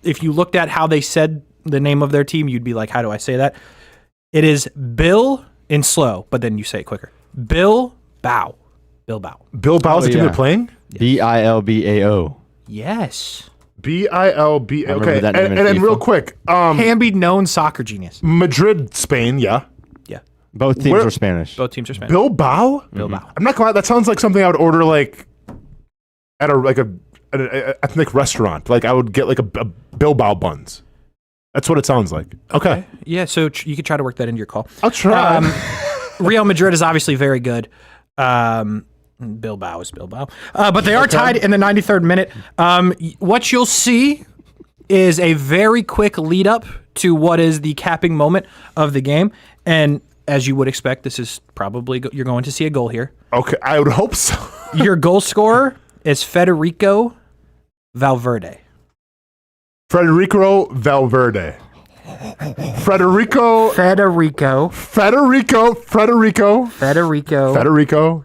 if you looked at how they said the name of their team, you'd be like, how do I say that? It is Bill in slow, but then you say it quicker. Bilbao. Bilbao's the team they're playing? Bilbao. Yes. Bilb. Okay. And then real quick, can be known soccer genius. Madrid, Spain. Yeah. Both teams are Spanish. Bilbao. I'm not gonna lie. That sounds like something I would order like at an ethnic restaurant. Like I would get like a Bilbao buns. That's what it sounds like. Okay. Yeah. So you could try to work that into your call. I'll try. Real Madrid is obviously very good. Bilbao is Bilbao. But they are tied in the 93rd minute. What you'll see is a very quick lead up to what is the capping moment of the game. And as you would expect, this is probably, you're going to see a goal here. Okay, I would hope so. Your goal scorer is Federico Valverde. Federico Valverde. Federico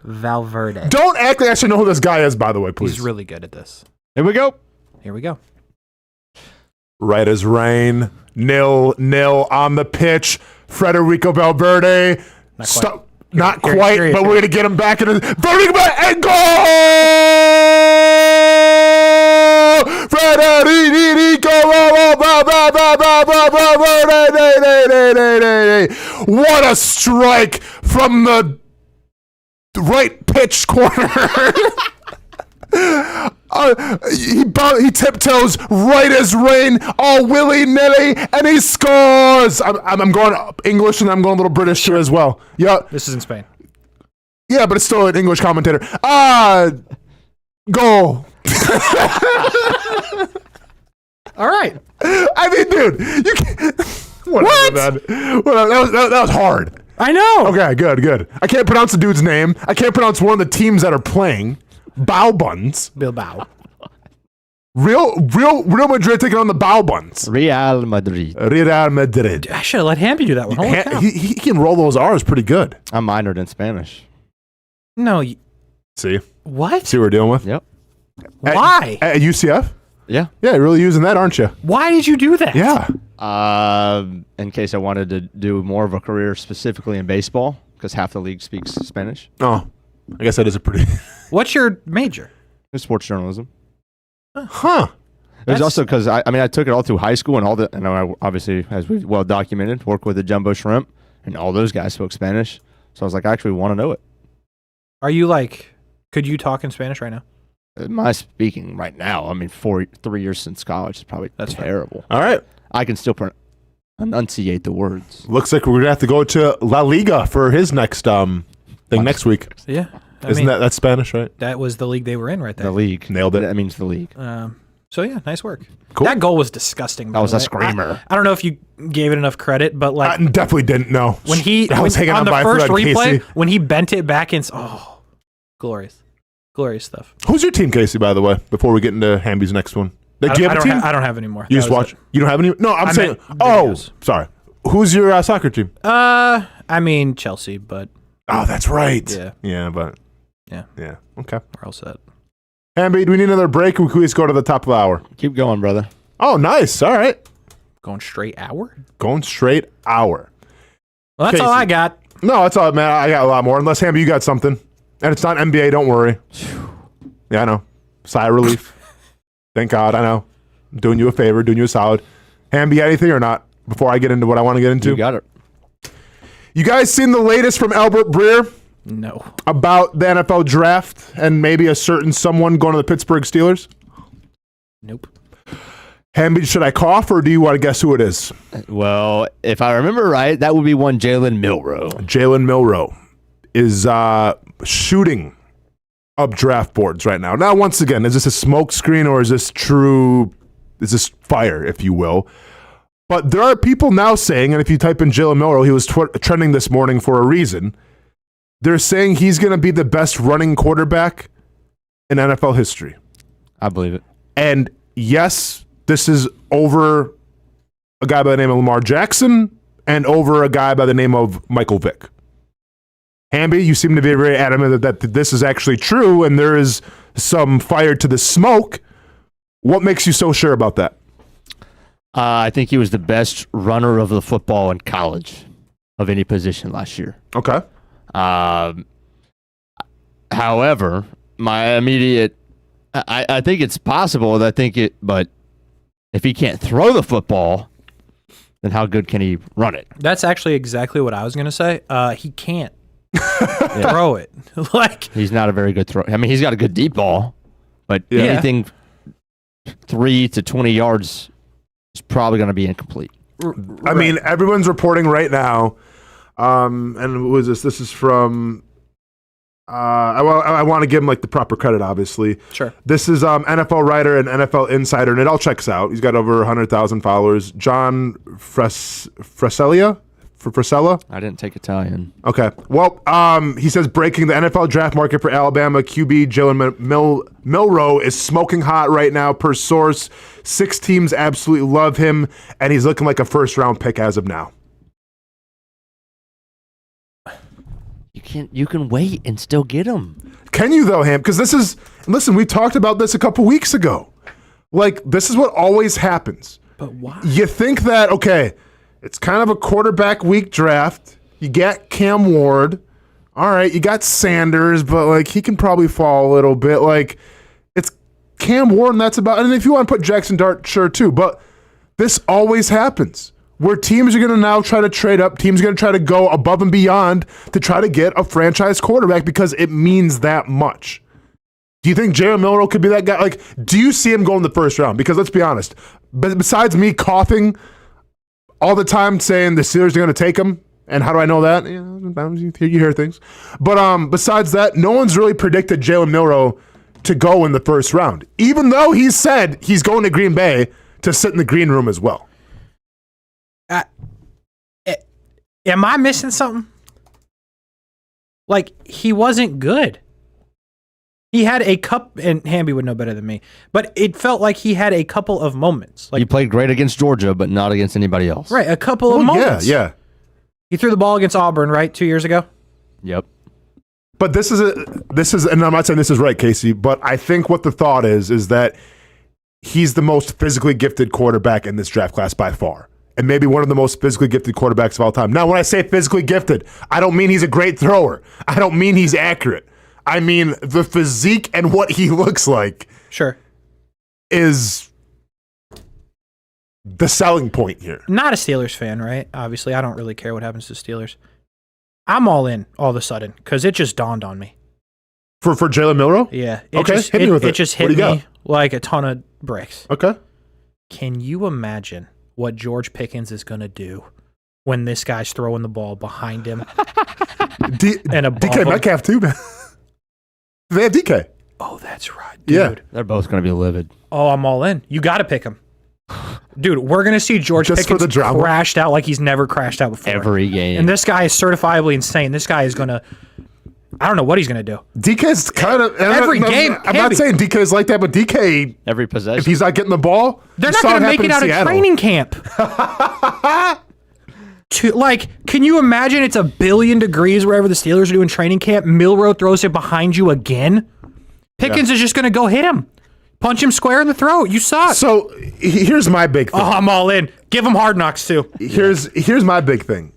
Valverde. Don't act like I should know who this guy is, by the way, please. He's really good at this. Here we go. Right as rain. 0-0 on the pitch. Federico Valverde. Not quite, but we're going to get him back in his... Federico and goal! Federico Valverde! What a strike from the right pitch corner. He tiptoes right as rain, all willy-nilly, and he scores. I'm going English, and I'm going a little British too as well. Yeah, this is in Spain. Yeah, but it's still an English commentator. Goal. All right. I mean, dude, you can't. What? That was hard. I know. Okay, good. I can't pronounce the dude's name. I can't pronounce one of the teams that are playing. Bilbao. Real Madrid taking on the Bilbao. Real Madrid. I should have let Hamby do that one. Holy cow. He can roll those R's pretty good. I'm minored in Spanish. No. See? What? See what we're dealing with? Yep. Why? At UCF? Yeah. Yeah, you're really using that, aren't you? Why did you do that? Yeah. In case I wanted to do more of a career specifically in baseball, because half the league speaks Spanish. Oh, I guess that is a pretty... What's your major? Sports journalism. Huh. It was also because I took it all through high school and all the, and I obviously, as we've well documented, worked with the Jumbo Shrimp, and all those guys spoke Spanish. So I was like, I actually want to know it. Are you like, could you talk in Spanish right now? My speaking right now, 3 years since college is probably terrible. All right. I can still enunciate the words. Looks like we're going to have to go to La Liga for his next thing next week. Yeah. Isn't that's Spanish, right? That was the league they were in right there. The league. Nailed it. That means the league. So yeah, nice work. Cool. That goal was disgusting. That was a screamer. I don't know if you gave it enough credit, but like I definitely didn't know. When on the first replay, when he bent it back and glorious stuff. Who's your team, Casey? By the way, before we get into Hamby's next one, do you have a team? I don't have any more. You just watch. You don't have any? No, I'm saying. Sorry. Who's your soccer team? Chelsea, but. Oh, that's right. Yeah. Yeah, but. Yeah. Okay. We're all set. Hamby, do we need another break, or can we just go to the top of the hour? Keep going, brother. Oh, nice. All right. Going straight hour? Going straight hour. Well, that's Casey. all I got. No, that's all, man. I got a lot more. Unless, Hamby, you got something. And it's not NBA, don't worry. Yeah, I know. Sigh of relief. Thank God, I know. I'm doing you a favor, doing you a solid. Hamby, anything or not? Before I get into what I want to get into? You got it. You guys seen the latest from Albert Breer? No. About the NFL draft and maybe a certain someone going to the Pittsburgh Steelers? Nope. Hamby, should I cough or do you want to guess who it is? Well, if I remember right, that would be one Jalen Milroe. Jalen Milroe is shooting up draft boards right now. Now, once again, is this a smoke screen or is this true? Is this fire, if you will? But there are people now saying, and if you type in Jalen Milroe, he was trending this morning for a reason. They're saying he's going to be the best running quarterback in NFL history. I believe it. And yes, this is over a guy by the name of Lamar Jackson and over a guy by the name of Michael Vick. Hamby, you seem to be very adamant that this is actually true and there is some fire to the smoke. What makes you so sure about that? I think he was the best runner of the football in college of any position last year. Okay. However, my immediate, I think it's possible that but if he can't throw the football, then how good can he run it? That's actually exactly what I was going to say. He can't throw it. He's not a very good thrower. He's got a good deep ball, but anything 3 to 20 yards is probably going to be incomplete. I mean, everyone's reporting right now. And what was this? This is from I want to give him like the proper credit, obviously. Sure. This is NFL writer and NFL insider, and it all checks out. He's got over 100,000 followers. John Frisella? I didn't take Italian. Okay. Well, he says breaking the NFL draft market for Alabama QB Jalen Milroe is smoking hot right now per source. 6 teams absolutely love him, and he's looking like a first-round pick as of now. You can wait and still get him. Can you though, Ham? Because listen, we talked about this a couple weeks ago. Like, this is what always happens. But why? You think that, okay, it's kind of a quarterback weak draft. You got Cam Ward. All right, you got Sanders, but like he can probably fall a little bit. Like, it's Cam Ward, and that's about it. And if you want to put Jackson Dart, sure too. But this always happens. Where teams are going to now try to trade up, teams are going to try to go above and beyond to try to get a franchise quarterback because it means that much. Do you think Jalen Milroe could be that guy? Like, do you see him go in the first round? Because let's be honest, besides me coughing all the time saying the Steelers are going to take him, and how do I know that? Sometimes you hear things. But besides that, no one's really predicted Jalen Milroe to go in the first round, even though he said he's going to Green Bay to sit in the green room as well. Am I missing something? Like, he wasn't good. He had a and Hamby would know better than me, but it felt like he had a couple of moments. Like, he played great against Georgia, but not against anybody else. Right, a couple of moments. Yeah. He threw the ball against Auburn, right, 2 years ago? Yep. But this is, and I'm not saying this is right, Casey, but I think what the thought is that he's the most physically gifted quarterback in this draft class by far. And maybe one of the most physically gifted quarterbacks of all time. Now, when I say physically gifted, I don't mean he's a great thrower. I don't mean he's accurate. I mean the physique and what he looks like. Sure. Is the selling point here. Not a Steelers fan, right? Obviously, I don't really care what happens to Steelers. I'm all in all of a sudden because it just dawned on me. For Jalen Milroe? Yeah. Hit me with it. It just hit me like a ton of bricks. Okay. Can you imagine what George Pickens is going to do when this guy's throwing the ball behind him? And above DK him? Metcalf too, man. They have DK. Oh, that's right, dude. Yeah. They're both going to be livid. Oh, I'm all in. You got to pick him. Dude, we're going to see George Just Pickens for the drama. crashed out like he's never crashed out before. Every game. And this guy is certifiably insane. This guy is going to, I don't know what he's going to do. DK's kind of game. I'm not saying DK is like that, but DK every possession. If he's not getting the ball, they're not going to make it out of training camp. Can you imagine it's 1 billion degrees wherever the Steelers are doing training camp? Milroe throws it behind you again. Pickens is just going to go hit him. Punch him square in the throat. You saw it. So here's my big thing. Oh, I'm all in. Give him Hard Knocks too. Here's my big thing.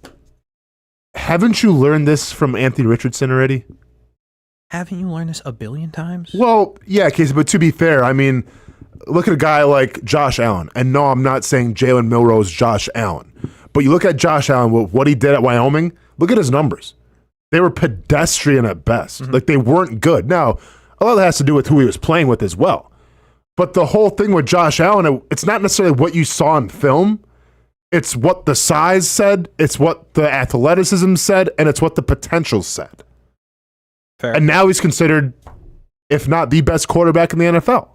Haven't you learned this from Anthony Richardson already? Haven't you learned this 1 billion times? Well, yeah, Casey, but to be fair, I mean, look at a guy like Josh Allen. And no, I'm not saying Jalen Milroe's Josh Allen. But you look at Josh Allen, what he did at Wyoming, look at his numbers. They were pedestrian at best. Mm-hmm. Like, they weren't good. Now, a lot of that has to do with who he was playing with as well. But the whole thing with Josh Allen, it's not necessarily what you saw in film. It's what the size said, it's what the athleticism said, and it's what the potential said. Fair. And now he's considered, if not the best quarterback in the NFL.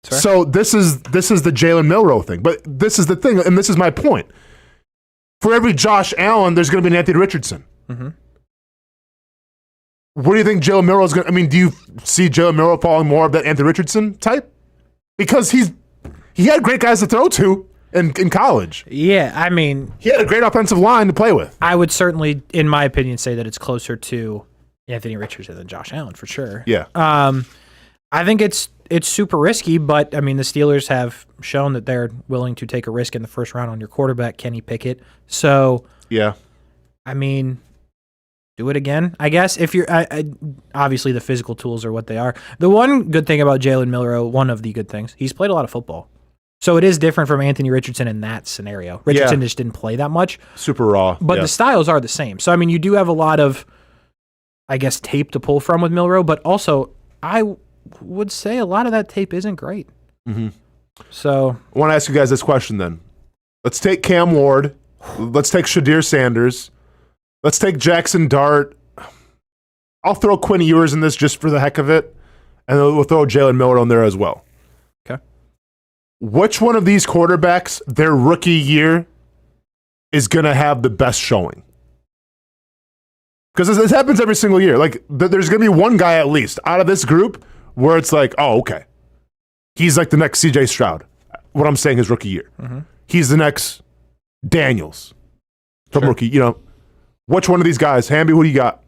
Fair. So this is the Jalen Milroe thing. But this is the thing, and this is my point. For every Josh Allen, there's going to be an Anthony Richardson. Mm-hmm. What do you think Jalen Milroe is going to... I mean, do you see Jalen Milroe falling more of that Anthony Richardson type? Because he had great guys to throw to in college. Yeah, I mean... He had a great offensive line to play with. I would certainly, in my opinion, say that it's closer to Anthony Richardson than Josh Allen, for sure. Yeah. I think it's super risky, but, I mean, the Steelers have shown that they're willing to take a risk in the first round on your quarterback, Kenny Pickett. So... Yeah. I mean... Do it again, I guess. If you're obviously the physical tools are what they are. The one good thing about Jalen Milroe, one of the good things, he's played a lot of football, so it is different from Anthony Richardson in that scenario. Richardson just didn't play that much, super raw, but the styles are the same. So I mean, you do have a lot of, I guess, tape to pull from with Milroe, but also I would say a lot of that tape isn't great. Mm-hmm. So I want to ask you guys this question then. Let's take Cam Ward. Let's take Shadir Sanders. Let's take Jackson Dart. I'll throw Quinn Ewers in this just for the heck of it, and we'll throw Jalen Miller on there as well. Okay. Which one of these quarterbacks, their rookie year, is going to have the best showing? Because this happens every single year. Like, there's going to be one guy at least out of this group where it's like, oh, okay. He's like the next CJ Stroud. What I'm saying, his rookie year. Mm-hmm. He's the next Daniels from rookie. You know, which one of these guys? Hamby, who do you got?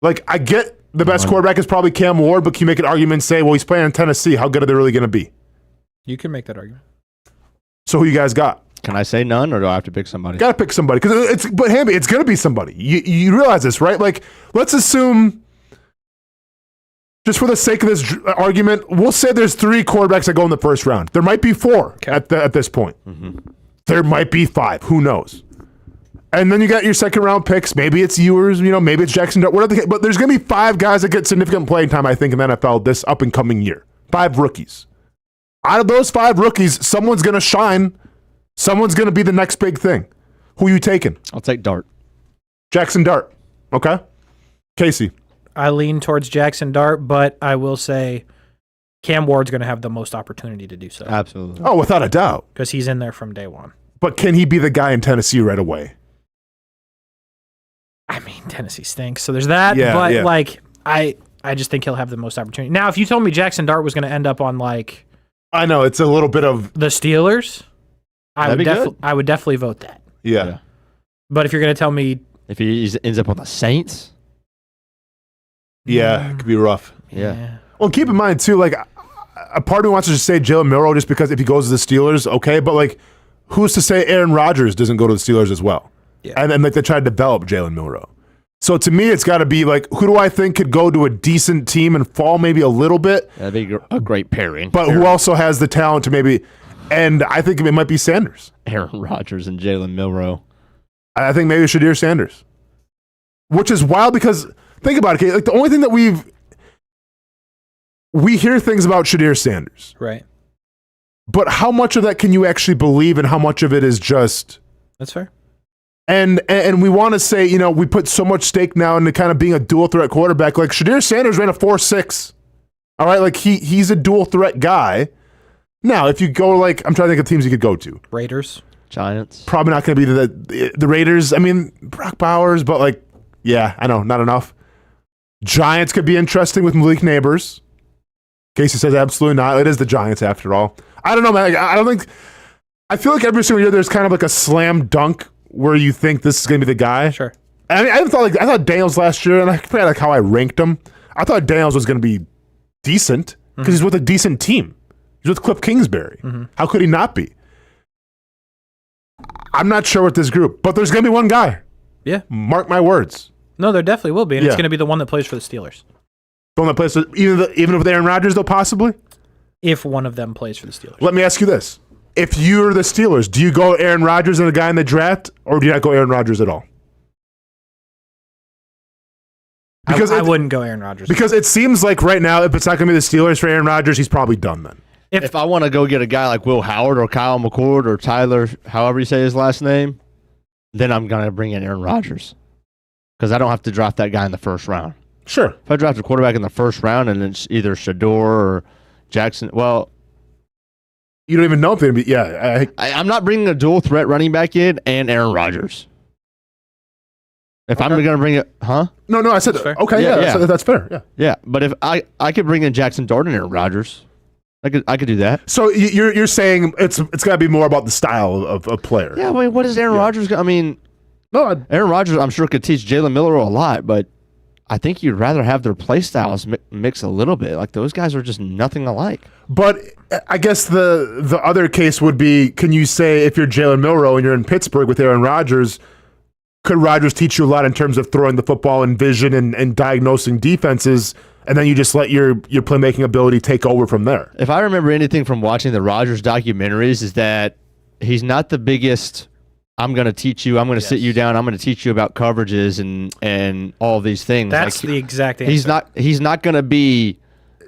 Like, I get the best quarterback is probably Cam Ward, but can you make an argument and say, well, he's playing in Tennessee. How good are they really going to be? You can make that argument. So who you guys got? Can I say none, or do I have to pick somebody? Got to pick somebody. But Hamby, it's going to be somebody. You realize this, right? Like, let's assume, just for the sake of this argument, we'll say there's 3 quarterbacks that go in the first round. There might be 4 at this point. Mm-hmm. There might be 5. Who knows? And then you got your second round picks. Maybe it's Ewers, maybe it's Jackson, whatever. But there's going to be 5 guys that get significant playing time, I think, in the NFL this up and coming year. 5 rookies. Out of those 5 rookies, someone's going to shine. Someone's going to be the next big thing. Who are you taking? I'll take Dart. Jackson Dart. Okay. Casey. I lean towards Jackson Dart, but I will say Cam Ward's going to have the most opportunity to do so. Absolutely. Oh, without a doubt. Because he's in there from day one. But can he be the guy in Tennessee right away? I mean, Tennessee stinks, so there's that. Yeah, but, yeah. I just think he'll have the most opportunity. Now, if you told me Jackson Dart was going to end up on, I know, it's a little bit of... the Steelers, I would definitely vote that. Yeah. But if you're going to tell me... If he ends up on the Saints? Yeah, it could be rough. Yeah. Well, keep in mind, too, a part of me wants to just say Jalen Milroe just because if he goes to the Steelers, okay, but, who's to say Aaron Rodgers doesn't go to the Steelers as well? Yeah. And then, they try to develop Jalen Milroe. So, to me, it's got to be, who do I think could go to a decent team and fall maybe a little bit? That'd be a great pairing. But who also has the talent to maybe... And I think it might be Sanders. Aaron Rodgers and Jalen Milroe. I think maybe Shadir Sanders. Which is wild because, think about it, the only thing that we hear things about Shadir Sanders. Right. But how much of that can you actually believe and how much of it is just... That's fair. And we want to say, we put so much stake now into kind of being a dual threat quarterback. Shadir Sanders ran a 4.6. All right, he's a dual threat guy. Now, if you go I'm trying to think of teams you could go to. Raiders. Giants. Probably not going to be the Raiders. I mean, Brock Bowers, but yeah, I know, not enough. Giants could be interesting with Malik Neighbors. Casey says absolutely not. It is the Giants after all. I don't know, man. I feel like every single year there's kind of a slam dunk where you think this is going to be the guy. Sure. I mean, I thought Daniels last year, and I forget how I ranked him. I thought Daniels was going to be decent because he's with a decent team. He's with Cliff Kingsbury. Mm-hmm. How could he not be? I'm not sure with this group, but there's going to be one guy. Yeah. Mark my words. No, there definitely will be, and it's going to be the one that plays for the Steelers. The one that plays, even with Aaron Rodgers, though, possibly? If one of them plays for the Steelers. Let me ask you this. If you're the Steelers, do you go Aaron Rodgers and a guy in the draft, or do you not go Aaron Rodgers at all? Because I wouldn't go Aaron Rodgers. Because it seems like right now, if it's not going to be the Steelers for Aaron Rodgers, he's probably done then. If I want to go get a guy like Will Howard or Kyle McCord or Tyler, however you say his last name, then I'm going to bring in Aaron Rodgers. Because I don't have to draft that guy in the first round. Sure. If I draft a quarterback in the first round and it's either Shador or Jackson, well... You don't even know if they're going to be... Yeah. I'm not bringing a dual threat running back in and Aaron Rodgers. If I'm going to bring it... Huh? No, I said... Okay, yeah. That's fair. Yeah. Yeah, but if I could bring in Jackson Dart and Aaron Rodgers... I could do that. So you're saying it's got to be more about the style of player. Yeah, I mean, what is Aaron Rodgers? I mean, Aaron Rodgers, I'm sure could teach Jalen Miller a lot, but I think you'd rather have their play styles mix a little bit. Those guys are just nothing alike. But I guess the other case would be: can you say if you're Jalen Milroe and you're in Pittsburgh with Aaron Rodgers, could Rodgers teach you a lot in terms of throwing the football and vision and diagnosing defenses? And then you just let your playmaking ability take over from there. If I remember anything from watching the Rodgers documentaries, is that he's not the biggest, I'm going to teach you, I'm going to sit you down, I'm going to teach you about coverages and all these things. That's the exact answer. He's not going to be,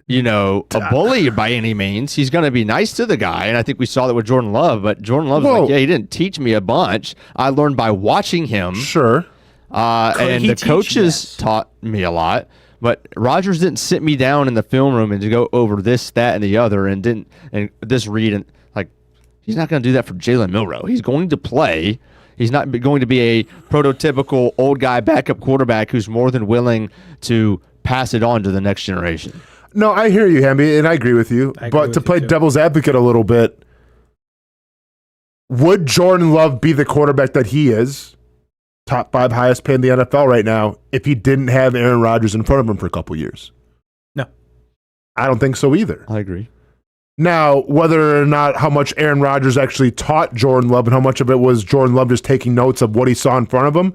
a bully by any means. He's going to be nice to the guy, and I think we saw that with Jordan Love. But Jordan Love's he didn't teach me a bunch. I learned by watching him. Sure. And the coaches taught me a lot. But Rodgers didn't sit me down in the film room and to go over this, that, and the other, and this read and like he's not going to do that for Jalen Milroe. He's going to play. He's not going to be a prototypical old guy backup quarterback who's more than willing to pass it on to the next generation. No, I hear you, Hamby, and I agree with you. But to play devil's advocate a little bit, would Jordan Love be the quarterback that he is? Top 5 highest paid in the NFL right now, if he didn't have Aaron Rodgers in front of him for a couple years? No. I don't think so either. I agree. Now, whether or not how much Aaron Rodgers actually taught Jordan Love and how much of it was Jordan Love just taking notes of what he saw in front of him,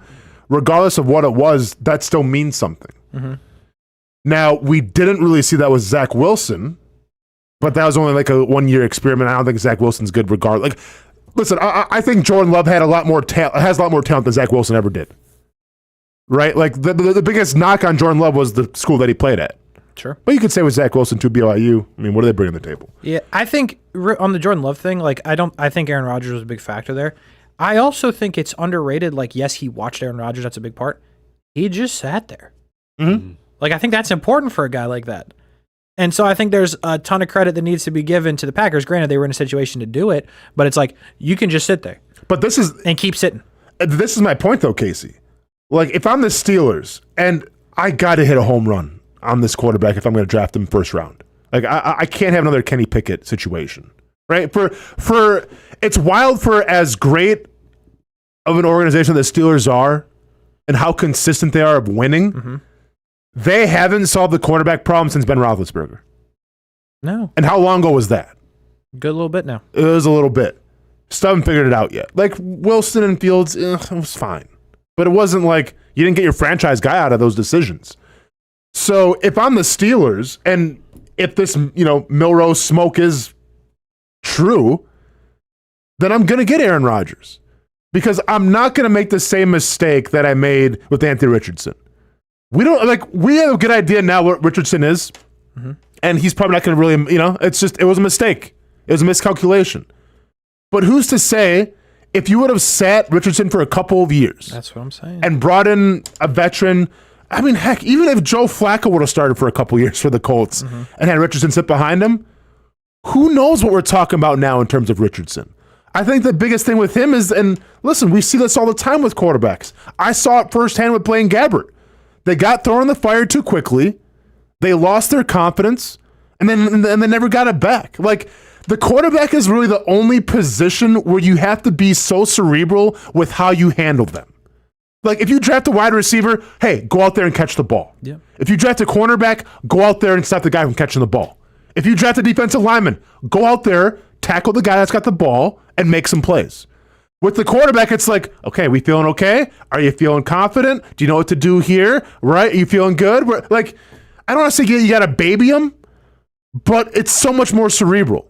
regardless of what it was, that still means something. Mm-hmm. Now, we didn't really see that with Zach Wilson, but that was only like a 1-year experiment. I don't think Zach Wilson's good regardless. Like, listen, I think Jordan Love has a lot more talent than Zach Wilson ever did. Right? Like, the biggest knock on Jordan Love was the school that he played at. Sure. But you could say with Zach Wilson to BYU, I mean, what do they bring to the table? Yeah, I think on the Jordan Love thing, like, I think Aaron Rodgers was a big factor there. I also think it's underrated. Like, yes, he watched Aaron Rodgers. That's a big part. He just sat there. Mm-hmm. Like, I think that's important for a guy like that. And so I think there's a ton of credit that needs to be given to the Packers. Granted, they were in a situation to do it, but it's like, you can just sit there. But and keep sitting. This is my point, though, Casey. Like, if I'm the Steelers, and I got to hit a home run on this quarterback if I'm going to draft him first round. Like, I can't have another Kenny Pickett situation, right? For it's wild for as great of an organization the Steelers are and how consistent they are of winning. Mm-hmm. They haven't solved the quarterback problem since Ben Roethlisberger. No. And how long ago was that? Good little bit now. It was a little bit. Still haven't figured it out yet. Like, Wilson and Fields, it was fine. But it wasn't like you didn't get your franchise guy out of those decisions. So if I'm the Steelers, and if this, Milroe smoke is true, then I'm going to get Aaron Rodgers. Because I'm not going to make the same mistake that I made with Anthony Richardson. We have a good idea now what Richardson is, and he's probably not going to really, it was a mistake. It was a miscalculation. But who's to say if you would have sat Richardson for a couple of years? That's what I'm saying. And brought in a veteran. I mean, heck, even if Joe Flacco would have started for a couple years for the Colts and had Richardson sit behind him, who knows what we're talking about now in terms of Richardson? I think the biggest thing with him is, and listen, we see this all the time with quarterbacks. I saw it firsthand with Blaine Gabbert. They got thrown in the fire too quickly. They lost their confidence, and they never got it back. Like, the quarterback is really the only position where you have to be so cerebral with how you handle them. Like, if you draft a wide receiver, hey, go out there and catch the ball. Yeah. If you draft a cornerback, go out there and stop the guy from catching the ball. If you draft a defensive lineman, go out there, tackle the guy that's got the ball, and make some plays. With the quarterback, it's like, okay, we feeling okay? Are you feeling confident? Do you know what to do here? Right? Are you feeling good? Like, I don't want to say you got to baby him, but it's so much more cerebral.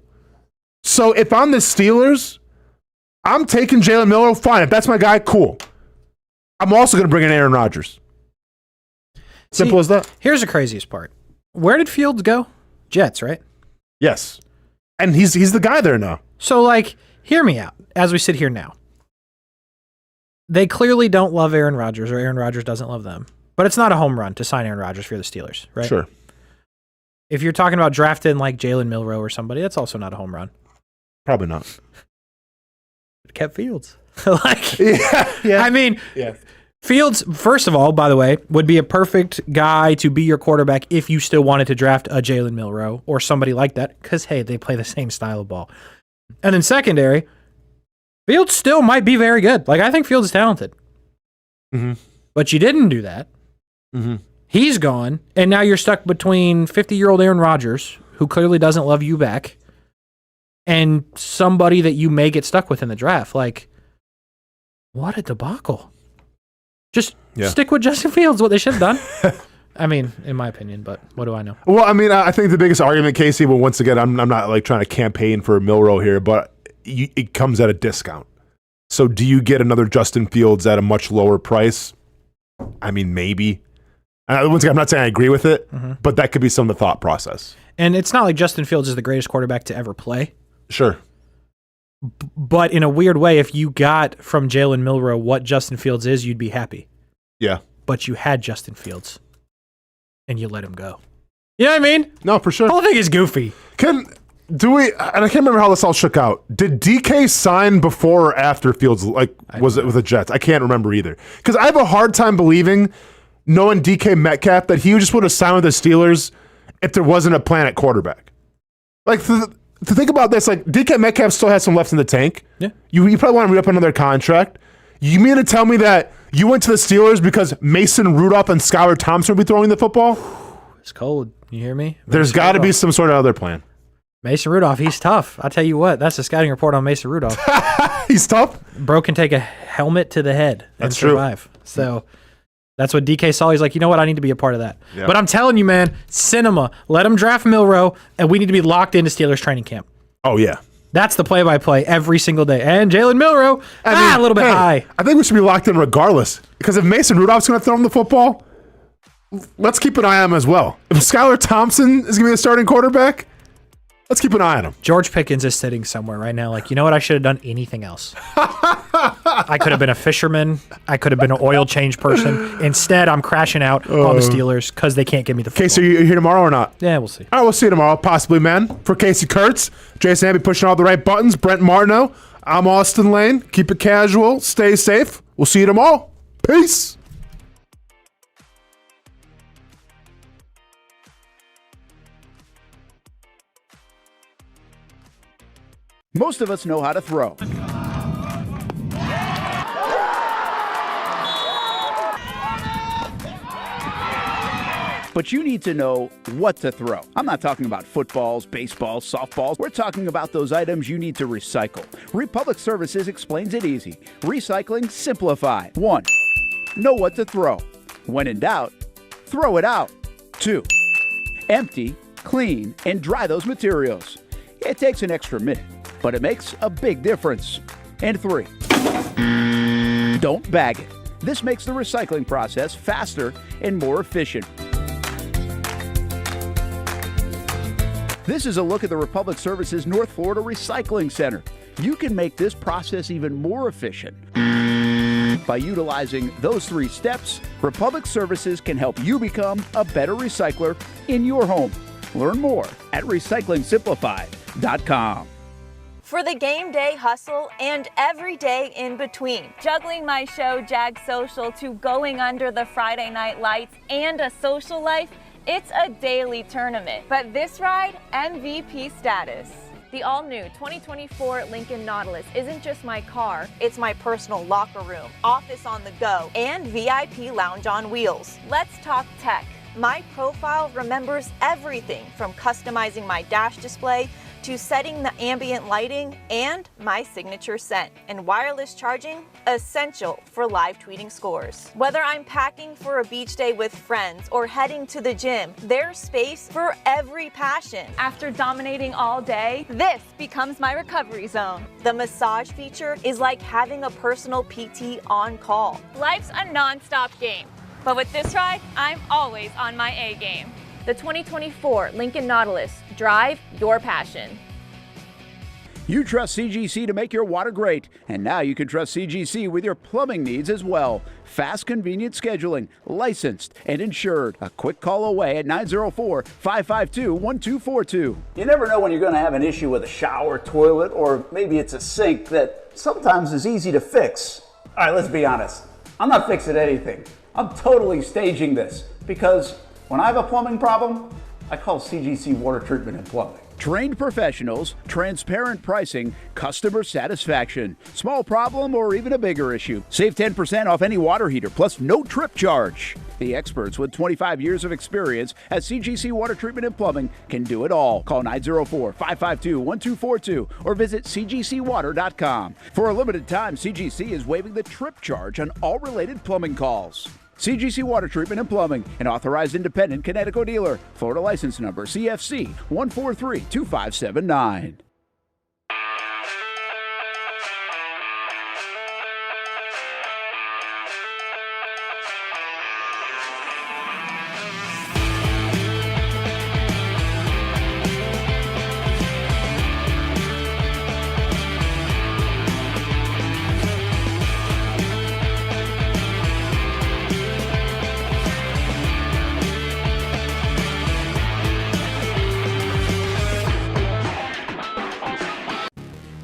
So if I'm the Steelers, I'm taking Jalen Milroe. Fine. If that's my guy, cool. I'm also going to bring in Aaron Rodgers. Simple as that. Here's the craziest part. Where did Fields go? Jets, right? Yes. And he's the guy there now. So, like, hear me out as we sit here now. They clearly don't love Aaron Rodgers, or Aaron Rodgers doesn't love them. But it's not a home run to sign Aaron Rodgers for the Steelers, right? Sure. If you're talking about drafting like Jalen Milroe or somebody, that's also not a home run. Probably not. It kept Fields. I mean, Fields, first of all, by the way, would be a perfect guy to be your quarterback if you still wanted to draft a Jalen Milroe or somebody like that, because, hey, they play the same style of ball. And then secondary, Fields still might be very good. Like, I think Fields is talented. Mm-hmm. But you didn't do that. Mm-hmm. He's gone, and now you're stuck between 50-year-old Aaron Rodgers, who clearly doesn't love you back, and somebody that you may get stuck with in the draft. Like, what a debacle. Just stick with Justin Fields, what they should have done. I mean, in my opinion, but what do I know? Well, I mean, I think the biggest argument, Casey, well, once again, I'm not like trying to campaign for Milroe here, but it comes at a discount. So do you get another Justin Fields at a much lower price? I mean, maybe. Once again, I'm not saying I agree with it, but that could be some of the thought process. And it's not like Justin Fields is the greatest quarterback to ever play. Sure. But in a weird way, if you got from Jalen Milroe what Justin Fields is, you'd be happy. Yeah. But you had Justin Fields, and you let him go. You know what I mean? No, for sure. The whole thing is goofy. Do we? And I can't remember how this all shook out. Did DK sign before or after Fields? Like, was it with the Jets? I can't remember either. Because I have a hard time believing, knowing DK Metcalf, that he just would have signed with the Steelers if there wasn't a plan at quarterback. Like, to think about this, like, DK Metcalf still has some left in the tank. Yeah. You probably want to re-up another contract. You mean to tell me that you went to the Steelers because Mason Rudolph and Skylar Thompson would be throwing the football? It's cold. You hear me? There's got to be some sort of other plan. Mason Rudolph, he's tough. I'll tell you what, that's the scouting report on Mason Rudolph. He's tough? Bro can take a helmet to the head and That's true. survive. So that's what DK saw. He's like, you know what? I need to be a part of that. Yeah. But I'm telling you, man, cinema. Let him draft Milroe, and we need to be locked into Steelers training camp. Oh, yeah. That's the play-by-play every single day. And Jalen Milroe, a little bit high. I think we should be locked in regardless. Because if Mason Rudolph's going to throw him the football, let's keep an eye on him as well. If Skylar Thompson is going to be the starting quarterback, let's keep an eye on him. George Pickens is sitting somewhere right now like, you know what? I should have done anything else. I could have been a fisherman. I could have been an oil change person. Instead, I'm crashing out on the Steelers because they can't give me the football. Okay, so you here tomorrow or not? Yeah, we'll see. All right, we'll see you tomorrow, possibly, man. For Casey Kurtz, Jason Abbey pushing all the right buttons, Brent Martineau, I'm Austen Lane. Keep it casual. Stay safe. We'll see you tomorrow. Peace. Most of us know how to throw. But you need to know what to throw. I'm not talking about footballs, baseballs, softballs. We're talking about those items you need to recycle. Republic Services explains it easy. Recycling simplified. 1. Know what to throw. When in doubt, throw it out. 2. Empty, clean, and dry those materials. It takes an extra minute, but it makes a big difference. And 3. Don't bag it. This makes the recycling process faster and more efficient. This is a look at the Republic Services North Florida Recycling Center. You can make this process even more efficient. By utilizing those 3 steps, Republic Services can help you become a better recycler in your home. Learn more at recyclingsimplified.com. For the game day hustle and every day in between, juggling my show Jags Social to going under the Friday night lights and a social life, it's a daily tournament. But this ride, MVP status. The all-new 2024 Lincoln Nautilus isn't just my car, it's my personal locker room, office on the go, and VIP lounge on wheels. Let's talk tech. My profile remembers everything from customizing my dash display to setting the ambient lighting and my signature scent. And wireless charging, essential for live tweeting scores. Whether I'm packing for a beach day with friends or heading to the gym, there's space for every passion. After dominating all day, this becomes my recovery zone. The massage feature is like having a personal PT on call. Life's a non-stop game, but with this ride, I'm always on my A game. The 2024 Lincoln Nautilus. Drive your passion. You trust CGC to make your water great, and now you can trust CGC with your plumbing needs as well. Fast, convenient scheduling, licensed and insured. A quick call away at 904-552-1242. You never know when you're going to have an issue with a shower, toilet, or maybe it's a sink that sometimes is easy to fix. All right, let's be honest. I'm not fixing anything. I'm totally staging this because when I have a plumbing problem, I call CGC Water Treatment and Plumbing. Trained professionals, transparent pricing, customer satisfaction. Small problem or even a bigger issue. Save 10% off any water heater plus no trip charge. The experts with 25 years of experience at CGC Water Treatment and Plumbing can do it all. Call 904-552-1242 or visit cgcwater.com. For a limited time, CGC is waiving the trip charge on all related plumbing calls. CGC Water Treatment and Plumbing, an authorized independent Connecticut dealer. Florida license number CFC 1432579.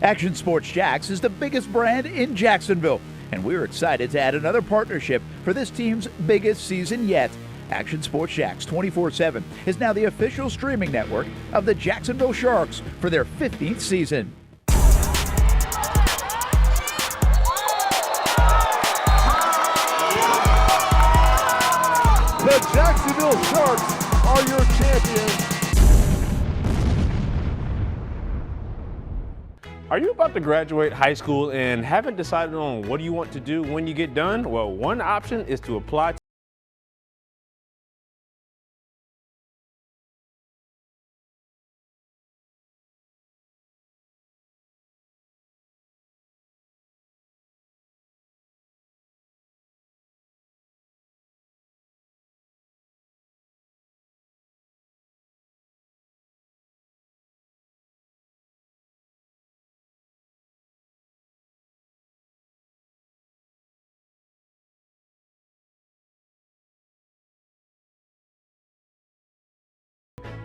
Action Sports Jax is the biggest brand in Jacksonville, and we're excited to add another partnership for this team's biggest season yet. Action Sports Jax 24/7 is now the official streaming network of the Jacksonville Sharks for their 15th season. The Jacksonville Sharks are your champions. Are you about to graduate high school and haven't decided on what you want to do when you get done? Well, one option is to apply to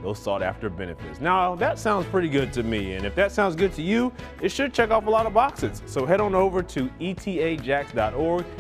those sought-after benefits. Now, that sounds pretty good to me, and if that sounds good to you, it should check off a lot of boxes. So head on over to etajax.org